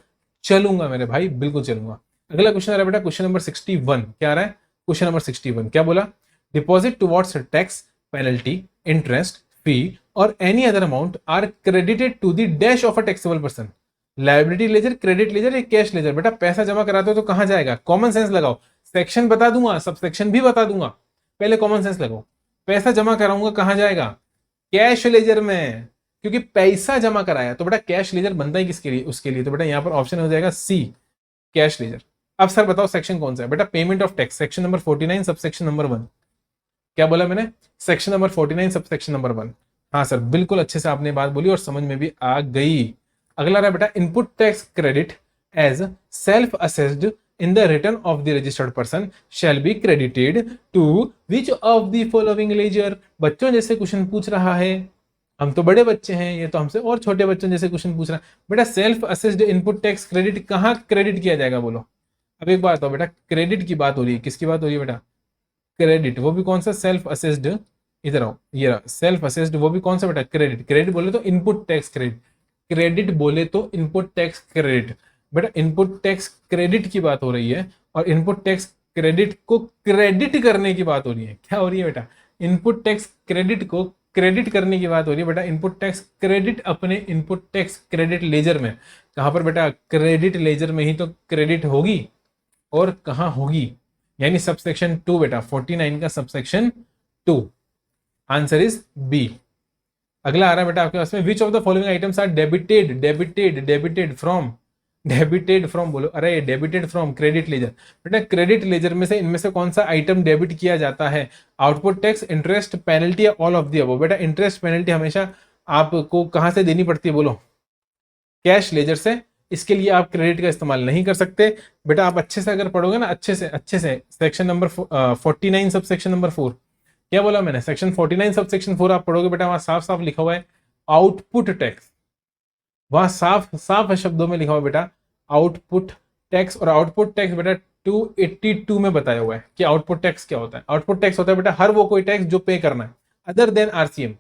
चलूंगा मेरे भाई, बिल्कुल चलूंगा। अगला क्वेश्चन आ रहा है बेटा क्वेश्चन नंबर 61, क्या आ रहा है क्वेश्चन नंबर 61, क्या बोला, deposit towards tax, penalty, interest, fee और any other amount are credited to the dash of a taxable person. Liability ledger, credit ledger या कैश लेजर। बेटा पैसा जमा कराते हो तो कहां जाएगा, कॉमन सेंस लगाओ, सेक्शन बता दूंगा, सब सेक्शन भी बता दूंगा, पहले कॉमन सेंस लगाओ। पैसा जमा कराऊंगा कहां जाएगा, कैश लेजर में, क्योंकि पैसा जमा कराया तो बेटा कैश लेजर बनता है किसके लिए, उसके लिए। तो बेटा यहां पर ऑप्शन हो जाएगा सी, कैश लेजर। अब सर बताओ सेक्शन कौन सा है, बेटा payment of tax, section number 49 sub section number 1। क्या बोला मैंने, section number 49 sub section number 1। हाँ सर बिल्कुल अच्छे से आपने बात बोली और समझ में भी आ गई। अगला रहा बेटा input tax credit as self assessed in the return of the registered person shall be credited to which of the following ledger। बच्चों जैसे क्वेश्चन पूछ रहा है, हम तो बड़े बच्चे हैं, ये तो हमसे और छोटे बच्चों जैसे क्वेश्चन पूछ रहा है। बेटा self assessed input tax credit कहाँ क्रेडिट किया जाएगा, बोलो। अब एक बात हो बेटा, क्रेडिट की बात हो रही है, किसकी बात हो रही है बेटा, क्रेडिट, वो भी कौन सा, सेल्फ असेस्ड, इधर आओ, ये सेल्फ असेस्ड, वो भी कौन सा बेटा, क्रेडिट। क्रेडिट बोले तो इनपुट टैक्स क्रेडिट, क्रेडिट बोले तो इनपुट टैक्स क्रेडिट। बेटा इनपुट टैक्स क्रेडिट की बात हो रही है और इनपुट टैक्स क्रेडिट को क्रेडिट करने की बात हो रही है। क्या हो रही है बेटा, इनपुट टैक्स क्रेडिट को क्रेडिट करने की बात हो रही है। बेटा इनपुट टैक्स क्रेडिट अपने इनपुट टैक्स क्रेडिट लेजर में, कहां पर बेटा, क्रेडिट लेजर में ही तो क्रेडिट होगी, और कहां होगी, यानी सबसेक्शन 2 बेटा, 49 का सबसेक्शन 2, आंसर इज बी। अगला आ रहा है बेटा आपके पास में, which of the following items are debited debited debited from, debited from बोलो, अरे डेबिटेड फ्रॉम क्रेडिट लेजर। बेटा क्रेडिट लेजर में से इनमें से कौन सा आइटम डेबिट किया जाता है, आउटपुट टैक्स, इंटरेस्ट, पेनल्टी या ऑल ऑफ द अबव। बेटा इंटरेस्ट पेनल्टी हमेशा आपको कहां से देनी पड़ती है, बोलो, कैश लेजर से। इसके लिए आप क्रेडिट का इस्तेमाल नहीं कर सकते। बेटा आप अच्छे से अगर पढ़ोगे ना, अच्छे से section number 49 sub section number 4, क्या बोला मैंने, सेक्शन 49 सब सेक्शन 4 आप पढ़ोगे बेटा, वहां साफ साफ लिखा हुआ है आउटपुट टैक्स, वहां साफ साफ शब्दों में लिखा हुआ बेटा आउटपुट टैक्स। और आउटपुट टैक्स बेटा 282 में बताया हुआ है कि आउटपुट टैक्स क्या होता है। आउटपुट टैक्स होता है बेटा हर वो कोई टैक्स जो पे करना है other than RCM,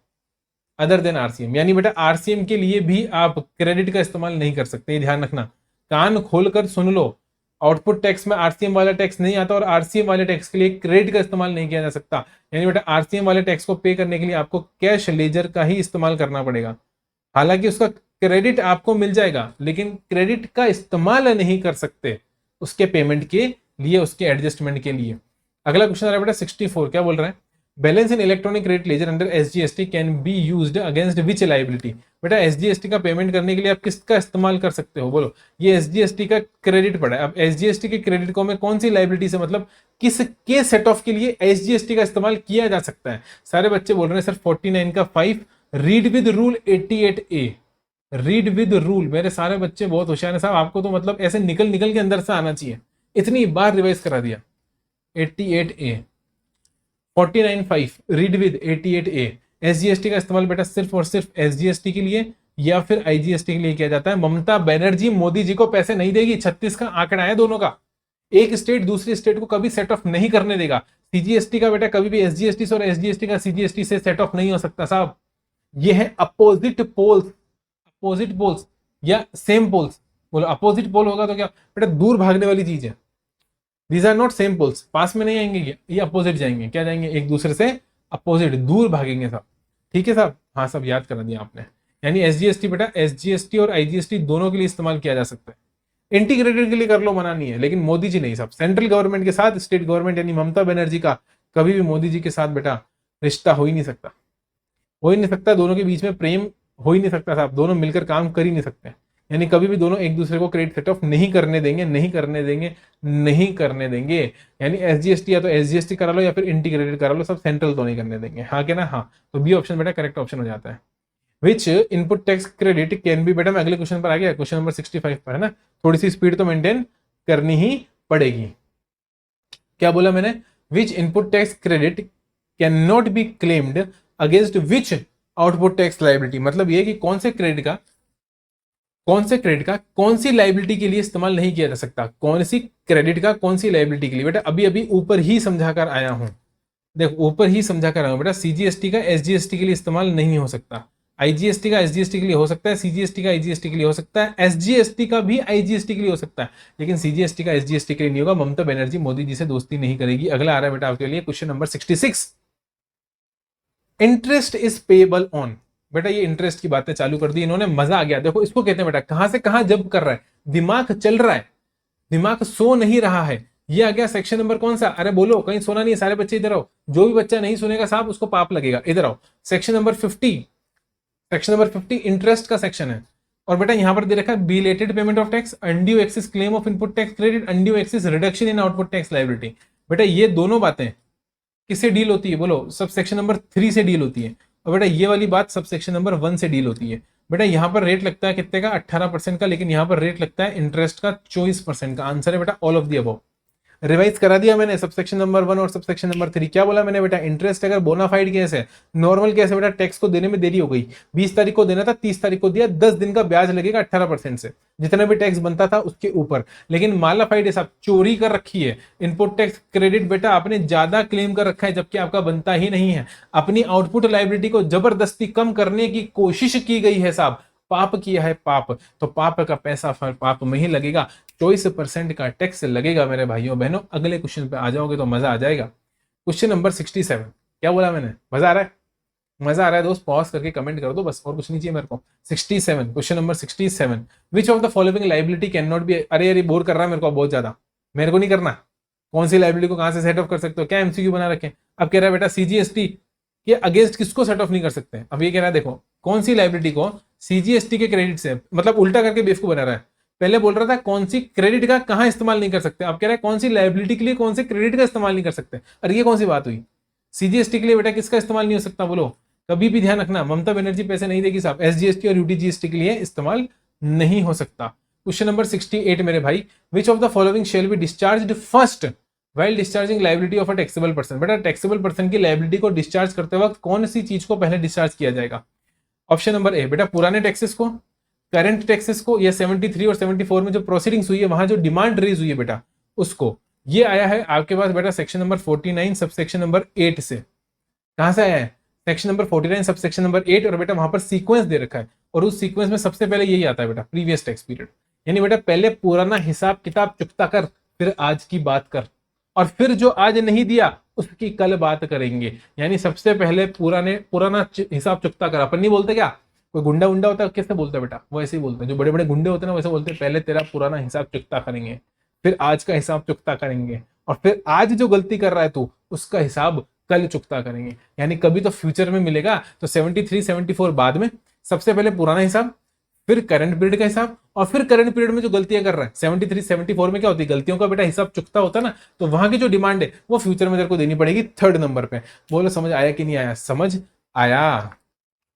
other than RCM. यानी बेटा आरसीएम के लिए भी आप क्रेडिट का इस्तेमाल नहीं कर सकते, ये ध्यान रखना, कान खोलकर सुन लो। आउटपुट टैक्स में आरसीएम वाला टैक्स नहीं आता और आरसीएम वाले टैक्स के लिए क्रेडिट का इस्तेमाल नहीं किया जा सकता। यानी बेटा आरसीएम वाले टैक्स को पे करने के लिए आपको कैश लेजर का ही इस्तेमाल करना पड़ेगा। हालांकि उसका क्रेडिट आपको मिल जाएगा लेकिन क्रेडिट का इस्तेमाल नहीं कर सकते उसके पेमेंट के लिए, उसके एडजस्टमेंट के लिए। अगला क्वेश्चन आ रहा है बेटा 64, क्या बोल रहा है? Balance in electronic credit ledger under SGST can be used against which liability. बेटा एसजीएसटी का पेमेंट करने के लिए आप किसका इस्तेमाल कर सकते हो? बोलो, ये एसजीएसटी का क्रेडिट पड़ा है। अब एसजीएसटी के क्रेडिट को मैं कौन सी लायबिलिटी से, मतलब किसके सेट ऑफ के लिए एसजीएसटी का इस्तेमाल किया जा सकता है? सारे बच्चे बोल रहे हैं सर 49 का 5, read with rule 88A, read with rule. मेरे सारे बच्चे बहुत होशियार हैं साहब, आपको तो मतलब ऐसे निकल निकल के अंदर से आना चाहिए, इतनी बार रिवाइज करा दिया। 88A 49.5 read with 88A। SGST का इस्तेमाल बेटा सिर्फ और सिर्फ एसजीएसटी के लिए या फिर आईजीएसटी के लिए किया जाता है। ममता बनर्जी मोदी जी को पैसे नहीं देगी, 36 का आंकड़ा है दोनों का। एक स्टेट दूसरी स्टेट को कभी सेट ऑफ नहीं करने देगा। सीजीएसटी का बेटा कभी भी एसजीएसटी से और एसजीएसटी का सीजीएसटी से सेट ऑफ नहीं हो सकता साहब। ये है अपोजिट पोल्स, अपोजिट पोल्स या सेम पोल्स। बोलो अपोजिट पोल होगा तो क्या बेटा? दूर भागने वाली चीज है। These are not same poles, पास में नहीं आएंगे, ये अपोजिट जाएंगे। क्या जाएंगे? एक दूसरे से अपोजिट, दूर भागेंगे सब। ठीक है साहब? हाँ सब याद करा दिया आपने। यानी एसजीएसटी बेटा एसजीएसटी और आईजीएसटी दोनों के लिए इस्तेमाल किया जा सकता है। इंटीग्रेटेड के लिए कर लो, मना नहीं है, लेकिन मोदी जी नहीं साहब। सेंट्रल गवर्नमेंट के साथ स्टेट गवर्नमेंट यानी ममता बनर्जी का कभी भी मोदी जी के साथ बेटा रिश्ता हो ही नहीं सकता, हो ही नहीं सकता। दोनों के बीच में प्रेम हो ही नहीं सकता साहब, दोनों मिलकर काम कर ही नहीं सकते। यानी कभी भी दोनों एक दूसरे को क्रेडिट सेट ऑफ नहीं करने देंगे, नहीं करने देंगे, नहीं करने देंगे। यानी एसजीएसटी या तो एसजीएसटी करा लो या फिर इंटीग्रेटेड करा लो, सब सेंट्रल तो नहीं करने देंगे। हाँ क्या ना? हाँ, तो बी ऑप्शन बेटा करेक्ट ऑप्शन हो जाता है। Which input tax credit can be, बेटा मैं अगले क्वेश्चन पर आ गया, क्वेश्चन नंबर 65 पर है ना। थोड़ी सी स्पीड तो मेंटेन करनी ही पड़ेगी। क्या बोला मैंने? Which input tax credit cannot be claimed against which output tax liability. मतलब ये कि कौन से क्रेडिट का कौन सी लायबिलिटी के लिए इस्तेमाल नहीं किया जा सकता। कौन सी क्रेडिट का कौन सी लायबिलिटी के लिए? बेटा अभी अभी ऊपर ही समझा कर आया हूं, देखो ऊपर ही समझा कर आया हूं बेटा। सीजीएसटी का एसजीएसटी के लिए इस्तेमाल नहीं हो सकता, आईजीएसटी का एसजीएसटी के लिए हो सकता है, सीजीएसटी का आईजीएसटी के लिए हो सकता है, एसजीएसटी का भी आईजीएसटी के लिए हो सकता है, लेकिन सीजीएसटी का एसजीएसटी के लिए नहीं होगा। ममता बनर्जी मोदी जी से दोस्ती नहीं करेगी। अगला आ रहा है बेटा आपके लिए question number 66, interest is payable on. बेटा ये इंटरेस्ट की बातें चालू कर दी इन्होंने, मजा आ गया। देखो इसको कहते हैं बेटा कहां से कहां जंप कर रहा है, दिमाग चल रहा है, दिमाग सो नहीं रहा है। ये आ गया सेक्शन नंबर कौन सा? अरे बोलो, कहीं सोना नहीं है, सारे बच्चे इधर आओ। जो भी बच्चा नहीं सुनेगा साहब उसको पाप लगेगा। इधर आओ, section number 50, section number 50 interest का सेक्शन है। और बेटा यहां पर दे रखा है belated payment of tax, undue excess claim of input tax credit, undue excess reduction in output tax liability. बेटा ये दोनों बातें किससे डील होती है? बोलो, सब सेक्शन नंबर 3 से डील होती है। और बेटा ये वाली बात सब सेक्शन नंबर 1 से डील होती है। बेटा यहाँ पर रेट लगता है कितने का? 18% का, लेकिन यहाँ पर रेट लगता है इंटरेस्ट का 24% का। आंसर है बेटा all of the above. Revise करा दिया मैंने सबसेक्शन नंबर 1 और सबसेक्शन नंबर 3। क्या बोला मैंने बेटा? इंटरेस्ट अगर बोनाफाइड केस है, नॉर्मल केस है बेटा, टैक्स को देने में देरी हो गई, 20 तारीख को देना था, 30 तारीख को दिया, 10 दिन का ब्याज लगेगा 18% से, जितना भी टैक्स बनता था उसके ऊपर। लेकिन मालाफाइड है साहब, चोरी कर रखी है, इनपुट टैक्स क्रेडिट बेटा आपने ज्यादा क्लेम कर रखा है जबकि आपका बनता ही नहीं है। अपनी आउटपुट लायबिलिटी को जबरदस्ती कम करने की कोशिश की गई है साहब, पाप किया है पाप, तो पाप का पैसा पाप में ही लगेगा। 24% का टैक्स लगेगा मेरे भाइयों बहनों। अगले क्वेश्चन पे आ जाओगे तो मजा आ जाएगा। क्वेश्चन नंबर 67, क्या बोला मैंने? मजा आ रहा है? मजा आ रहा है दोस्त? पॉज करके कमेंट कर दो बस, और कुछ नहीं चाहिए मेरे को। 67, question number 67, which of the following liability can not be. अरे यार बोर कर रहा है मेरे को बहुत ज्यादा, मेरे को नहीं करना। कौन सी लायबिलिटी को कहां से सेट ऑफ कर सकते हो? क्या एमसीक्यू बना रखे? अब कह रहा है बेटा सीजीएसटी के अगेंस्ट किसको सेट ऑफ नहीं कर सकते। अब ये कह रहा है देखो कौन सी लायबिलिटी को सीजीएसटी के क्रेडिट से, मतलब उल्टा करके बेवकूफ बना रहा है। पहले बोल रहा था कौन सी क्रेडिट का कहां इस्तेमाल नहीं कर सकते, अब कह रहा है कौन सी लायबिलिटी के लिए कौन से क्रेडिट का इस्तेमाल नहीं कर सकते। अरे ये कौन सी बात हुई? सीजीएसटी के लिए बेटा किसका इस्तेमाल नहीं हो सकता? बोलो, कभी भी ध्यान रखना, ममता बनर्जी पैसे नहीं देगी साहब, एसजीएसटी और यूटीजीएसटी के लिए इस्तेमाल नहीं हो सकता। क्वेश्चन नंबर 68 मेरे भाई, विच of the following shall be discharged first while discharging liability of a taxable person. बेटा टैक्सेबल पर्सन की लायबिलिटी को डिस्चार्ज करते वक्त कौन सी चीज को पहले डिस्चार्ज किया जाएगा? ऑप्शन नंबर ए बेटा पुराने टैक्सेस को, करंट टैक्सेस को, या 73 और 74 में जो प्रोसीडिंग्स हुई है वहां जो डिमांड रेज हुई है बेटा उसको, ये आया है आपके पास बेटा सेक्शन नंबर 49 सबसेक्शन नंबर 8 से। कहां से आया है? सेक्शन नंबर 49 सबसेक्शन नंबर 8, और बेटा वहां पर सीक्वेंस दे रखा है, और उस सीक्वेंस में सबसे पहले यही आता है बेटा, प्रीवियस टैक्स पीरियड। यानी बेटा पहले पुराना हिसाब किताब चुकता कर, फिर आज की बात कर, और फिर जो आज नहीं दिया उसकी कल बात करेंगे। यानी सबसे पहले पुराना हिसाब चुकता कर। अपन नहीं बोलते क्या, कोई गुंडा उंडा होता है कैसे बोलता है बेटा, वो ऐसे ही बोलते हैं, जो बड़े बड़े गुंडे होते हैं ना वैसे बोलते हैं, पहले तेरा पुराना हिसाब चुकता करेंगे, फिर आज का हिसाब चुकता करेंगे, और फिर आज जो गलती कर रहा है तू उसका हिसाब कल चुकता करेंगे। यानी कभी तो फ्यूचर में मिलेगा। तो 73 74 बाद में, सबसे पहले पुराना हिसाब, फिर करंट पीरियड का हिसाब, और फिर करंट पीरियड में जो गलतियां कर रहा है 73 74 में क्या होती है, गलतियों का बेटा हिसाब चुकता होता है ना, तो वहां की जो डिमांड है वो फ्यूचर में तेरे को देनी पड़ेगी थर्ड नंबर पे। बोलो समझ आया कि नहीं आया? समझ आया।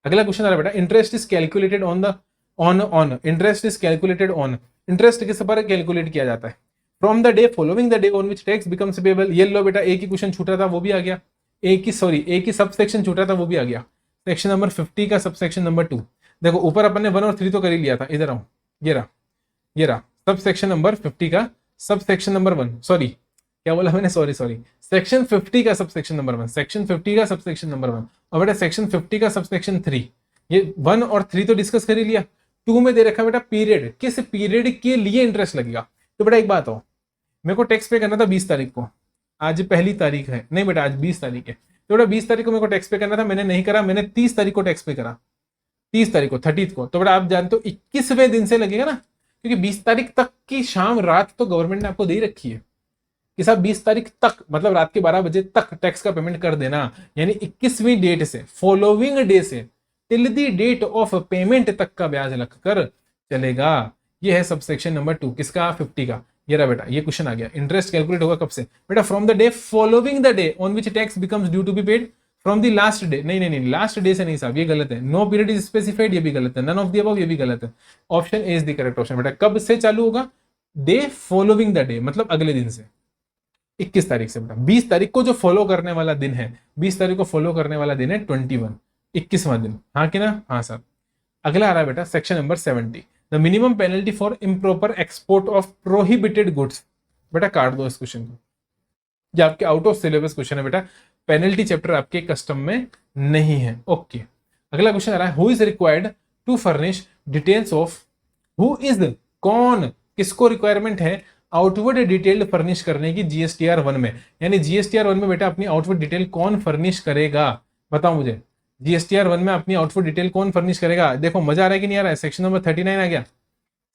अगला क्वेश्चन आ रहा है बेटा, interest is calculated on the on interest is calculated on, interest किस पर कैलकुलेट किया जाता है? From the day following the day on which tax becomes payable. ये लो बेटा, एक ही क्वेश्चन छूट रहा था वो भी आ गया, एक ही सब सेक्शन छूट रहा था वो भी आ गया। सेक्शन नंबर 50 का सब सेक्शन नंबर 2। देखो ऊपर अपन ने 1 और 3 तो कर ही लिया था, इधर आओ, ये रहा सब सेक्शन नंबर 50 का सब सेक्शन नंबर 1, सॉरी क्या बोला मैंने, सॉरी सेक्शन 50 का सब सेक्शन नंबर 1, सेक्शन 50 का सब सेक्शन नंबर 1, और बेटा सेक्शन 50 का सब सेक्शन 3। ये 1 और 3 तो डिस्कस कर ही लिया। 2 में दे रखा बेटा पीरियड, किस पीरियड के लिए इंटरेस्ट लगेगा। तो बेटा एक बात हो, मेरे को टैक्स पे करना था 20 तारीख को, आज पहली तारीख है, नहीं बेटा आज 20 तारीख है, तो बेटा 20 तारीख को मेरे को टैक्स पे करना था, मैंने नहीं करा, मैंने 30 तारीख को टैक्स पे करा, 30 तारीख को 30 को, तो बेटा आप जानते हो 21वें दिन से लगेगा ना, क्योंकि 20 तारीख तक की शाम रात तो गवर्नमेंट ने आपको दे रखी है कि साहब 20 तारीख तक मतलब रात के 12 बजे तक टैक्स का पेमेंट कर देना। यानी 21वीं डेट से, फॉलोइंग डे से till the date of payment तक का ब्याज लग कर चलेगा। ये है सबसेक्शन नंबर 2 किसका, 50 का। ये रहा बेटा, ये क्वेश्चन आ गया, इंटरेस्ट कैलकुलेट होगा कब से बेटा, from the day following the day on which tax becomes due to be paid, from the last day. नहीं लास्ट डे से नहीं साहब, ये गलत है, नो पीरियड इज स्पेसिफाइड, ये भी गलत है, नन ऑफ द अबव, ये भी गलत है। Option A is the correct option बेटा। कब से चालू होगा? डे फॉलोइंग द डे, मतलब अगले दिन से, 21 तारीख से बेटा। 20 तारीख को जो फॉलो करने वाला दिन है, 20 तारीख को फॉलो करने वाला दिन है 21, 21वां दिन, हाँ कि ना? हाँ सर। अगला आ रहा है बेटा section number 70, the minimum penalty for improper export of prohibited goods. बेटा काट दो इस क्वेश्चन को, ये आपके आउट ऑफ सिलेबस क्वेश्चन है बेटा, पेनल्टी चैप्टर आपके कस्टम में नहीं है। ओके, अगला क्वेश्चन आ रहा है, who is required to furnish details of, who is, कौन, किसको रिक्वायरमेंट है आउटवर्ड डिटेल फर्निश करने की जीएसटीआर 1 में। यानी जीएसटीआर 1 में बेटा अपनी आउटवर्ड डिटेल कौन फर्निश करेगा, बताओ मुझे। जीएसटीआर 1 में अपनी आउटवर्ड डिटेल कौन फर्निश करेगा? देखो मजा आ रहा है कि नहीं आ रहा है? सेक्शन नंबर 39 आ गया,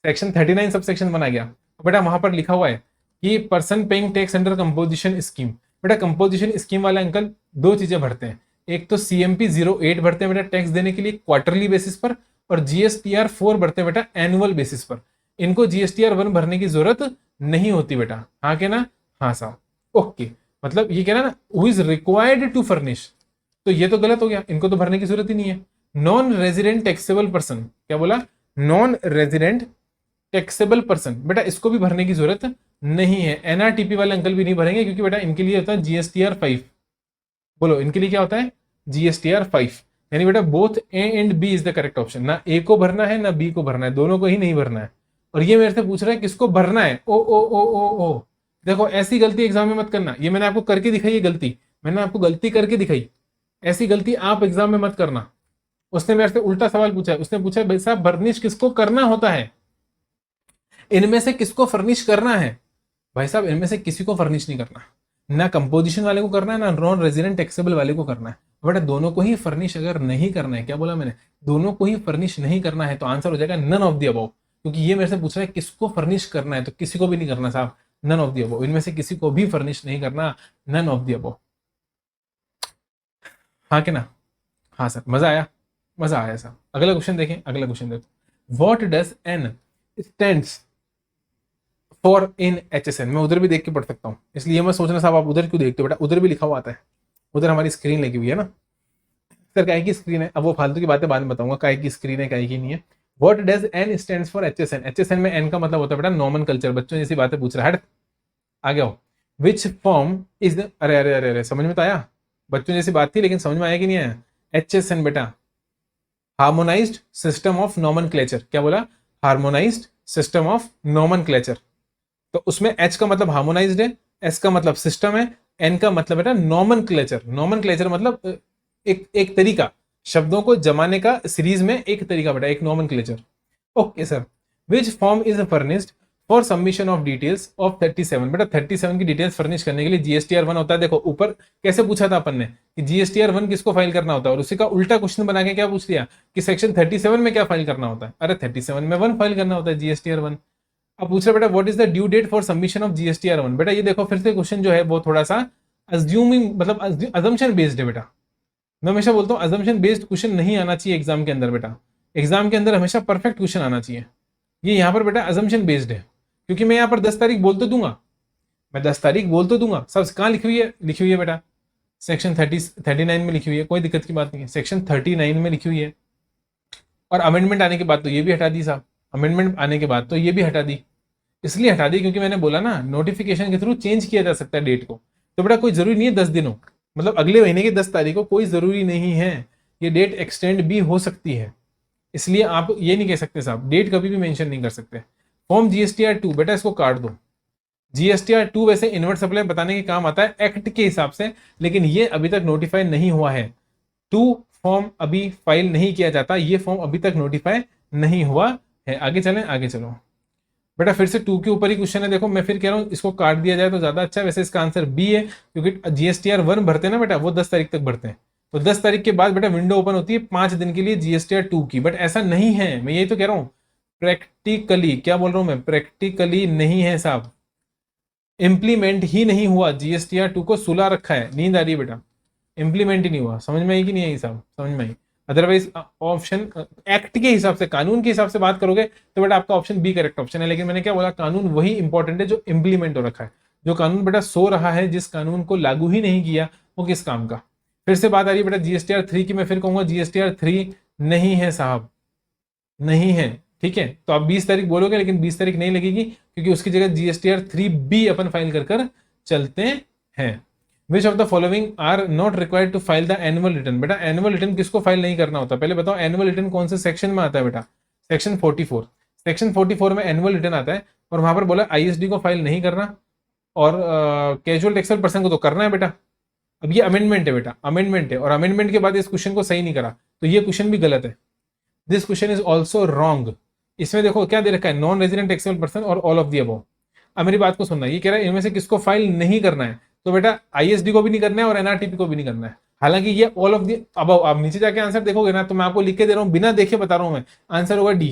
सेक्शन 39 सब सेक्शन 1 आ गया बेटा। वहां पर लिखा हुआ है कि person paying tax under composition scheme. बेटा कंपोजिशन स्कीम वाले अंकल दो चीजें भरते हैं, एक तो सीएमपी 08 भरते हैं बेटा टैक्स देने के लिए क्वार्टरली बेसिस पर, और जीएसटीआर 4 भरते हैं बेटा एनुअल बेसिस पर। इनको जीएसटीआर 1 भरने की जरूरत नहीं होती बेटा, हाँ के ना? हाँ साहब। ओके, मतलब ये कह रहा ना who is required to furnish, तो ये तो गलत हो गया, इनको तो भरने की जरूरत ही नहीं है। नॉन रेजिडेंट टैक्सेबल पर्सन, क्या बोला? नॉन रेजिडेंट टैक्सेबल पर्सन, बेटा इसको भी भरने की जरूरत नहीं है। एनआरटीपी वाले अंकल भी नहीं भरेंगे, क्योंकि बेटा इनके लिए होता है जीएसटीआर 5। बोलो इनके लिए क्या होता है? जीएसटीआर 5। यानी बेटा both A and B is the correct option, ना ए को भरना है ना बी को भरना है, दोनों को ही नहीं भरना है। और ये मेरे से पूछ रहा है किसको भरना है, ओ ओ ओ ओ ओ। देखो ऐसी गलती एग्जाम में मत करना, ये मैंने आपको करके दिखाई, ये गलती मैंने आपको गलती करके दिखाई, ऐसी गलती आप एग्जाम में मत करना। उसने मेरे से उल्टा सवाल पूछा है, उसने पूछा भाई साहब फर्निश किसको करना होता है, इनमें से किसको फर्निश करना है? भाई साहब इनमें से किसी को फर्निश नहीं करना, ना कंपोजिशन वाले को करना है ना नॉन रेजिडेंट टैक्सेबल वाले को करना है। बेटा दोनों को ही फर्निश अगर नहीं करना है, क्या बोला मैंने? दोनों को ही फर्निश नहीं करना है, तो आंसर हो जाएगा नन ऑफ द अबव। क्योंकि ये मेरे से पूछ रहा है किसको फर्निश करना है, तो किसी को भी नहीं करना साहब, नन ऑफ द अबव। इनमें से किसी को भी फर्निश नहीं करना, नन ऑफ द अबव, हाँ कि ना? हाँ सर, मजा आया, मजा आया साहब। अगला क्वेश्चन देखें, अगला क्वेश्चन देखो, what does N stands for in HSN. मैं उधर भी देख के पढ़ सकता हूँ, इसलिए मैं सोचना साहब आप उधर क्यों देखते हो बेटा, उधर भी लिखा हुआ आता है, उधर हमारी स्क्रीन लगी हुई है ना सर, काय की स्क्रीन है। अब वो फालतू की बातें बाद में बताऊंगा, काय की स्क्रीन है काय की नहीं है। What does N stands for HSN. HSN में एन का मतलब होता है बेटा नॉमन कल्चर, बच्चों जैसी बातें पूछ रहा है, आ गया हो। विच फॉर्म इज अरे अरे अरे अरे, समझ में तो आया, बच्चों जैसी बात थी लेकिन समझ में आया कि नहीं आया? एचएसएन बेटा हार्मोनाइज्ड सिस्टम ऑफ नॉमेनक्लेचर। क्या बोला? Harmonised system of nomenclature. तो उसमें एच का मतलब हार्मोनाइज्ड है, एस का मतलब सिस्टम है, एन का मतलब बेटा नॉमेनक्लेचर। नॉमेनक्लेचर मतलब एक तरीका, शब्दों को जमाने का सीरीज में एक तरीका बेटा, एक nomenclature. Okay sir. Which form is furnished for submission of details of 37? बेटा 37 की डिटेल्स फर्निश करने के लिए जीएसटीआर 1 होता है। देखो ऊपर कैसे पूछा था अपन ने कि जीएसटीआर 1 किसको फाइल करना होता है, और उसी का उल्टा क्वेश्चन बना के क्या पूछ लिया कि सेक्शन 37 में क्या फाइल करना होता है। अरे 37 में 1 फाइल करना होता है, जीएसटीआर 1। अब पूछ रहा बेटा what is the due date for submission of GSTR 1? बेटा ये देखो फिर से क्वेश्चन जो है वो थोड़ा सा अज्यूमिंग मतलब अजम्पशन बेस्ड है बेटा। मैं हमेशा बोलता हूँ अजम्पशन बेस्ड क्वेश्चन नहीं आना चाहिए एग्जाम के अंदर बेटा। एग्जाम के अंदर हमेशा परफेक्ट क्वेश्चन आना चाहिए। ये यहाँ पर बेटा अजम्पशन बेस्ड है, क्योंकि मैं यहाँ पर 10 तारीख बोल तो दूंगा, मैं 10 तारीख बोल तो दूंगा। सब कहाँ लिखी हुई है बेटा? सेक्शन 39 में लिखी हुई है, कोई दिक्कत की बात नहीं है, सेक्शन 39 में लिखी हुई है। और अमेंडमेंट आने के बाद तो ये भी हटा दी साहब, अमेंडमेंट आने के बाद तो ये भी हटा दी। इसलिए हटा दी क्योंकि मैंने बोला ना नोटिफिकेशन के थ्रू चेंज किया जा सकता है डेट को। तो बेटा कोई जरूरी नहीं है 10 दिनों, मतलब अगले महीने की 10 तारीख को कोई जरूरी नहीं है, ये डेट एक्सटेंड भी हो सकती है। इसलिए आप ये नहीं कह सकते साहब, डेट कभी भी मेंशन नहीं कर सकते। फॉर्म जीएसटीआर 2 बेटा इसको काट दो। जीएसटीआर 2 वैसे इनवर्ट सप्लाई बताने के काम आता है एक्ट के हिसाब से, लेकिन ये अभी तक नोटिफाई नहीं हुआ है। 2 फॉर्म अभी फाइल नहीं किया जाता, ये फॉर्म अभी तक नोटिफाई नहीं हुआ है। आगे चलें, आगे चलो बेटा। फिर से 2 के ऊपर ही क्वेश्चन है, देखो मैं फिर कह रहा हूँ इसको काट दिया जाए तो ज्यादा अच्छा है। वैसे इसका आंसर बी है, क्योंकि जीएसटीआर 1 भरते हैं ना बेटा, वो 10 तारीख तक भरते हैं। तो 10 तारीख के बाद बेटा विंडो ओपन होती है 5 दिन के लिए जीएसटीआर 2 की। बट ऐसा नहीं है, मैं यही तो कह रहा हूँ प्रैक्टिकली, क्या बोल रहा हूं मैं, प्रैक्टिकली नहीं है साहब, इंप्लीमेंट ही नहीं हुआ। जीएसटीआर 2 को सुला रखा है, नींद आ रही है बेटा, इंप्लीमेंट ही नहीं हुआ। समझ में आई कि नहीं आई साहब? समझ में आई। अदरवाइज ऑप्शन एक्ट के हिसाब से, कानून के हिसाब से बात करोगे तो बेटा आपका ऑप्शन बी करेक्ट ऑप्शन है। लेकिन मैंने क्या बोला, कानून वही इंपॉर्टेंट है जो इंप्लीमेंट हो रखा है। जो कानून बेटा सो रहा है, जिस कानून को लागू ही नहीं किया, वो किस काम का? फिर से बात आ रही है बेटा जीएसटीआर 3 की। मैं फिर कहूंगा जीएसटीआर 3 नहीं है साहब, नहीं है। ठीक है, तो आप 20 तारीख बोलोगे, लेकिन 20 तारीख नहीं लगेगी, क्योंकि उसकी जगह जीएसटीआर 3B अपन फाइल कर चलते हैं। Which of the following are not required to file the annual return? बेटा एनुअल रिटर्न किसको फाइल नहीं करना होता, पहले बताओ। एनुअल रिटर्न कौन से सेक्शन में आता है बेटा? सेक्शन 44। सेक्शन 44 में एनुअल रिटर्न आता है, और वहां पर बोला आईएसडी को फाइल नहीं करना, और कैजुअल टैक्सेबल पर्सन को तो करना है बेटा। अब ये अमेंडमेंट है बेटा, अमेंडमेंट है, और अमेंडमेंट के बाद इस क्वेश्चन को सही नहीं करा, तो ये क्वेश्चन भी गलत है। This question is also wrong. इसमें देखो क्या दे रखा है, नॉन रेजिडेंट टैक्सेबल पर्सन और ऑल ऑफ दी अबव। अब मेरी बात को सुनना, ये कह रहा है इनमें से किसको फाइल नहीं करना है, तो बेटा आईएसडी को भी नहीं करना है और एनआरटीपी को भी नहीं करना है। हालांकि ये ऑल ऑफ दी अबव, आप नीचे जाके आंसर देखोगे ना, तो मैं आपको लिख के दे रहा हूं, बिना देखे बता रहा हूं मैं, आंसर होगा डी।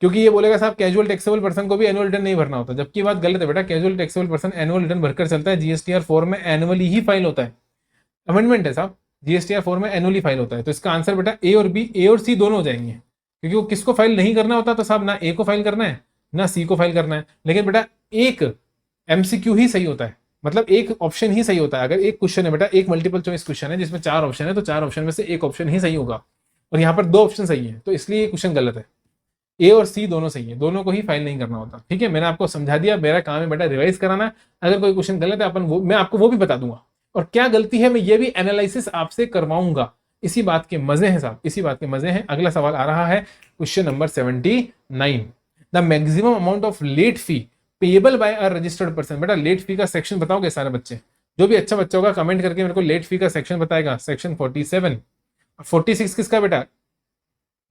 क्योंकि ये बोलेगा साहब कैजुअल टैक्सेबल पर्सन को भी एनुअल रिटर्न नहीं भरना होता, जबकि बात गलत है बेटा। Casual taxable person annual return भरकर चलता है, जीएसटीआर 4 में एनुअली ही फाइल होता है। अमेंडमेंट है साहब, जीएसटीआर 4 में एनुअली फाइल होता है। तो इसका आंसर बेटा ए और बी, ए और सी दोनों हो जाएंगे, क्योंकि वो किसको फाइल नहीं करना होता, तो साहब ना ए को फाइल करना है ना सी को फाइल करना है। लेकिन बेटा एक एमसीक्यू ही सही होता है, मतलब एक ऑप्शन ही सही होता है। अगर एक क्वेश्चन है बेटा, एक मल्टीपल चॉइस क्वेश्चन है जिसमें 4 ऑप्शन है, तो 4 ऑप्शन में से एक ऑप्शन ही सही होगा, और यहाँ पर 2 ऑप्शन सही है, तो इसलिए ये क्वेश्चन गलत है। ए और सी दोनों सही है, दोनों को ही फाइल नहीं करना होता। ठीक है, मैंने आपको समझा दिया, मेरा काम है बेटा रिवाइज कराना। अगर कोई क्वेश्चन गलत है अपन मैं आपको वो भी बता दूंगा, और क्या गलती है मैं ये भी एनालिसिस आपसे करवाऊंगा। इसी बात के मजे हैं साहब, इसी बात के मजे हैं। अगला सवाल आ रहा है, question number 79। The maximum amount of late fee payable by a registered person. बेटा लेट फी का सेक्शन बताओगे सारे बच्चे? जो भी अच्छा बच्चा होगा कमेंट करके मेरे को लेट फी का सेक्शन बताएगा। सेक्शन 47। 46 किसका बेटा?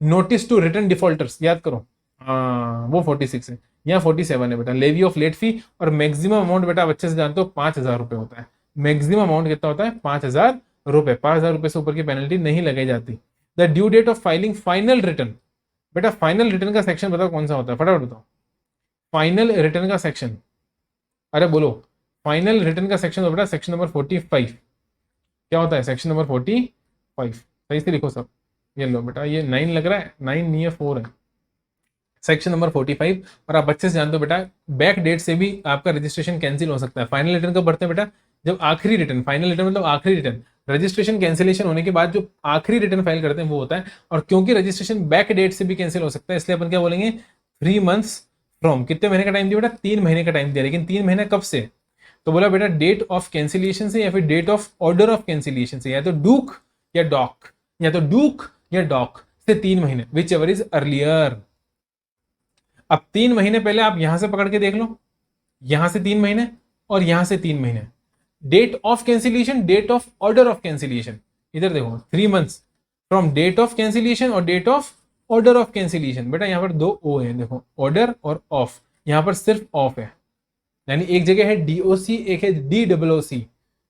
नोटिस टू रिटर्न डिफॉल्टर्स, याद करो। हाँ वो 46 है, यहाँ 47 है बेटा, लेवी ऑफ लेट फी। और मैक्सिमम अमाउंट बेटा बच्चे से जानते हो 5,000 रुपए होता है। मैक्सिमम अमाउंट कितना होता है? 5,000 रुपए। 5,000 रुपए से ऊपर की पेनल्टी नहीं लगाई जाती। The due date of filing final return. बेटा फाइनल रिटर्न का सेक्शन बताओ कौन सा होता है, फटाफट बताओ। फाइनल रिटर्न का सेक्शन, अरे बोलो, फाइनल रिटर्न का सेक्शन बेटा सेक्शन नंबर 45। क्या होता है सेक्शन नंबर 45? सही से लिखो सब। ये लो बेटा, ये 9 लग रहा है, 9 नहीं है 4 है, सेक्शन नंबर 45। और आप बच्चे से जानते हो बेटा बैक डेट से भी आपका रजिस्ट्रेशन कैंसिल हो सकता है। फाइनल रिटर्न कब भरते हैं बेटा? जब आखिरी रिटर्न, फाइनल रिटर्न मतलब आखिरी रिटर्न, रजिस्ट्रेशन कैंसिलेशन होने के बाद जो आखिरी रिटर्न फाइल करते हैं वो होता है। और क्योंकि रजिस्ट्रेशन बैक डेट से भी कैंसिल हो सकता है, इसलिए अपन क्या बोलेंगे, 3 मंथ्स फ्रॉम। कितने महीने का टाइम दिया बेटा? 3 महीने का टाइम दिया। लेकिन 3 महीने कब से? तो बोला बेटा डेट ऑफ कैंसिलेशन से, या फिर date of order of cancellation से, या तो डूक या डॉक, या तो डूक या डॉक। से 3 महीने, विच एवर इज अर्लियर। अब 3 महीने पहले आप यहां से पकड़ के देख लो, यहां से 3 महीने और यहां से 3 महीने। Date of cancellation, date of order of cancellation, इधर देखो 3 months from date of cancellation और date of order of cancellation. बेटा यहां पर 2 O है, देखो ऑर्डर और ऑफ, यहां पर सिर्फ ऑफ है, यानी एक जगह है डीओसी, एक है DOOC।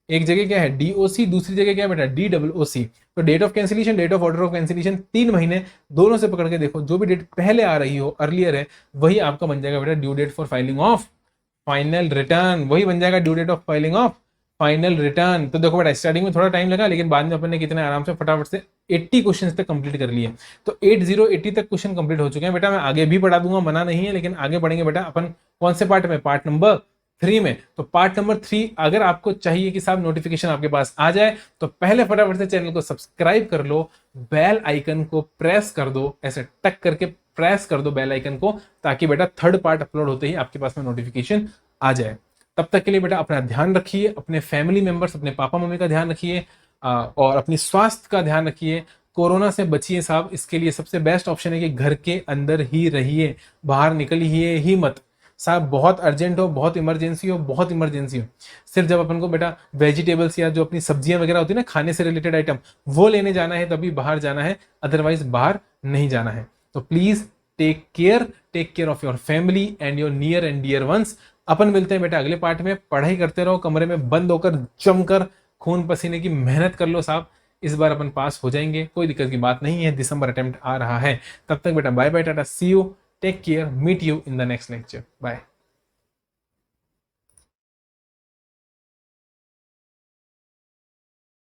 एक जगह क्या है डीओसी, दूसरी जगह क्या है बेटा DOOC। तो date of cancellation, date of order of cancellation, 3 महीने दोनों से पकड़ के देखो, जो भी डेट पहले आ रही हो, अर्लियर है, वही आपका बन जाएगा बेटा due date for filing of final return, वही बन जाएगा due date of filing of final return. तो देखो बेटा स्टार्टिंग में थोड़ा टाइम लगा, लेकिन बाद में अपन ने कितने आराम से फटाफट से 80 क्वेश्चन तक कंप्लीट कर लिए। तो 80 तक क्वेश्चन कंप्लीट हो चुके हैं बेटा। मैं आगे भी पढ़ा दूंगा, मना नहीं है, लेकिन आगे बढ़ेंगे बेटा अपन कौन से पार्ट में, पार्ट नंबर 3 में। तो पार्ट नंबर 3 अगर आपको चाहिए कि साहब नोटिफिकेशन आपके पास आ जाए, तो पहले फटाफट से चैनल को सब्सक्राइब कर लो, बेल आइकन को प्रेस कर दो, ऐसे टक करके प्रेस कर दो बेल आइकन को, ताकि बेटा थर्ड पार्ट अपलोड होते ही आपके पास में नोटिफिकेशन आ जाए। तब तक के लिए बेटा अपना ध्यान रखिए, अपने फैमिली मेंबर्स, अपने पापा मम्मी का ध्यान रखिए, और अपनी स्वास्थ्य का ध्यान रखिए। कोरोना से बचिए साहब, इसके लिए सबसे बेस्ट ऑप्शन है कि घर के अंदर ही रहिए, बाहर निकलिए ही मत साहब। बहुत अर्जेंट हो, बहुत इमरजेंसी हो, बहुत इमरजेंसी हो, सिर्फ जब अपन को बेटा वेजिटेबल्स या जो अपनी सब्जियां वगैरह होती है ना, खाने से रिलेटेड आइटम, वो लेने जाना है तभी बाहर जाना है, अदरवाइज बाहर नहीं जाना है। तो please take care of your family and your near and dear ones. अपन मिलते हैं बेटा अगले पार्ट में। पढ़ाई करते रहो, कमरे में बंद होकर जमकर खून पसीने की मेहनत कर लो साहब। इस बार अपन पास हो जाएंगे, कोई दिक्कत की बात नहीं है, दिसंबर अटेम्प्ट आ रहा है। तब तक बेटा bye bye, tata, see you, take care, meet you in the next lecture, bye.